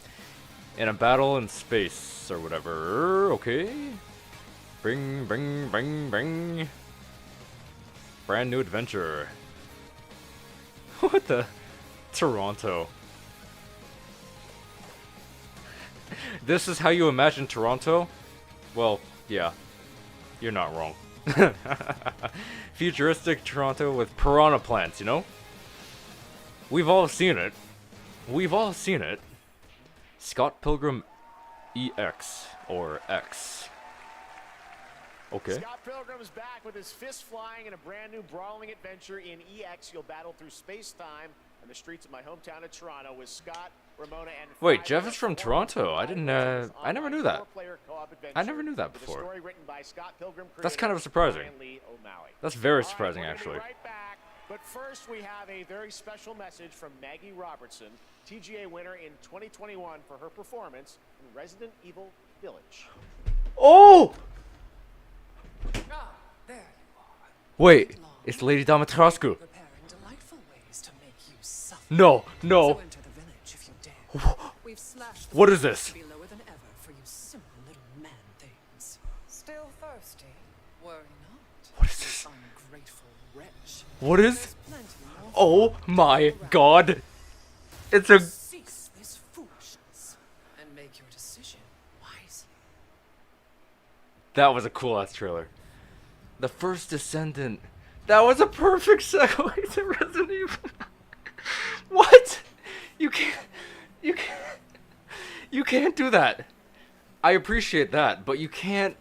In a battle in space or whatever. Okay. Bring. Brand new adventure. What the? Toronto. This is how you imagine Toronto? Well, yeah. You're not wrong. Futuristic Toronto with piranha plants, you know? We've all seen it. We've all seen it. Scott Pilgrim EX or X. Okay. Scott Pilgrim is back with his fists flying in a brand new brawling adventure in EX. You'll battle through space-time and the streets of my hometown of Toronto with Scott, Ramona, and Wait, Jeff is from Toronto. I didn't I never knew that. I never knew that before. That's kind of surprising. That's very surprising, actually. But first, we have a very special message from Maggie Robertson, TGA winner in 2021 for her performance in Resident Evil Village. Oh! Wait, it's Lady Dimitrescu. No. What is this? Still thirsty? Worry not. What is this? What is? Oh my god! It's a. Cease this foolishness and make your decision wisely. That was a cool ass trailer. The First Descendant. That was a perfect segue to Resident Evil. What? You can't do that. I appreciate that, but you can't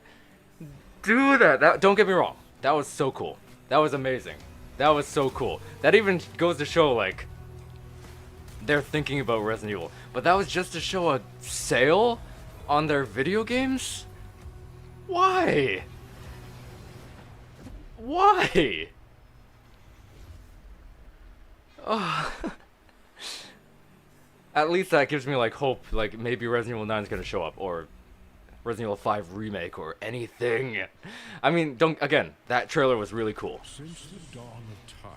do that. Don't get me wrong. That was so cool. That was amazing. That was so cool. That even goes to show, like, they're thinking about Resident Evil. But that was just to show a sale on their video games? Why? Why? Oh. At least that gives me like hope, like maybe Resident Evil 9 is gonna show up, or Resident Evil 5 remake, or anything. I mean, again, that trailer was really cool. Since the dawn of time,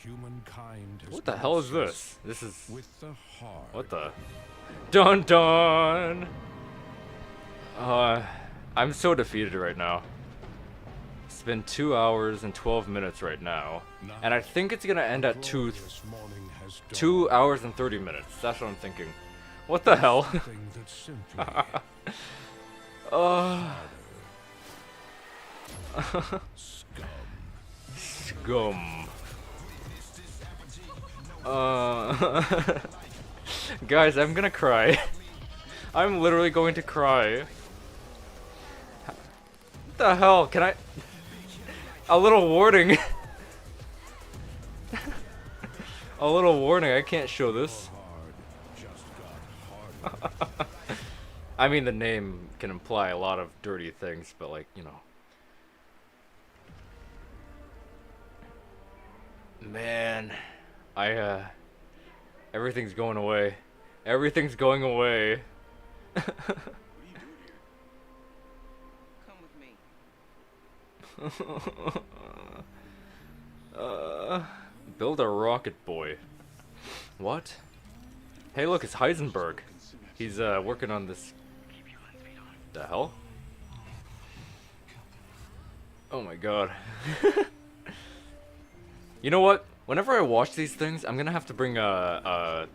Humankind has What the been hell is obsessed this? This is with the hard. what the dun dun. I'm so defeated right now. It's been 2 hours and 12 minutes right now, and I think it's gonna end at 2 hours and 30 minutes. That's what I'm thinking. What the hell? Scum. Guys, I'm gonna cry. I'm literally going to cry. What the hell? Can I? A little warning. A little warning. I can't show this. I mean, the name can imply a lot of dirty things, but like, you know. Man, everything's going away. Everything's going away. Build a rocket boy. What? Hey, look, it's Heisenberg. He's working on this. The hell? Oh my god. You know what? Whenever I watch these things, I'm gonna have to bring a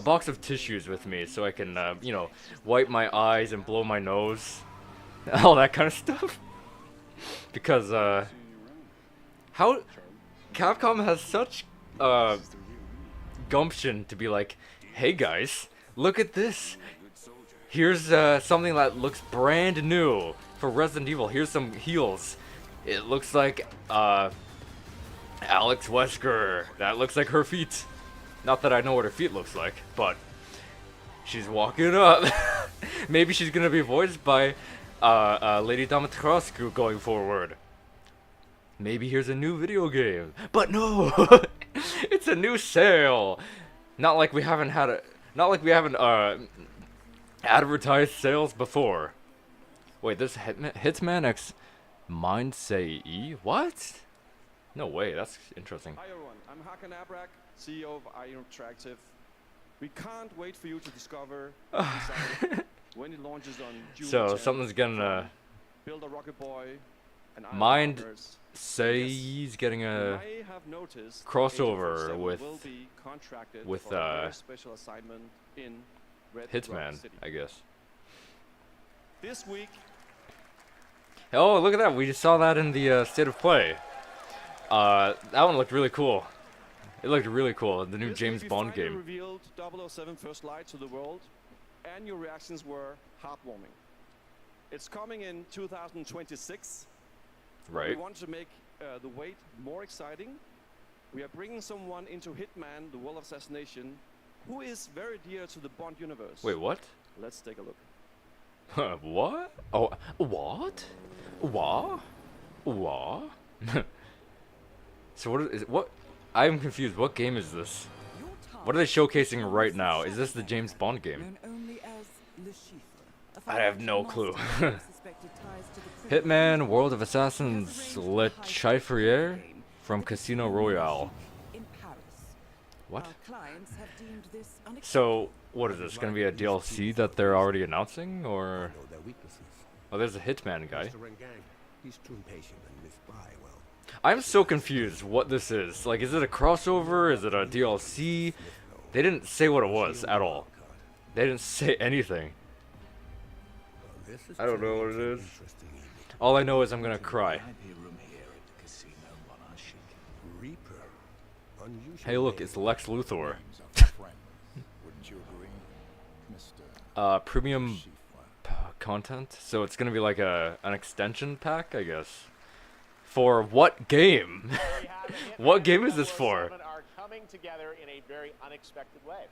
box of tissues with me so I can, you know, wipe my eyes and blow my nose, all that kind of stuff. Because how Capcom has such gumption to be like, hey guys, look at this. Here's something that looks brand new for Resident Evil. Here's some heals. It looks like Alex Wesker. That looks like her feet. Not that I know what her feet looks like, but she's walking up. Maybe she's gonna be voiced by Lady Dimitrescu going forward. Maybe here's a new video game. But no, it's a new sale. Not like we haven't advertised sales before. Wait, this Hitman X Mind Say E? What? No way, that's interesting. Hi everyone, I'm Hakan Abrak, CEO of Interactive. We can't wait for you to discover when it launches on June So 10th, something's gonna Build a Rocket Boy and Mind Partners. Say he's getting You a may have noticed crossover 847 with will be contracted with for a very special assignment in Red Rock Hitman, City. I guess. This week, Oh, look at that! We just saw that in the State of Play. That one looked really cool. It looked really cool. The new this James week we Bond finally game. revealed 007 First Light to the world, and your reactions were heartwarming. It's coming in 2026. Right. We want to make the wait more exciting. We are bringing someone into Hitman, the World of Assassination, who is very dear to the Bond universe. Wait, what? Let's take a look. What? Oh, what? What? What? So what is what? I'm confused. What game is this? What are they showcasing right now? Is this the James Bond game? I have no clue. Hitman, World of Assassins, Le Chiffrier from Casino Royale. What? So, what is this? Gonna be a DLC that they're already announcing, or? Oh, there's a Hitman guy. He's too impatient and misbuy, well. I'm so confused what this is. Like, is it a crossover? Is it a DLC? They didn't say what it was at all. They didn't say anything. I don't know what it is. All I know is I'm gonna cry. Hey, look, it's Lex Luthor. Premium content, so it's gonna be like an extension pack, I guess. For what game? What game is this for? Are coming together in a very unexpected way.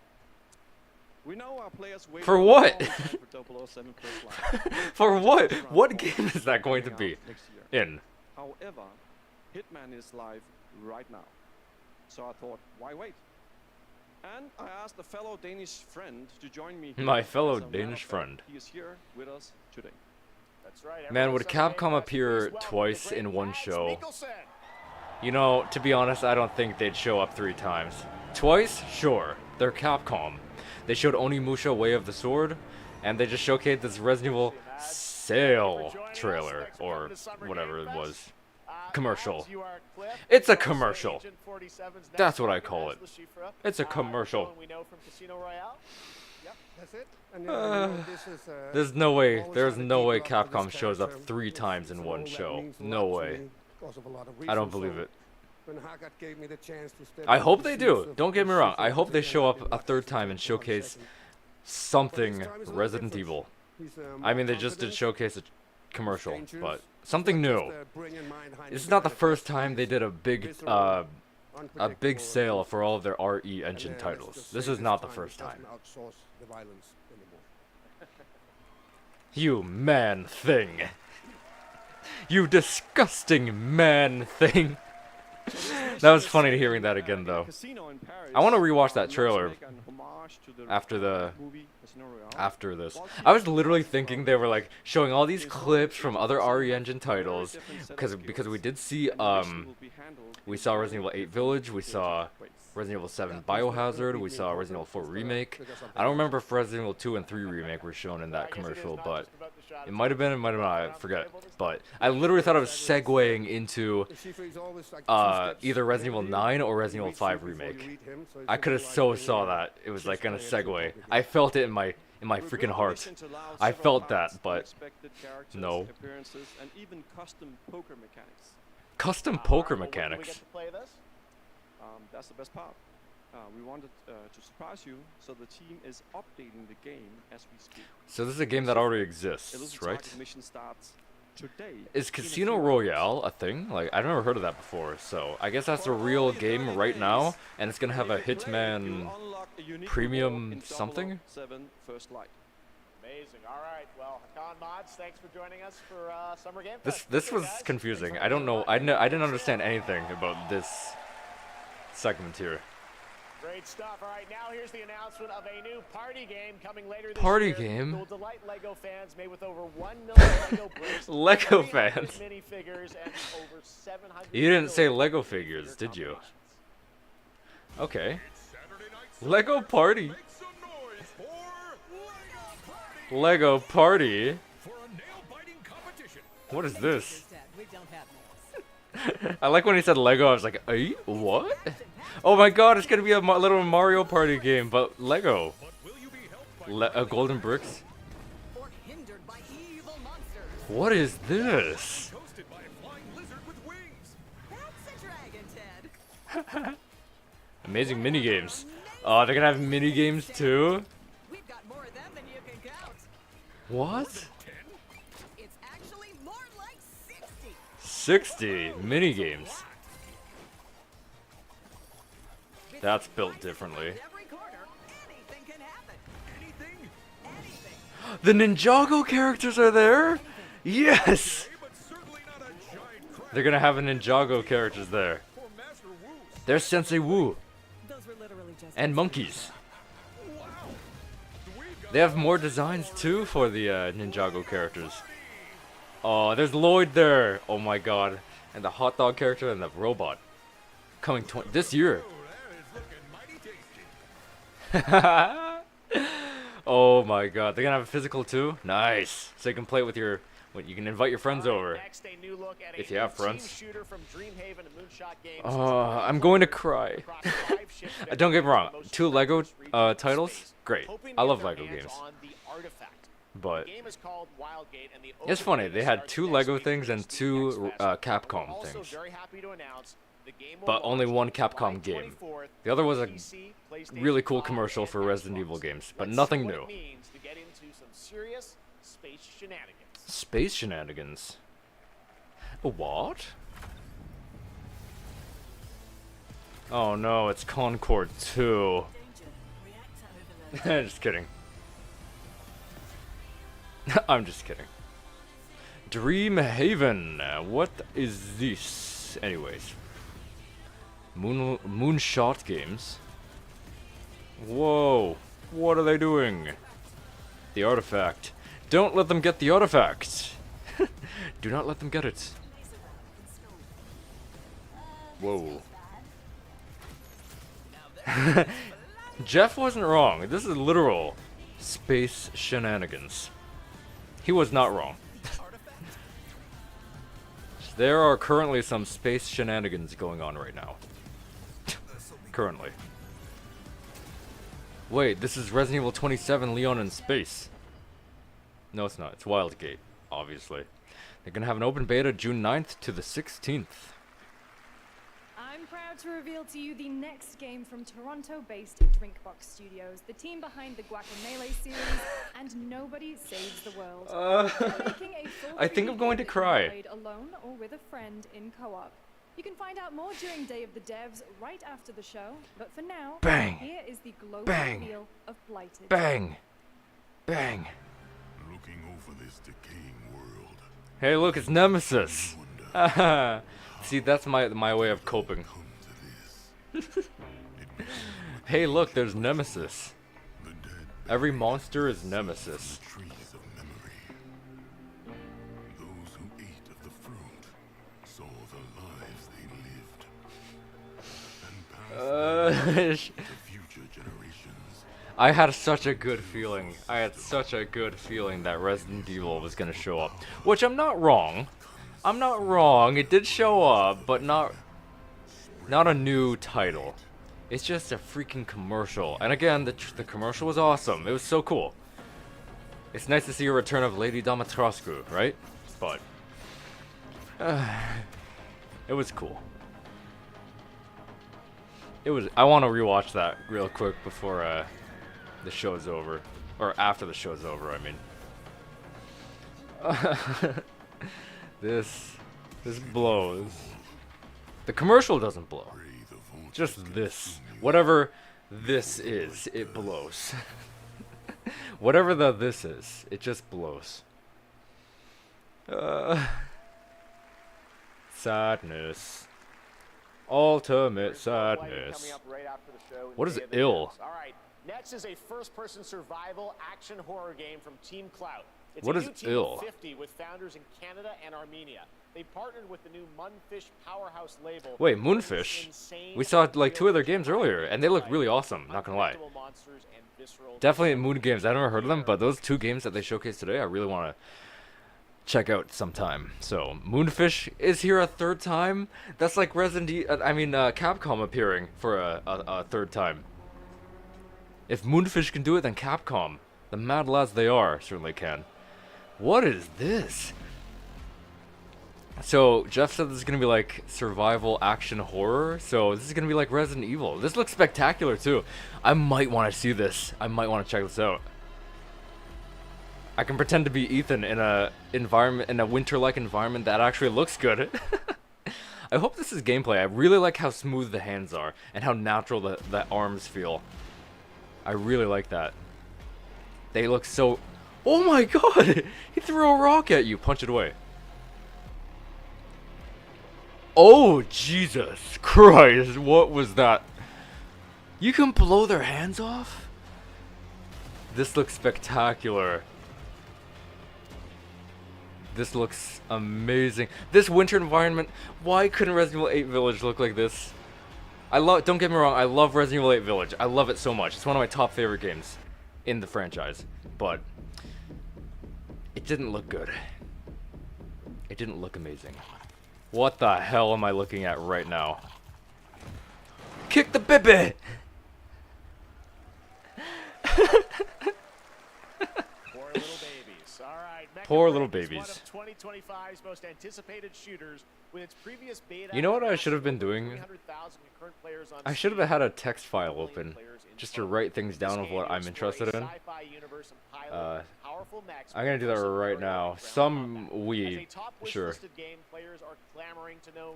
We know our players wait For what? for 007 First Light. For what? What game is that going to be in? However, Hitman is live right now. So I thought, why wait? And I asked a fellow Danish friend to join me here. My fellow As a matter of Danish fact, friend. He is here with us today. That's right. Man, would Capcom appear twice in one show? You know, to be honest, I don't think they'd show up 3 times. Twice? Sure. They're Capcom. They showed Onimusha Way of the Sword, and they just showcased this Resident Evil sale trailer, or whatever it was. Commercial. It's a commercial. That's what I call it. It's a commercial. There's no way Capcom shows up 3 times in one show. No way. I don't believe it. I hope they do. Don't get me wrong. I hope they show up a 3rd time and showcase something Resident Evil. I mean, they just did showcase a commercial, but something new. This is not the first time they did a big sale for all of their RE engine titles. This is not the first time. You man thing. You disgusting man thing. That was funny hearing that again, though. I want to rewatch that trailer after this. I was literally thinking they were like showing all these clips from other RE Engine titles, because we did see we saw Resident Evil 8 Village, we saw Resident Evil 7 Biohazard, we saw Resident Evil 4 Remake. I don't remember if Resident Evil 2 and 3 Remake were shown in that commercial, but it might have been, it might have not, I forget. But I literally thought I was segueing into either Resident Evil 9 or Resident Evil 5 Remake. I could have so saw that. It was like gonna segue. I felt it in my freaking heart. I felt that, but no. Custom poker mechanics. That's the best part. We wanted to surprise you, so the team is updating the game as we speak. So this is a game that already exists, right? Is Casino Royale a thing? Like, I've never heard of that before, so I guess that's a real game right now, and it's gonna have a Hitman premium something? Amazing. All right. Well, Hakan Mods, thanks for joining us for Summer Game Fest. This was confusing. I don't know. I didn't understand anything about this segment here. Great stuff. All right, now here's the announcement of a new party game coming later this party year. game? It will delight LEGO fans made with over 1 million LEGO bricks, LEGO fans. minifigures, and over 700 You didn't say LEGO figures, did you? Okay. LEGO party. LEGO party. What is this? I like when he said Lego, I was like, "Ay, what? Oh my god, it's gonna be a little Mario Party game, but Lego. Golden bricks? What is this? Amazing minigames. Oh, they're gonna have minigames too? What? 60 minigames. That's built differently. The Ninjago characters are there? Yes! They're gonna have a Ninjago characters there. There's Sensei Wu. And monkeys. They have more designs too for the Ninjago characters. Oh, there's Lloyd there. Oh my god. And the hot dog character and the robot. Coming this year. Oh my god. They're gonna have a physical too? Nice. So you can play it with your... You can invite your friends over. If you have friends. Oh, I'm going to cry. Don't get me wrong. 2 Lego titles? Great. I love Lego games. But it's funny, they had 2 Lego things and 2 Capcom things. But only 1 Capcom game. The other was a really cool commercial for Resident Evil games, but nothing new. Space shenanigans? What? Oh no, it's Concord 2. Just kidding. I'm just kidding. Dream Haven. What is this? Anyways. Moonshot games. Whoa. What are they doing? The artifact. Don't let them get the artifact. Do not let them get it. Whoa. Jeff wasn't wrong. This is literal space shenanigans. He was not wrong. There are currently some space shenanigans going on right now. Currently. Wait, this is Resident Evil 27 Leon in space. No, it's not. It's Wildgate, obviously. They're gonna have an open beta June 9th to the 16th. I'm proud to reveal to you the next game from Toronto-based Drinkbox Studios, the team behind the Guacamelee series, and Nobody Saves the World. They're making a full I think I'm going to cry. played alone or with a friend in co-op. You can find out more during Day of the Devs right after the show, but for now, Bang. here is the global Bang. reveal of Blighted. Bang! Bang! Looking over this decaying world. Hey, look, it's Nemesis! See, that's my way of coping. Hey, look, there's Nemesis. Every monster is Nemesis. Those who ate of the fruit saw the lives they lived. And passed to future generations. I had such a good feeling. I had such a good feeling that Resident Evil was gonna show up. Which I'm not wrong. I'm not wrong. It did show up, but not a new title. It's just a freaking commercial. And again, the commercial was awesome. It was so cool. It's nice to see a return of Lady Dimitrescu, right? But it was cool. It was. I want to rewatch that real quick before the show's over, or after the show's over. I mean, this blows. The commercial doesn't blow. Just this, whatever this is, it blows. Whatever this is, it just blows. Sadness. Ultimate sadness. What is ill? All right, next is a first-person survival action horror game from Team Clout. It's What a is new team ill? of 50 with founders in Canada and Armenia. They partnered with the new Moonfish Powerhouse label. Wait, Moonfish? We saw like 2 of their games earlier, and they look really awesome, not gonna lie. Definitely Moon Games, I've never heard of them, but those 2 games that they showcased today, I really want to check out sometime. So, Moonfish is here a 3rd time? That's like Capcom appearing for a 3rd time. If Moonfish can do it, then Capcom, the mad lads they are, certainly can. What is this? So, Jeff said this is going to be like survival action horror. So, this is going to be like Resident Evil. This looks spectacular too. I might want to see this. I might want to check this out. I can pretend to be Ethan in a winter-like environment that actually looks good. I hope this is gameplay. I really like how smooth the hands are and how natural the arms feel. I really like that. They look so... Oh my god! He threw a rock at you. Punch it away. Oh, Jesus Christ. What was that? You can blow their hands off? This looks spectacular. This looks amazing. This winter environment. Why couldn't Resident Evil 8 Village look like this? Don't get me wrong, I love Resident Evil 8 Village. I love it so much. It's one of my top favorite games in the franchise. But it didn't look good. It didn't look amazing. What the hell am I looking at right now? Kick the baby! Poor little babies. All right, Poor little Break is babies. One of 2025's most anticipated shooters with its previous beta. You know what I should have been doing? 300,000 concurrent players on I should have Steam. had a text file open just to write things down of what I'm interested in. I'm gonna do that right now. Some weed, sure.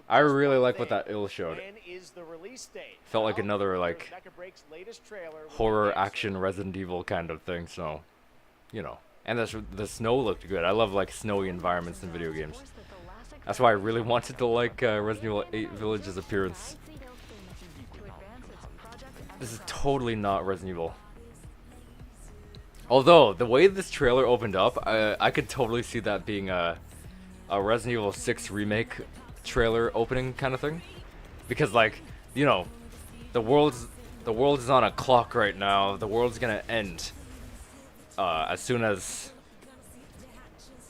I really like what that ill showed. Felt like another like horror action Resident Evil kind of thing. So, you know, and the snow looked good. I love like snowy environments in video games. That's why I really wanted to like Resident Evil 8 Village's appearance. This is totally not Resident Evil. Although, the way this trailer opened up, I could totally see that being a Resident Evil 6 remake trailer opening kind of thing. because like, you know, the world is on a clock right now. The world's gonna end as soon as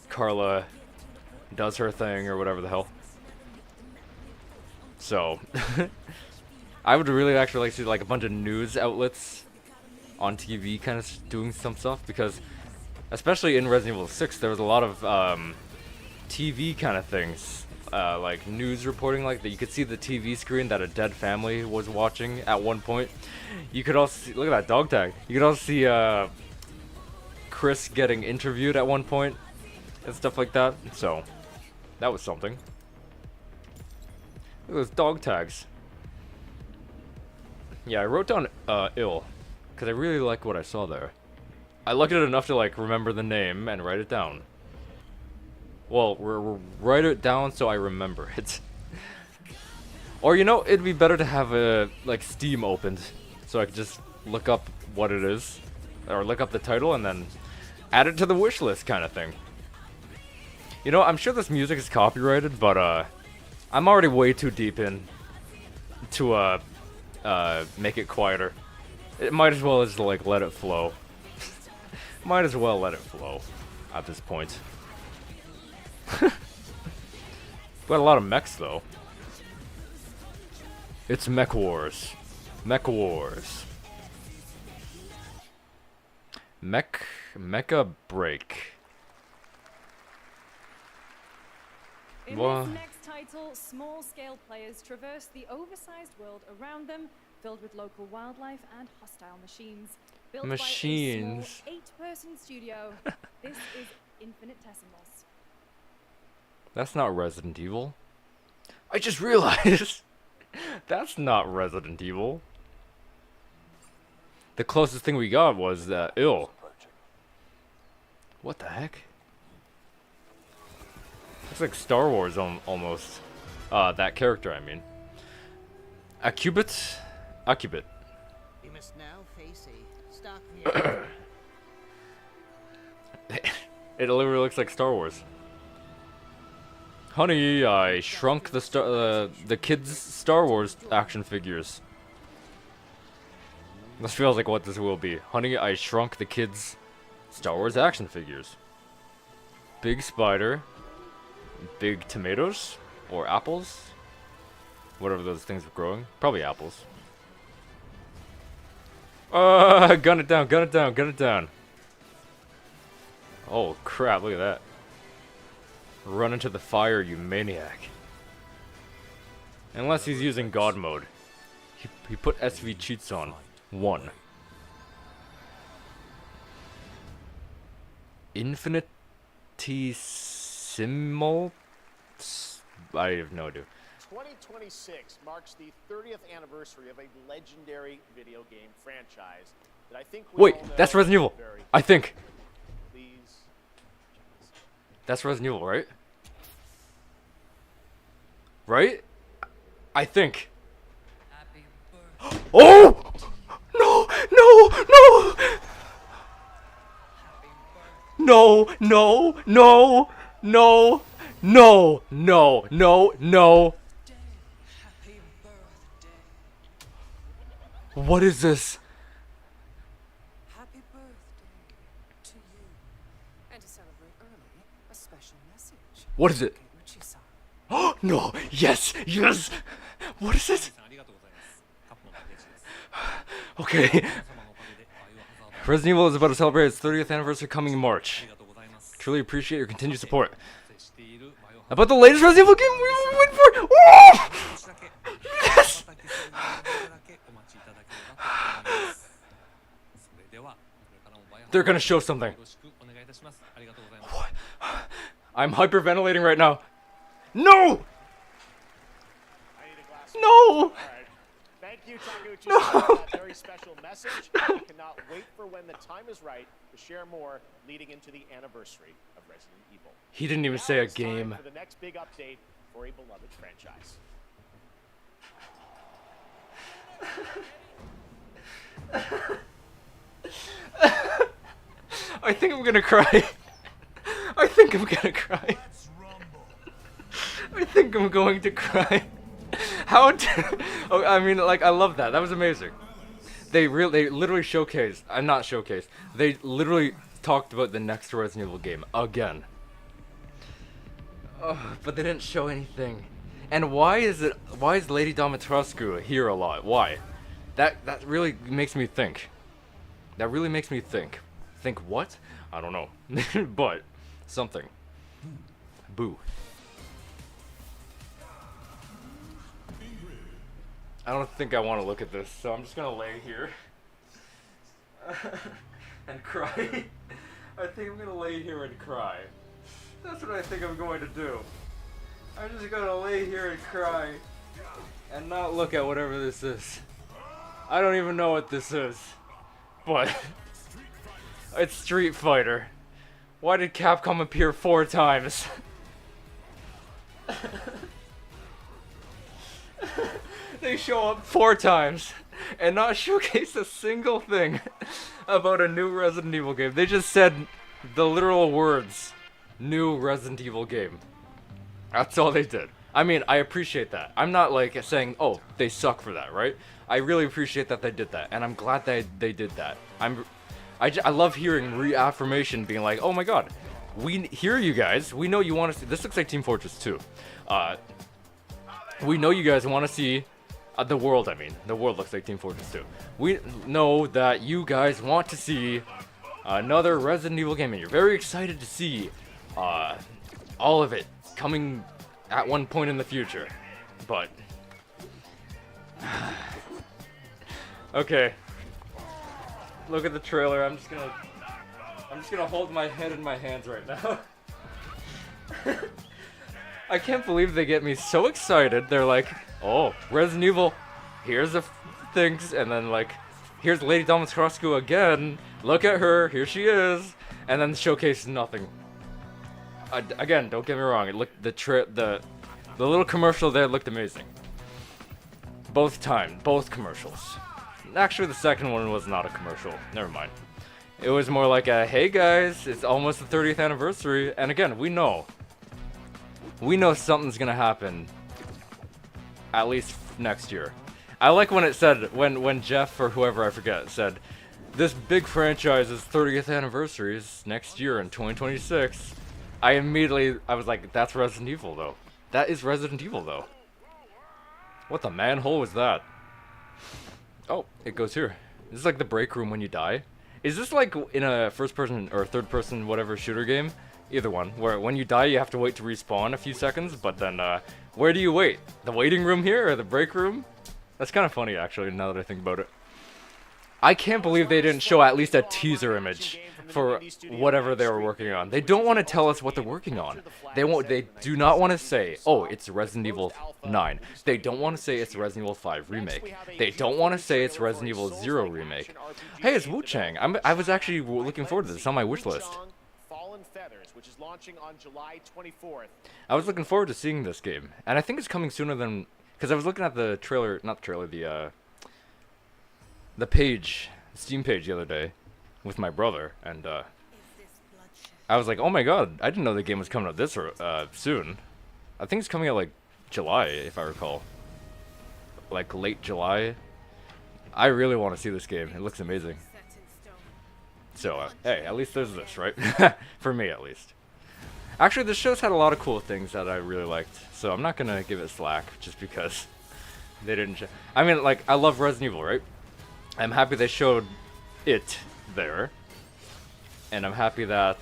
Carla does her thing or whatever the hell. So I would really actually like to see like a bunch of news outlets on TV kind of doing some stuff, because especially in Resident Evil 6 there was a lot of TV kind of things, like news reporting, like that you could see the TV screen that a dead family was watching at one point. You could also see, look at that dog tag. You could also see Chris getting interviewed at one point and stuff like that. So that was something. Look at those dog tags. Yeah, I wrote down ill because I really like what I saw there. I liked it enough to like remember the name and write it down. Well, we're write it down so I remember it. Or you know, it'd be better to have a like Steam opened so I could just look up what it is, or look up the title and then add it to the wish list kind of thing. You know, I'm sure this music is copyrighted, but I'm already way too deep in to make it quieter. It might as well just like let it flow. Might as well let it flow at this point. Got a lot of mechs though. It's Mech Wars. Mech Wars. Mecha Break. In this next title, small-scale players traverse the oversized world around them, filled with local wildlife and hostile machines. Built by a small 8-person studio, this is Infinitesimals. That's not Resident Evil. I just realized that's not Resident Evil. The closest thing we got was ill. What the heck? Looks like Star Wars almost. That character, I mean. Acubit? Acubit. We must now face a stock vehicle. It literally looks like Star Wars. Honey, I shrunk the kids' Star Wars action figures. This feels like what this will be. Honey, I shrunk the kids' Star Wars action figures. Big spider. Big tomatoes? Or apples? Whatever those things were growing. Probably apples. Gun it down, gun it down, gun it down. Oh crap, look at that. Run into the fire, you maniac. Unless he's using God mode. He put SV cheats on. 1. Infinitesimal? I have no idea. 2026 marks the 30th anniversary of a legendary video game franchise that I think we all know. Wait, that's Resident Evil. I think. Please. That's Resident Evil, right? Right? I think. Oh! No! No! No! No! No! No! No! No! No! No! What is this? Happy birthday to you. And to celebrate early, a special message. What is it? Oh no! Yes! Yes! What is it? Okay. Resident Evil is about to celebrate its 30th anniversary coming in March. Truly appreciate your continued support. About the latest Resident Evil game we went for! Oh! Yes! They're gonna show something. What? I'm hyperventilating right now. No! No! Thank you, Taguchi, for that very special message. I cannot wait for when the time is right to share more leading into the anniversary of Resident Evil. He didn't even say a game. For the next big update for a beloved franchise. I think I'm gonna cry. I think I'm gonna cry. I think I'm going to cry. How? Oh, I mean, like, I love that. That was amazing. They literally showcased. I'm not showcased. They literally talked about the next Resident Evil game again. But they didn't show anything. And why is Lady Dimitrescu here a lot? Why? That really makes me think. That really makes me think. Think what? I don't know. But something. Boo. I don't think I want to look at this, so I'm just gonna lay here and cry. I think I'm gonna lay here and cry. That's what I think I'm going to do. I'm just gonna lay here and cry and not look at whatever this is. I don't even know what this is, but it's Street Fighter. Why did Capcom appear 4 times? They show up 4 times and not showcase a single thing about a new Resident Evil game. They just said the literal words, new Resident Evil game. That's all they did. I mean, I appreciate that. I'm not like saying, oh, they suck for that, right? I really appreciate that they did that, and I'm glad that they did that. I love hearing reaffirmation being like, oh my god, we hear you guys. We know you want to see. This looks like Team Fortress 2. We know you guys want to see the world. I mean, the world looks like Team Fortress 2. We know that you guys want to see another Resident Evil game, and you're very excited to see all of it coming at one point in the future. But okay, look at the trailer. I'm just gonna hold my head in my hands right now. I can't believe they get me so excited. They're like, oh, Resident Evil, here's the things, and then like, here's Lady Dimitrescu again. Look at her, here she is, and then showcase nothing. Again, don't get me wrong. It looked the little commercial there looked amazing. Both commercials. Actually, the second one was not a commercial. Never mind. It was more like a, hey guys, it's almost the 30th anniversary, and again, we know something's gonna happen at least next year. I like when it said, when Jeff or whoever, I forget, said, this big franchise's 30th anniversary is next year in 2026. I was like, that's Resident Evil though. That is Resident Evil though. What the manhole was that? Oh, it goes here. This is like the break room when you die. Is this like in a first person or third person whatever shooter game? Either one, where when you die you have to wait to respawn a few seconds, but then where do you wait? The waiting room here or the break room? That's kind of funny actually, now that I think about it. I can't believe they didn't show at least a teaser image for whatever they were working on. They don't want to tell us what they're working on. They do not want to say, oh, it's Resident Evil 9. They don't want to say it's Resident Evil 5 remake. They don't want to say it's Resident Evil 0 remake. Hey, it's Wu-Chang. I was actually looking forward to this. It's on my wish list. Which is launching on July 24th. I was looking forward to seeing this game, and I think it's coming sooner than, because I was looking at the trailer, not the trailer, the page, Steam page the other day with my brother, and I was like, oh my god, I didn't know the game was coming out this soon. I think it's coming out like July, if I recall, like late July. I really want to see this game. It looks amazing. So, hey, at least there's this, right? For me, at least. Actually, this show's had a lot of cool things that I really liked, so I'm not gonna give it slack just because they didn't I mean, like, I love Resident Evil, right? I'm happy they showed it there, and I'm happy that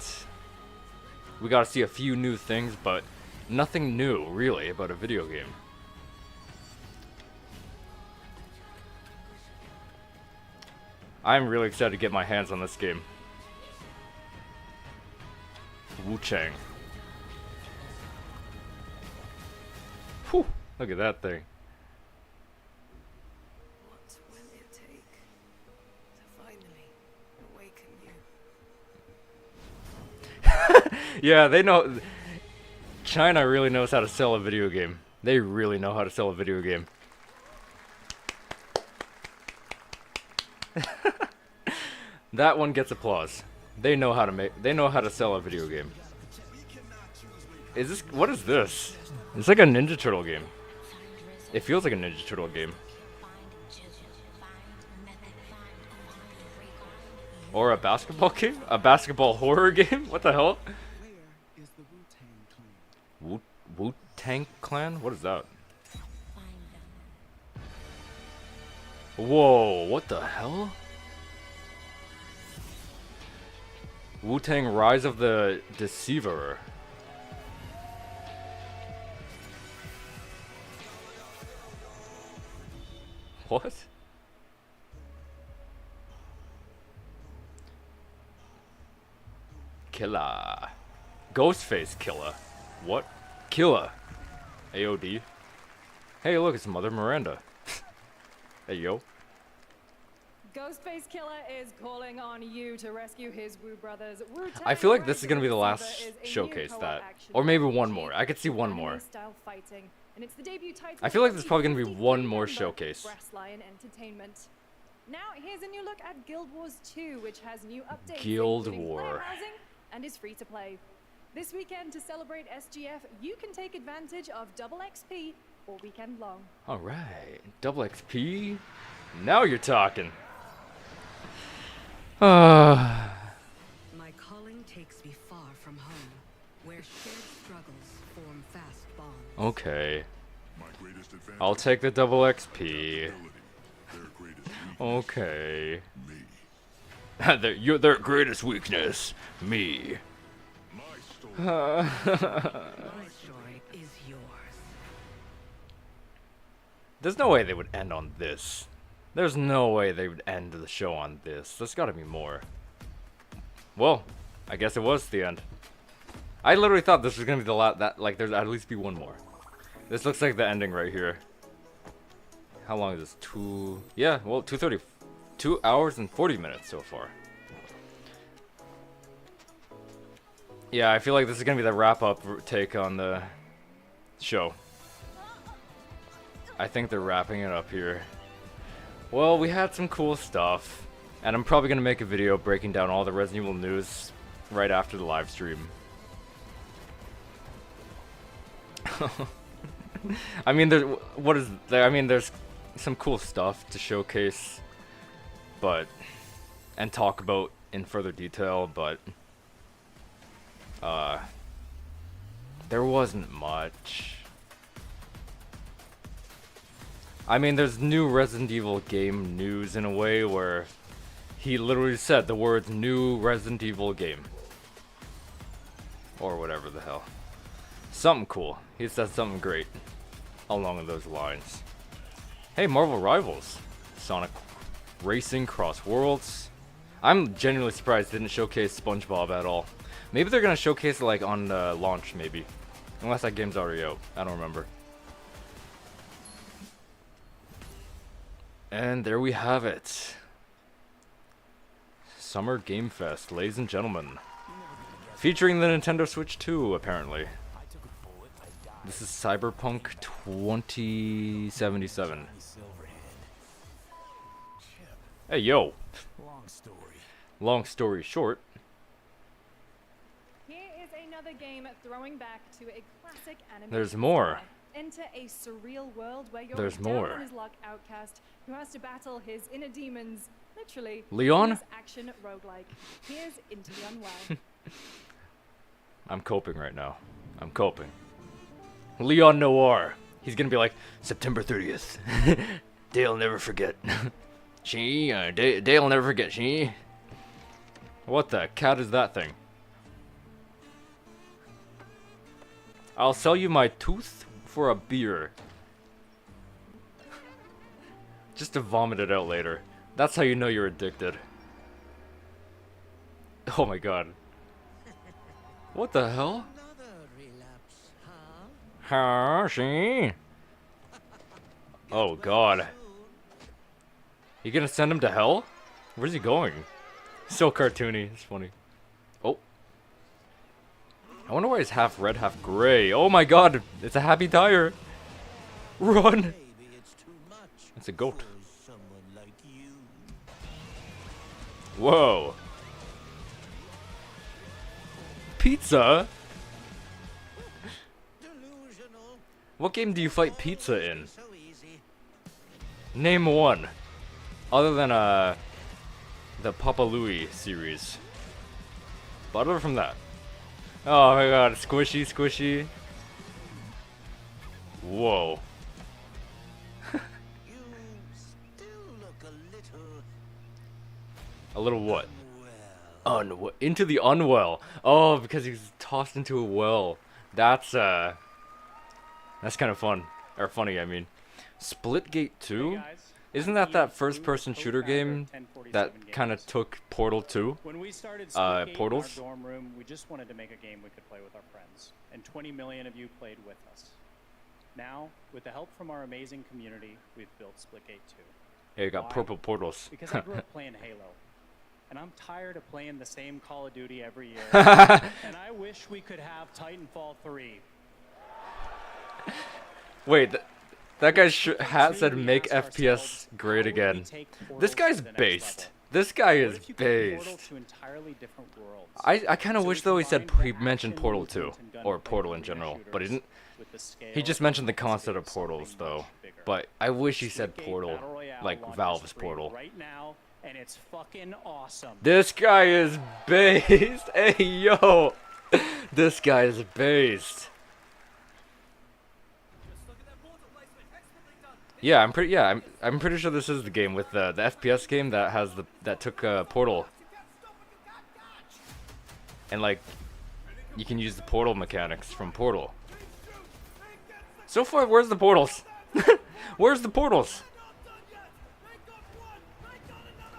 we got to see a few new things, but nothing new, really, about a video game. I'm really excited to get my hands on this game. Wu-Chang. Whew, look at that thing. What will it take to finally awaken you? Yeah, they know. China really knows how to sell a video game. They really know how to sell a video game. That one gets applause. They know how to sell a video game. What is this? It's like a Ninja Turtle game. It feels like a Ninja Turtle game. Or a basketball game? A basketball horror game? What the hell? Wu-Tang Clan? What is that? Whoa, what the hell? Wu-Tang Rise of the Deceiver. What? Killer. Ghostface Killer. What? Killer. AOD. Hey, look, it's Mother Miranda. Hey, yo. Ghostface Killer is calling on you to rescue his Wu brothers. I feel like this is gonna be the last showcase that, or maybe one more. I could see one more. I feel like there's probably gonna be one more showcase. Now here's a new look at Guild Wars 2, which has new updates. Guild including player War. housing and is free to play. This weekend, to celebrate SGF, you can take advantage of double XP all weekend long. All right, double XP. Now you're talking. My calling takes me far from home, where shared struggles form fast bonds. Okay. I'll take the double XP. Okay. Their greatest weakness, me. My story is yours. There's no way they would end on this. There's no way they would end the show on this. There's gotta be more. Well, I guess it was the end. I literally thought this was gonna be the last, like there's at least be one more. This looks like the ending right here. How long is this? Yeah, well, 2:30. 2 hours and 40 minutes so far. Yeah, I feel like this is gonna be the wrap-up take on the show. I think they're wrapping it up here. Well, we had some cool stuff, and I'm probably gonna make a video breaking down all the Resident Evil news right after the live stream. I mean, there's some cool stuff to showcase, and talk about in further detail, but there wasn't much. I mean, there's new Resident Evil game news in a way where he literally said the words new Resident Evil game. Or whatever the hell. Something cool. He said something great along those lines. Hey, Marvel Rivals. Sonic Racing Cross Worlds. I'm genuinely surprised they didn't showcase SpongeBob at all. Maybe they're gonna showcase it like on launch, maybe. Unless that game's already out. I don't remember. And there we have it. Summer Game Fest, ladies and gentlemen. Featuring the Nintendo Switch 2, apparently. This is Cyberpunk 2077. Hey, yo. Long story short. Here is another game throwing back to a classic anime. There's more. Enter a surreal world where you're There's a more. down on his luck outcast who has to battle his inner demons, literally. Leon? In this action roguelike. Here's Into the Unwell. I'm coping right now. I'm coping. Leon Noir. He's gonna be like, September 30th. Dale'll never forget. Dale'll never forget, she. What the cat is that thing? I'll sell you my tooth for a beer. Just to vomit it out later. That's how you know you're addicted. Oh my god. What the hell? Huh, she? Oh god. You gonna send him to hell? Where's he going? So cartoony. It's funny. Oh. I wonder why he's half red, half gray. Oh my god. It's a happy tire. Run. It's a goat. Whoa. Pizza? What game do you fight pizza in? Name one. Other than the Papa Louie series. But other from that. Oh my god, squishy, squishy. Whoa. A little what? Into the unwell. Oh, because he's tossed into a well. That's kind of fun. Or funny, I mean. Splitgate 2? Isn't that first-person shooter game that kind of took Portal 2? When we started Splitgate Portals? in our dorm room, we just wanted to make a game we could play with our friends, and 20 million of you played with us. Now, with the help from our amazing community, we've built Splitgate 2. Yeah, you got Why? purple portals. Because I grew up playing Halo, and I'm tired of playing the same Call of Duty every year. And I wish we could have Titanfall 3. Wait, that guy's hat said make FPS great again. This guy's based. This guy is based. I kind of wish though he mentioned Portal 2 or Portal in general, but he didn't. He just mentioned the concept of portals though. But I wish he said Portal, like Valve's Portal. Right now, and it's fucking awesome. This guy is based. Hey yo, this guy is based. Yeah, I'm pretty sure this is the game with the FPS game that has that took Portal. And like you can use the portal mechanics from Portal. So far, where's the portals? Where's the portals?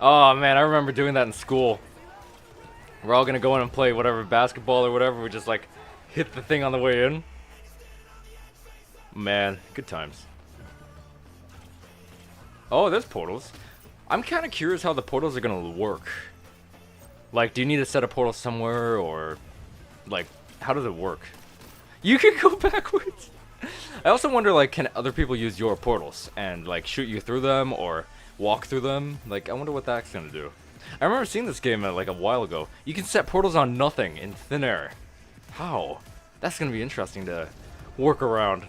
Oh man, I remember doing that in school. We're all gonna go in and play whatever basketball or whatever. We just like hit the thing on the way in. Man, good times. Oh, there's portals. I'm kind of curious how the portals are gonna work. Like, do you need to set a portal somewhere, or like, how does it work? You can go backwards. I also wonder, like, can other people use your portals and like shoot you through them or walk through them? Like, I wonder what that's gonna do. I remember seeing this game like a while ago. You can set portals on nothing in thin air. How? That's gonna be interesting to work around.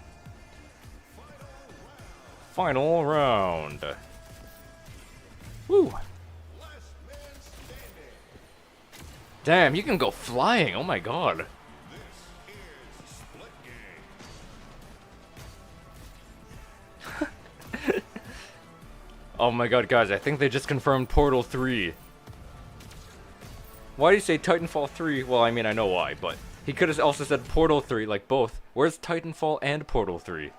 Final round. Woo. Damn, you can go flying. Oh my god. Oh my god, guys, I think they just confirmed Portal 3. Why do you say Titanfall 3? Well, I mean, I know why, but he could have also said Portal 3, like both. Where's Titanfall and Portal 3?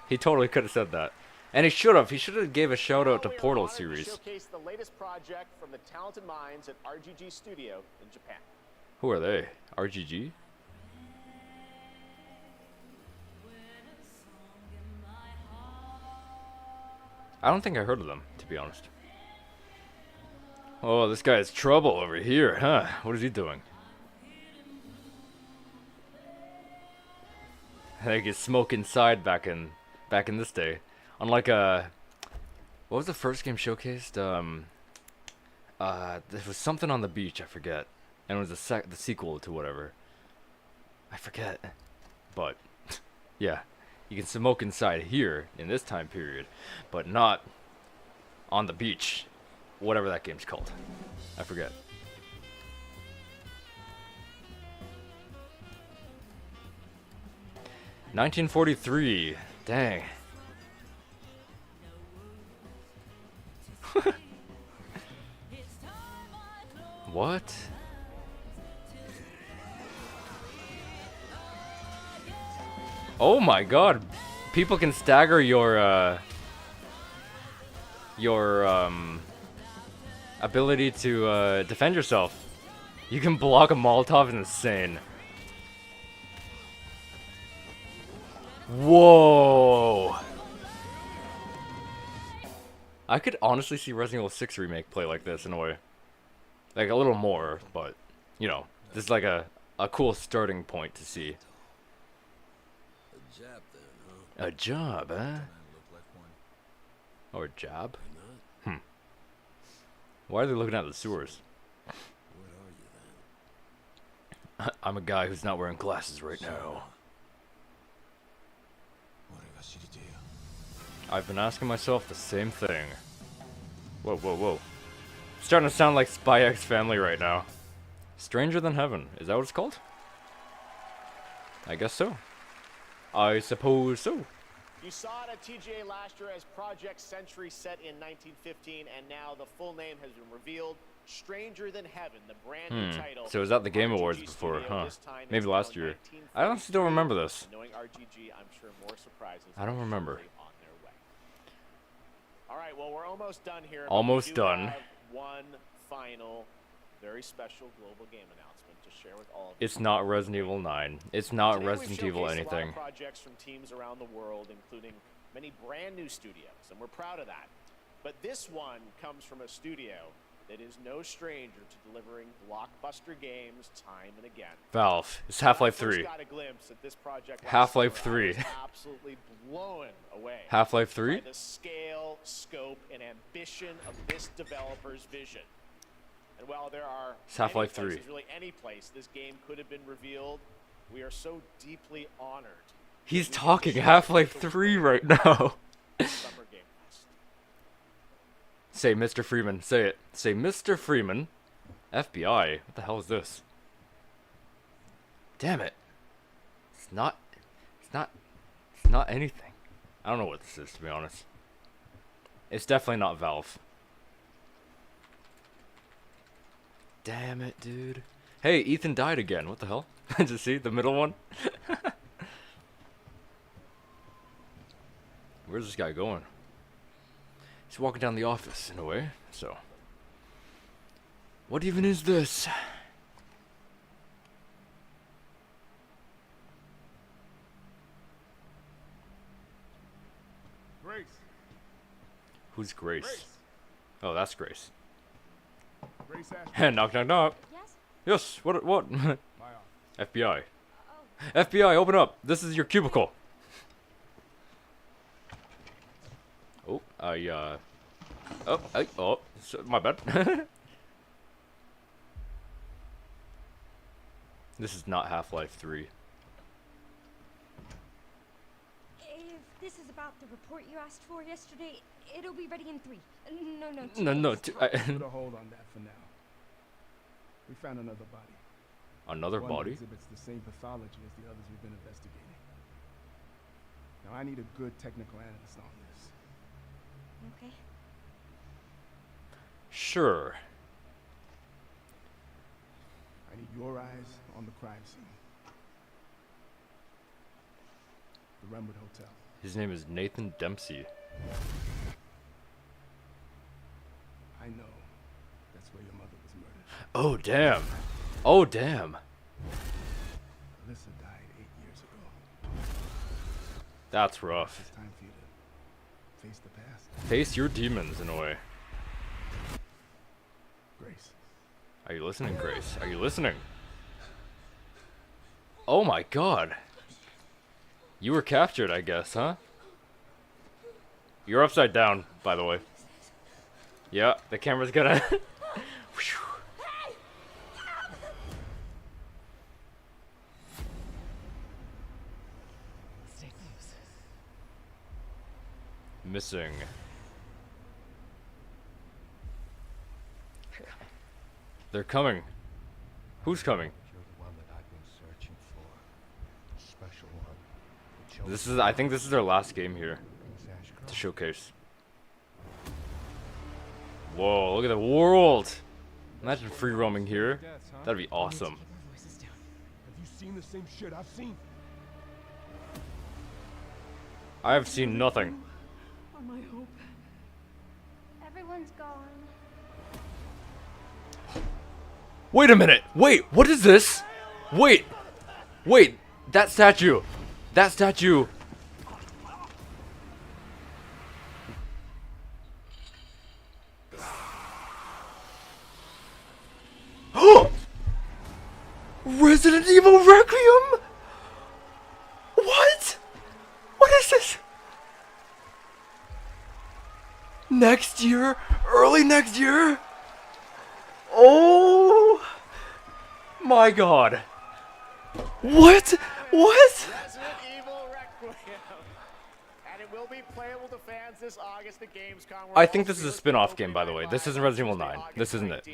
He totally could have said that. And he should have. He should have gave a shout out to Portal series. Showcase the latest project from the talented minds at RGG Studio in Japan. Who are they? RGG? I don't think I heard of them, to be honest. Oh, this guy has trouble over here, huh? What is he doing? I think it's smoke inside back in this day. Unlike what was the first game showcased? There was something on the beach, I forget. And it was the sequel to whatever. I forget. But yeah. You can smoke inside here in this time period, but not on the beach. Whatever that game's called. I forget. $1943. Dang. What? Oh my god. People can stagger your ability to defend yourself. You can block a Molotov, is insane. Whoa. I could honestly see Resident Evil 6 Remake play like this in a way. Like a little more, but you know, this is like a cool starting point to see. A job, huh? Or a job? Why are they looking at the sewers? I'm a guy who's not wearing glasses right now. I've been asking myself the same thing. Whoa, whoa, whoa. Starting to sound like Spy X Family right now. Stranger Than Heaven. Is that what it's called? I guess so. I suppose so. You saw it at TGA last year as Project Century set in 1915, and now the full name has been revealed. Stranger Than Heaven, the brand new title. So it was at the Game Awards before, huh? Maybe last year. I honestly don't remember this. Knowing RGG, I'm sure more surprises I don't remember. on their way. All right, well, we're almost done here. Almost done. Have one final, very special global game announcement to share with all of you. It's not Resident Evil 9. It's not Today Resident we've Evil showcased anything. A lot of projects from teams around the world, including many brand new studios, and we're proud of that. But this one comes from a studio that is no stranger to delivering blockbuster games time and again. Valve. It's Half-Life 3. Got a glimpse at this project Half-Life 3. I was absolutely blown away. Half-Life 3? By the scale, scope, and ambition of this developer's vision. And while there are Half-Life 3. places, really any place this game could have been revealed, we are so deeply honored. He's talking Half-Life 3 right now. Summer Game Fest. Say Mr. Freeman. Say it. Say Mr. Freeman. FBI. What the hell is this? Damn it. It's not anything. I don't know what this is, to be honest. It's definitely not Valve. Damn it, dude. Hey, Ethan died again. What the hell? Did you see the middle one? Where's this guy going? He's walking down the office, in a way, so. What even is this? Grace. Who's Grace? Grace. Oh, that's Grace. Grace Knock, knock, knock. Yes? Yes, what? My office. FBI. FBI, open up. This is your cubicle. Oh, my bad. This is not Half-Life 3. If this is about the report you asked for yesterday, it'll be ready in 3. No. Put a hold on that for now. We found another body. Another One body? exhibits the same pathology as the others we've been investigating. Now I need a good technical analyst on this. Okay. Sure. I need your eyes on the crime scene. The Renwood Hotel. His name is Nathan Dempsey. I know. That's where your mother was murdered. Oh, damn. Oh, damn. Alyssa died 8 years ago. That's rough. It's time for you to face the past. Face your demons, in a way. Grace. Are you listening, Grace? Are you listening? Oh my god. You were captured, I guess, huh? You're upside down, by the way. Yeah, the camera's gonna... Stay close. Missing. They're coming. Who's coming? You're the one that I've been searching for. A special one. This is, I think this is their last game here to showcase. Whoa, look at the world! Imagine free roaming here. That'd be awesome. Have you seen the same shit I've seen? I have seen nothing. Are my hope? Everyone's gone. Wait a minute! Wait, what is this? Wait! Wait! That statue! That statue! Resident Evil Requiem? What? What is this? Next year? Early next year? Oh my god. What? What? Resident Evil Requiem. And it will be playable to fans events this August at Gamescom. I think this is a spin-off game, by the way. This isn't Resident Evil 9. This isn't it.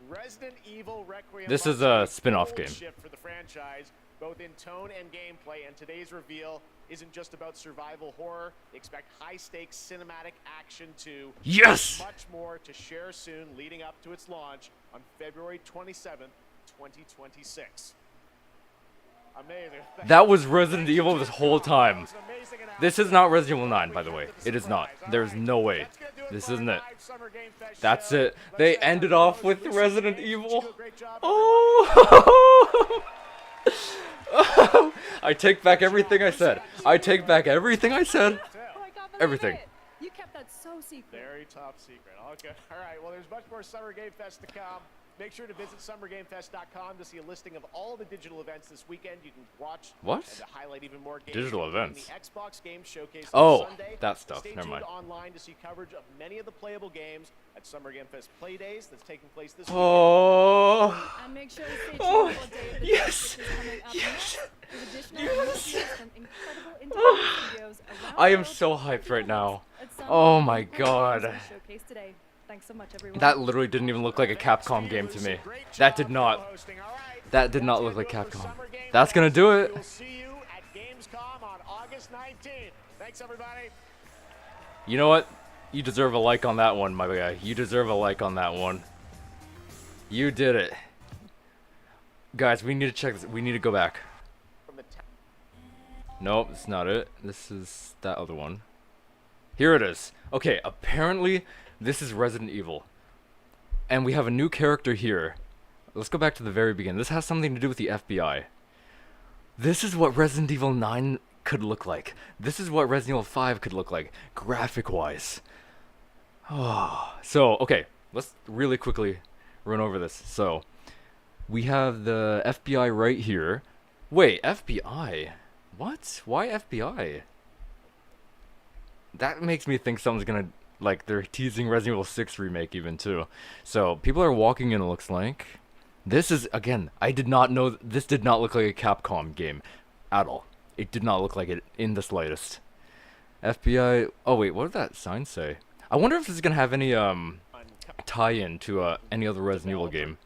Resident Evil Requiem This is a spin-off game. shift for the franchise, both in tone and gameplay, and today's reveal isn't just about survival horror. Expect high-stakes cinematic action too. Yes! Much more to share soon, leading up to its launch on February 27th, 2026. Amazing. That was Resident Evil this whole time. This is not Resident Evil 9, by the way. It is not. There's no way. This isn't it. That's it. They ended off with Resident Evil. Oh! I take back everything I said. I take back everything I said. Everything. You kept that so secret. Very top secret. Okay. All right. Well, there's much more Summer Game Fest to come. Make sure to visit summergamefest.com to see a listing of all the digital events this weekend. You can watch what? And to highlight even more games. Digital events. The Xbox Game Showcase on Sunday. That stuff. Stay Never mind. tuned online to see coverage of many of the playable games at Summer Game Fest Play Days that's taking place this weekend. Oh. And make sure to stay tuned Oh. for a day of the Yes. is coming up Yes. next, with additional releases from incredible independent studios around I the am world so to hyped right now. at some Oh my of the games god. we showcased today. Thanks so much, everyone. That literally didn't even look like a Capcom game to me. That did not. That did not look like Capcom. That's gonna do it. We'll see you at Gamescom on August 19th. Thanks, everybody. You know what? You deserve a like on that one, my guy. You deserve a like on that one. You did it. Guys, we need to check this. We need to go back. Nope, it's not it. This is that other one. Here it is. Okay, apparently this is Resident Evil. And we have a new character here. Let's go back to the very beginning. This has something to do with the FBI. This is what Resident Evil 9 could look like. This is what Resident Evil 5 could look like, graphic-wise. Oh, so, okay, let's really quickly run over this. So, we have the FBI right here. Wait, FBI? What? Why FBI? That makes me think someone's gonna, like, they're teasing Resident Evil 6 remake even too. So, people are walking in, it looks like. This is, again, I did not know, this did not look like a Capcom game at all. It did not look like it in the slightest. FBI, oh wait, what did that sign say? I wonder if this is gonna have any, tie-in to, any other Resident Evil game.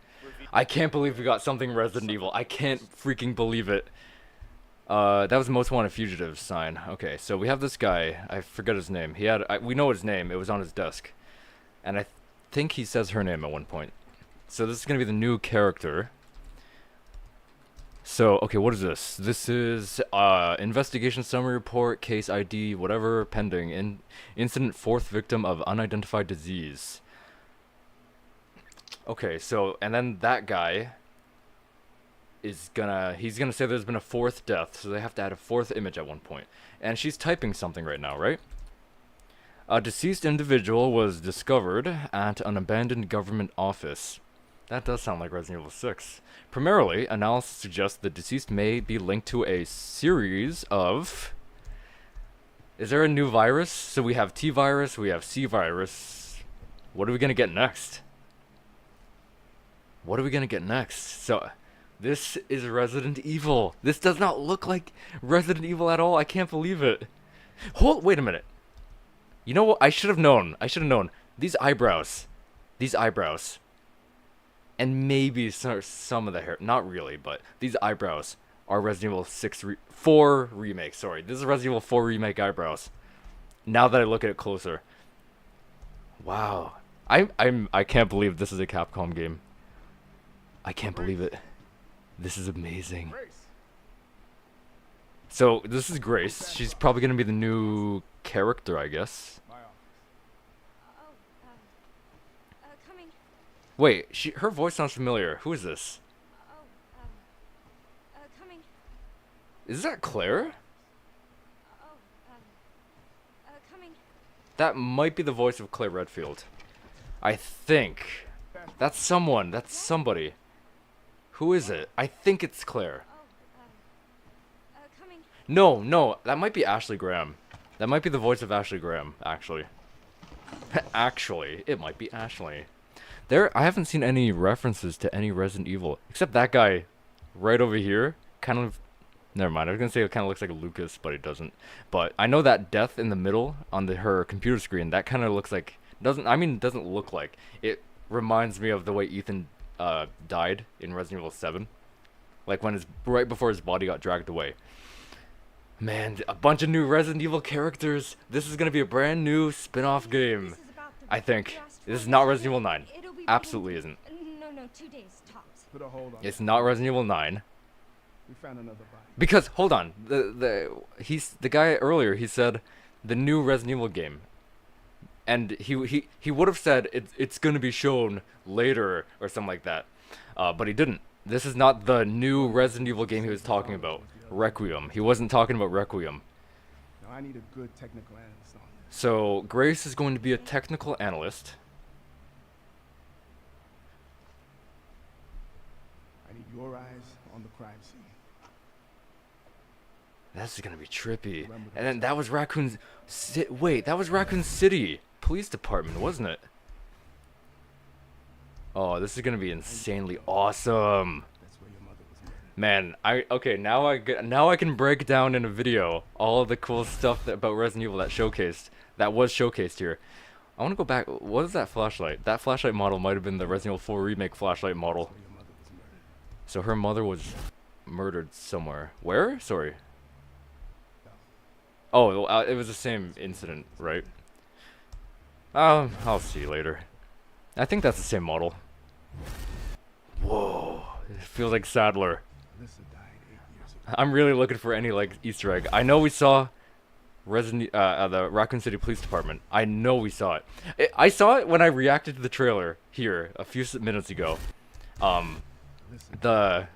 I can't believe we got something Resident Evil. I can't freaking believe it. That was Most Wanted Fugitive sign. Okay, so we have this guy. I forget his name. He had, we know his name. It was on his desk. And I think he says her name at one point. So this is going to be the new character. So, okay, what is this? This is, investigation summary report, case ID, whatever, pending. Incident 4th victim of unidentified disease. Okay, so, and then that guy is he's gonna say there's been a 4th death, so they have to add a 4th image at one point. And she's typing something right now, right? A deceased individual was discovered at an abandoned government office. That does sound like Resident Evil 6. Primarily, analysis suggests the deceased may be linked to a series of... Is there a new virus? So we have T virus, we have C virus. What are we gonna get next? What are we gonna get next? So, this is Resident Evil. This does not look like Resident Evil at all. I can't believe it. Wait a minute. You know what? I should have known. I should have known. These eyebrows. These eyebrows. And maybe some of the hair. Not really, but these eyebrows are Resident Evil 4 remake. Sorry, this is Resident Evil 4 remake eyebrows. Now that I look at it closer. Wow. I can't believe this is a Capcom game. I can't believe it. This is amazing. So, this is Grace. She's probably going to be the new character, I guess. Coming. Wait, her voice sounds familiar. Who is this? Coming. Is that Claire? Coming. That might be the voice of Claire Redfield. I think. That's someone. That's somebody. Who is it? I think it's Claire. Coming. No, that might be Ashley Graham. That might be the voice of Ashley Graham, actually. Actually, it might be Ashley. I haven't seen any references to any Resident Evil, except that guy right over here. Kind of Never mind. I was gonna say it kind of looks like a Lucas, but it doesn't. But I know that death in the middle on her computer screen, that kind of looks like doesn't look like. It reminds me of the way Ethan died in Resident Evil 7, like when right before his body got dragged away. Man, a bunch of new Resident Evil characters. This is gonna be a brand new spin-off game. I think this is not Resident Evil 9. Absolutely isn't. No, 2 days tops. Put a hold on. It's not Resident Evil 9. We found another body. Because hold on, the guy earlier, he said the new Resident Evil game, and he would have said it's gonna be shown later or something like that, but he didn't. This is not the new Resident Evil game he was talking about. Requiem. He wasn't talking about Requiem. Now I need a good technical analyst on this. So Grace is going to be a technical analyst. I need your eyes on the crime scene. This is gonna be trippy. And then that was wait, that was Raccoon City Police Department, wasn't it? Oh, this is gonna be insanely awesome. Man, now I can break down in a video all of the cool stuff about Resident Evil that was showcased here. I want to go back. What is that flashlight? That flashlight model might have been the Resident Evil 4 remake flashlight model. So her mother was murdered somewhere. Where? Sorry. Oh, it was the same incident, right? I'll see later. I think that's the same model. Whoa, it feels like Sadler. I'm really looking for any like Easter egg. I know we saw the Raccoon City Police Department. I know we saw it. I saw it when I reacted to the trailer here a few minutes ago. The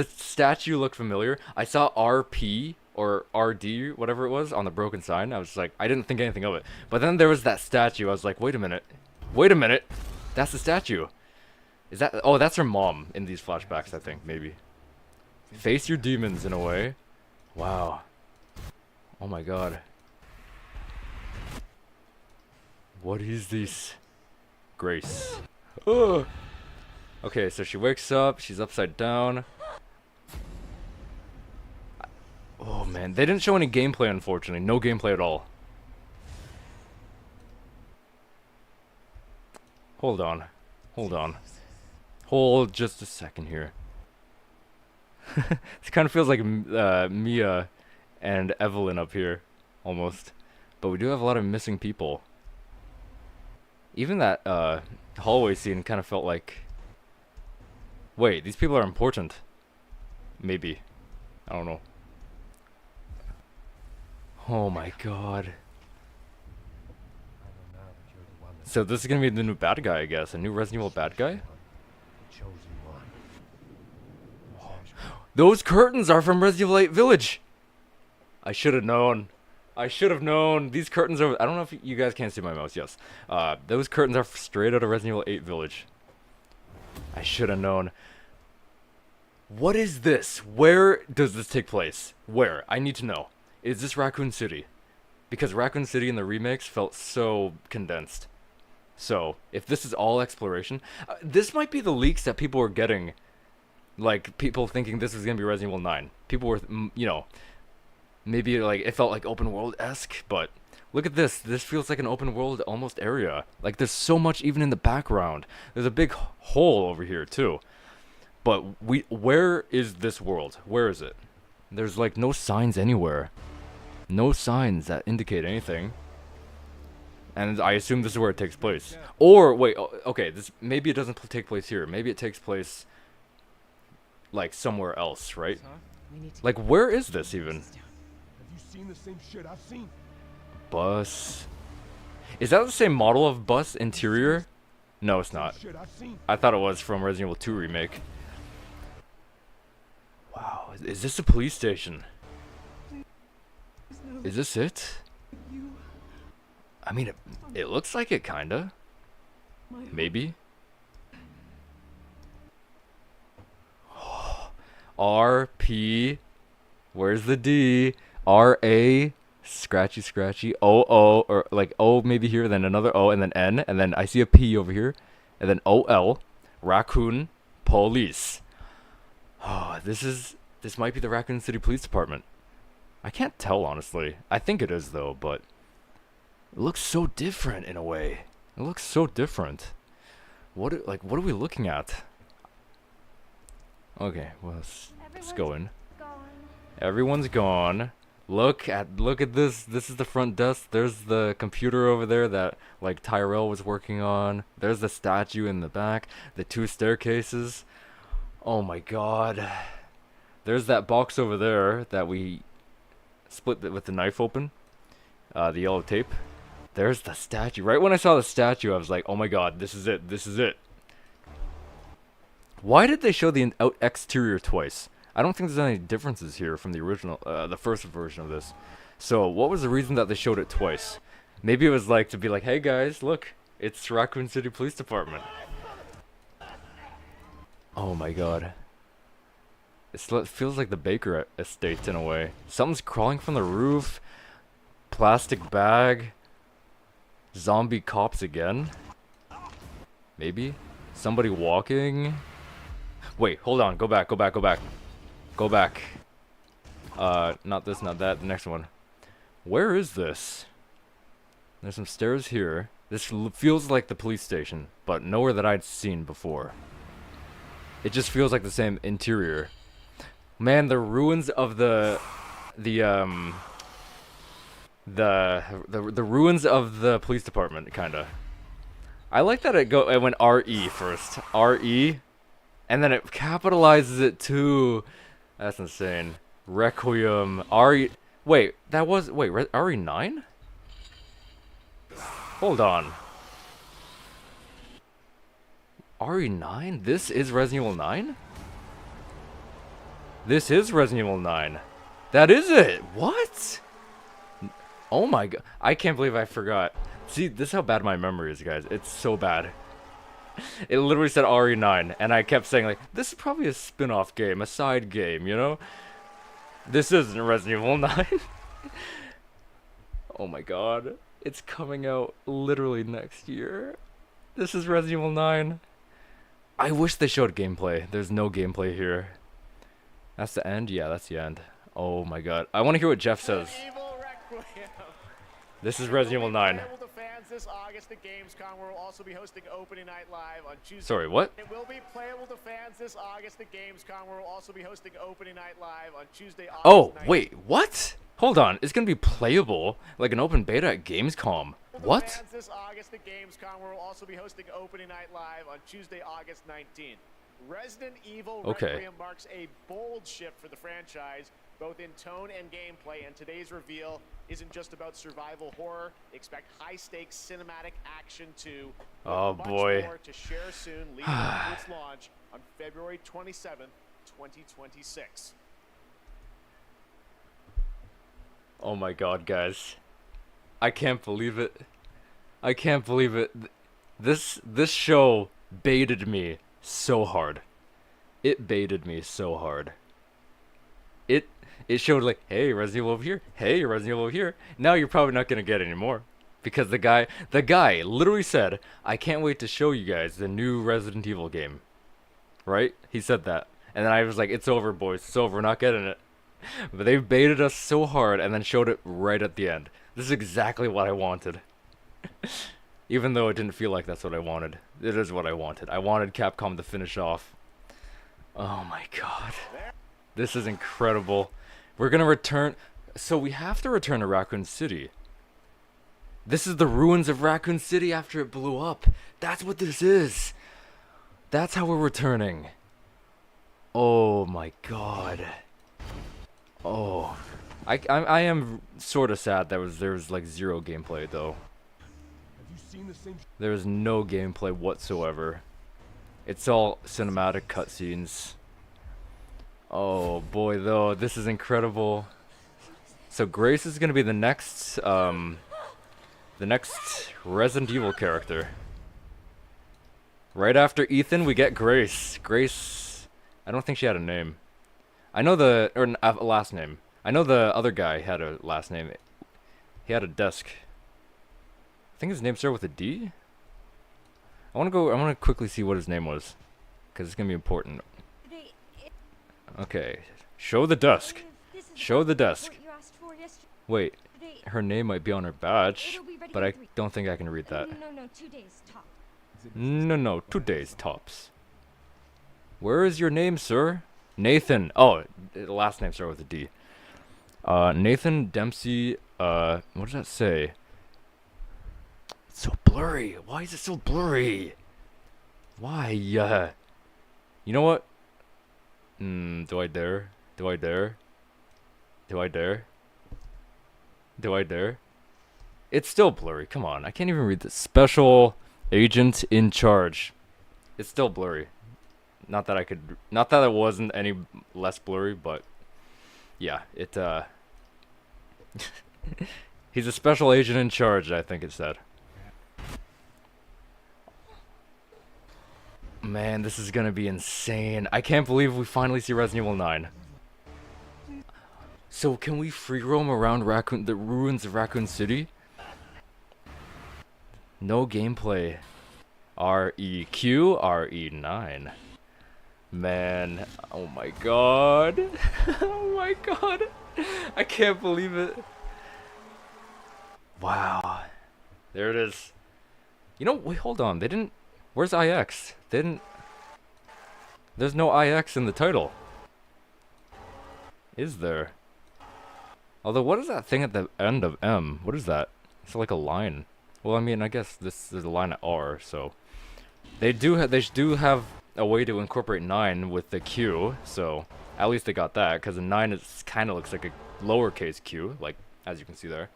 statue looked familiar. I saw RP or RD, whatever it was, on the broken sign. I was like, I didn't think anything of it. But then there was that statue. I was like, wait a minute. That's the statue. Is that? Oh, that's her mom in these flashbacks, I think, maybe. Face your demons in a way. Wow. Oh my god. What is this? Grace. Ugh. Okay, so she wakes up. She's upside down. Oh man, they didn't show any gameplay, unfortunately. No gameplay at all. Hold on. Hold just a second here. It kind of feels like Mia and Evelyn up here, almost. But we do have a lot of missing people. Even that hallway scene kind of felt like... Wait, these people are important. Maybe. I don't know. Oh my god. So this is gonna be the new bad guy, I guess. A new Resident Evil bad guy? Those curtains are from Resident Evil 8 Village! I should have known. These curtains are... I don't know if you guys can see my mouse. Yes. Those curtains are straight out of Resident Evil 8 Village. I should have known. What is this? Where does this take place? Where? I need to know. Is this Raccoon City? Because Raccoon City in the remakes felt so condensed. So, if this is all exploration... this might be the leaks that people were getting. Like, people thinking this was going to be Resident Evil 9. People were, you know... Maybe, like, it felt like open world-esque, but... Look at this. This feels like an open world almost area. Like, there's so much even in the background. There's a big hole over here, too. But where is this world? Where is it? There's, like, no signs anywhere. No signs that indicate anything. And I assume this is where it takes place. Or, wait, okay, maybe it doesn't take place here. Maybe it takes place, like, somewhere else, right? Like, where is this, even? Have you seen the same shit I've seen? Bus. Is that the same model of bus interior? No, it's not. I thought it was from Resident Evil 2 Remake. Wow, is this a police station? Is this it? I mean, it looks like it, kinda. Maybe. RP. Where's the D? RA. Scratchy, scratchy. OO. Or like O maybe here, then another O, and then N. And then I see a P over here. And then OL. Raccoon Police. Oh, this is This might be the Raccoon City Police Department. I can't tell, honestly. I think it is, though, but it looks so different in a way. It looks so different. What are we looking at? Okay, well, let's go in. Everyone's gone. Look at this. This is the front desk. There's the computer over there that like Tyrell was working on. There's the statue in the back. The 2 staircases. Oh my god. There's that box over there that we split with the knife open. The yellow tape. There's the statue. Right when I saw the statue, I was like, oh my god, this is it. This is it. Why did they show the exterior twice? I don't think there's any differences here from the original, the first version of this. So, what was the reason that they showed it twice? Maybe it was like to be like, hey guys, look, it's Raccoon City Police Department. Oh my god. It feels like the Baker estate in a way. Something's crawling from the roof. Plastic bag. Zombie cops again. Maybe? Somebody walking. Wait, hold on. Go back, go back, go back. Go back. Not this, not that. The next one. Where is this? There's some stairs here. This feels like the police station, but nowhere that I'd seen before. It just feels like the same interior. Man, the ruins of the ruins of the police department, kinda. I like that it went RE first. RE, and then it capitalizes it too. That's insane. Requiem. RE. Wait, that was RE9? Hold on. RE9? This is Resident Evil 9? This is Resident Evil 9. That is it. What? Oh my god. I can't believe I forgot. See, this is how bad my memory is, guys. It's so bad. It literally said RE9, and I kept saying, like, this is probably a spin-off game, a side game, you know? This isn't Resident Evil 9. Oh my god. It's coming out literally next year. This is Resident Evil 9. I wish they showed gameplay. There's no gameplay here. That's the end? Yeah, that's the end. Oh my god. I want to hear what Jeff says. This is Resident Evil 9. This August at Gamescom, where we'll also be hosting opening night live on Tuesday. Sorry, what? It will be playable to fans this August at Gamescom, where we'll also be hosting opening night live on Tuesday, August 9th. Wait, what? Hold on, it's gonna be playable, like an open beta at Gamescom. What? Fans this August at Gamescom, where we'll also be hosting opening night live on Tuesday, August 19th. Resident Evil Requiem marks a bold shift for the franchise, both in tone and gameplay, and today's reveal isn't just about survival horror. Expect high-stakes cinematic action too. Oh boy. Much more to share soon, leading up to its launch on February 27th, 2026. Oh my god, guys. I can't believe it. I can't believe it. This show baited me so hard. It baited me so hard. It showed like, hey, Resident Evil over here. Hey, Resident Evil over here. Now you're probably not gonna get any more, because the guy literally said, I can't wait to show you guys the new Resident Evil game. Right? He said that, and then I was like, it's over, boys. It's over. We're not getting it. But they baited us so hard, and then showed it right at the end. This is exactly what I wanted. Even though it didn't feel like that's what I wanted. It is what I wanted. I wanted Capcom to finish off. Oh my god. This is incredible. We're gonna return. So we have to return to Raccoon City. This is the ruins of Raccoon City after it blew up. That's what this is. That's how we're returning. Oh my god. Oh. I am sort of sad there was like zero gameplay though. There is no gameplay whatsoever. It's all cinematic cutscenes. Oh boy, though, this is incredible. So Grace is gonna be the next Resident Evil character. Right after Ethan, we get Grace. Grace, I don't think she had a name. I know a last name. I know the other guy had a last name. He had a desk. I think his name started with a D. I want to quickly see what his name was, because it's gonna be important. Okay, Show the desk. Show the desk. Wait, her name might be on her badge, but I don't think I can read that. No, 2 days top. No, 2 days tops. Where is your name, sir? Nathan. Oh, the last name starts with a D. Nathan Dempsey. What does that say? It's so blurry. Why is it so blurry? Why? You know what? Do I dare? Do I dare? Do I dare? Do I dare? It's still blurry. Come on. I can't even read this. Special agent in charge. It's still blurry. Not that it wasn't any less blurry, but yeah, he's a special agent in charge, I think it said. Man, this is gonna be insane. I can't believe we finally see Resident Evil 9. So can we free roam around the ruins of Raccoon City? No gameplay. REQ, RE9. Man, oh my god. Oh my god. I can't believe it. Wow. There it is. You know, wait, hold on. They didn't... Where's IX? They didn't... There's no IX in the title. Is there? Although, what is that thing at the end of M? What is that? It's like a line. Well, I mean, I guess this is a line at R, so... They do have a way to incorporate 9 with the Q, so... At least they got that, because the 9 kind of looks like a lowercase q, like, as you can see there.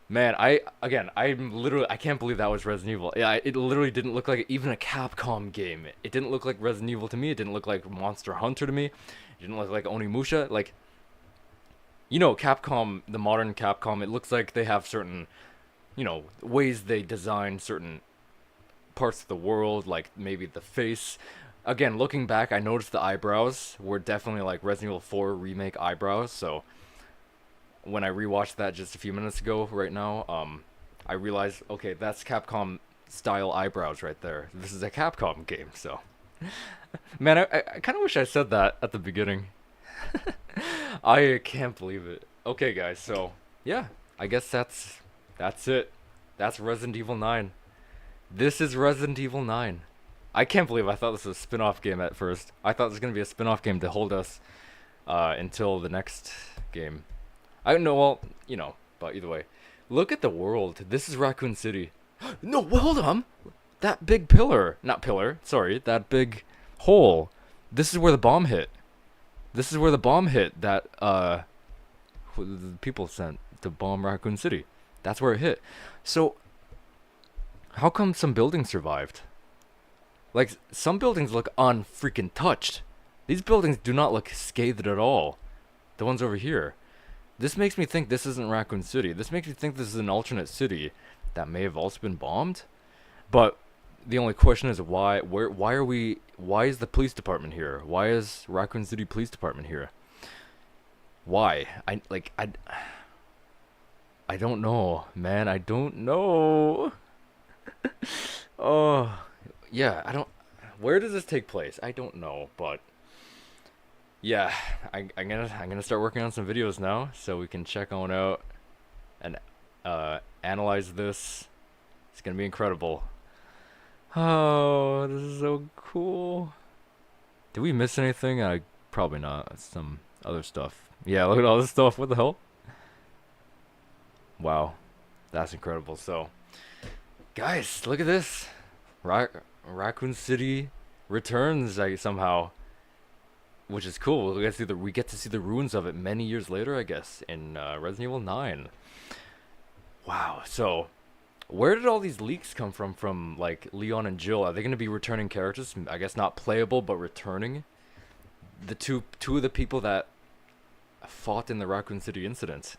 Man, I can't believe that was Resident Evil. Yeah, it literally didn't look like even a Capcom game. It didn't look like Resident Evil to me. It didn't look like Monster Hunter to me. It didn't look like Onimusha. Like, you know, Capcom, the modern Capcom, it looks like they have certain, you know, ways they design certain parts of the world, like maybe the face. Again, looking back, I noticed the eyebrows were definitely like Resident Evil 4 remake eyebrows, so when I rewatched that just a few minutes ago right now, I realized, okay, that's Capcom style eyebrows right there. This is a Capcom game, so. Man, I kind of wish I said that at the beginning. I can't believe it. Okay, guys, so, yeah, I guess that's it. That's Resident Evil 9. This is Resident Evil 9. I can't believe I thought this was a spin-off game at first. I thought this was going to be a spin-off game to hold us until the next game. I don't know, well, you know, but either way. Look at the world. This is Raccoon City. No, hold on. That big pillar. Not pillar, sorry. That big hole. This is where the bomb hit. This is where the bomb hit that the people sent to bomb Raccoon City. That's where it hit. So, how come some buildings survived? Like, some buildings look unfreaking touched. These buildings do not look scathed at all. The ones over here. This makes me think this isn't Raccoon City. This makes me think this is an alternate city that may have also been bombed. But the only question is why is the police department here? Why is Raccoon City Police Department here? Why? I don't know, man. I don't know. Oh, yeah, where does this take place? I don't know, but yeah, I'm gonna start working on some videos now so we can check on out and analyze this. It's gonna be incredible. Oh, this is so cool. Did we miss anything? Probably not. Some other stuff. Yeah, look at all this stuff. What the hell? Wow, that's incredible. So, guys, look at this. Raccoon City returns somehow, which is cool. We get to see the ruins of it many years later, I guess, in Resident Evil 9. Wow. So, where did all these leaks come from like Leon and Jill? Are they going to be returning characters? I guess not playable, but returning. The two of the people that fought in the Raccoon City incident.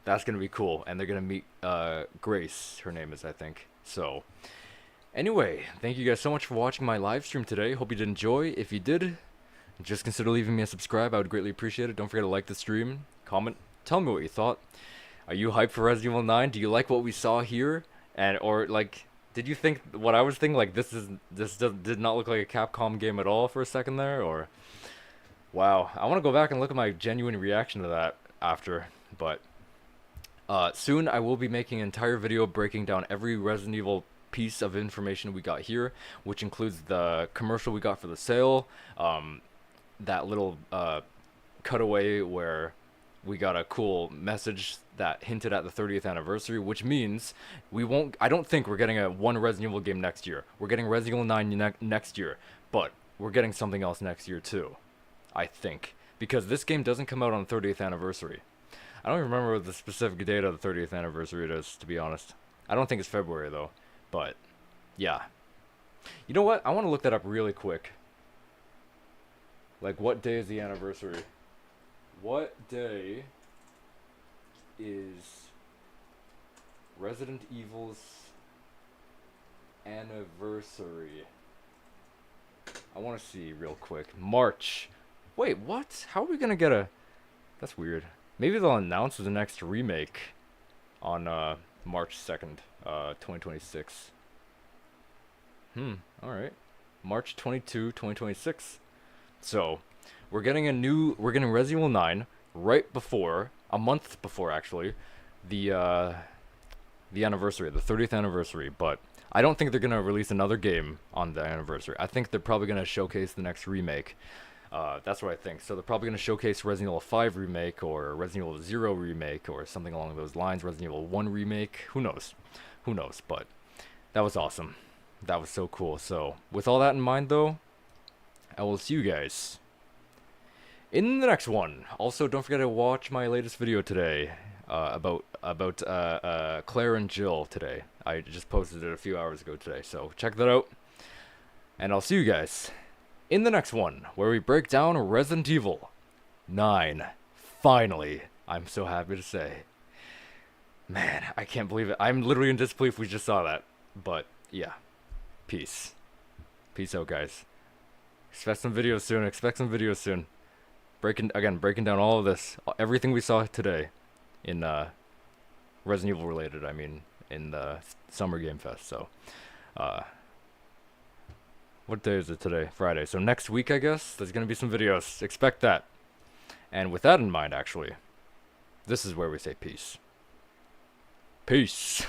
That's going to be cool. And they're going to meet Grace, her name is, I think. So, anyway, thank you guys so much for watching my live stream today. Hope you did enjoy. If you did, just consider leaving me a subscribe. I would greatly appreciate it. Don't forget to like the stream, comment, tell me what you thought. Are you hyped for Resident Evil 9? Do you like what we saw here? Or like, Did you think what I was thinking? Like did not look like a Capcom game at all for a second there, or? Wow, I want to go back and look at my genuine reaction to that after, but soon I will be making an entire video breaking down every Resident Evil piece of information we got here, which includes the commercial we got for the sale, that little cutaway where we got a cool message that hinted at the 30th anniversary, which means I don't think we're getting a one Resident Evil game next year. We're getting Resident Evil 9 next year, but we're getting something else next year too, I think, because this game doesn't come out on the 30th anniversary. I don't remember the specific date of the 30th anniversary it is, to be honest. I don't think it's February though, but yeah. You know what? I want to look that up really quick. Like, what day is the anniversary? What day is Resident Evil's anniversary? I want to see real quick. March. Wait, what? How are we gonna get a... That's weird. Maybe they'll announce the next remake on March 2nd, 2026. Alright. March 22, 2026. So, we're getting Resident Evil 9 right before, a month before actually, the anniversary, the 30th anniversary, but I don't think they're going to release another game on the anniversary. I think they're probably going to showcase the next remake. That's what I think. So they're probably going to showcase Resident Evil 5 remake or Resident Evil 0 remake or something along those lines, Resident Evil 1 remake, who knows? Who knows, but that was awesome. That was so cool. So, with all that in mind though, I will see you guys in the next one. Also, don't forget to watch my latest video today about Claire and Jill today. I just posted it a few hours ago today, so check that out. And I'll see you guys in the next one, where we break down Resident Evil 9. Finally, I'm so happy to say. Man, I can't believe it. I'm literally in disbelief we just saw that. But, yeah. Peace. Peace out, guys. Expect some videos soon. Breaking down all of this, everything we saw today in Resident Evil related, I mean, in the Summer Game Fest. So, what day is it today? Friday. So next week, I guess, there's going to be some videos. Expect that. And with that in mind, actually, this is where we say peace. Peace.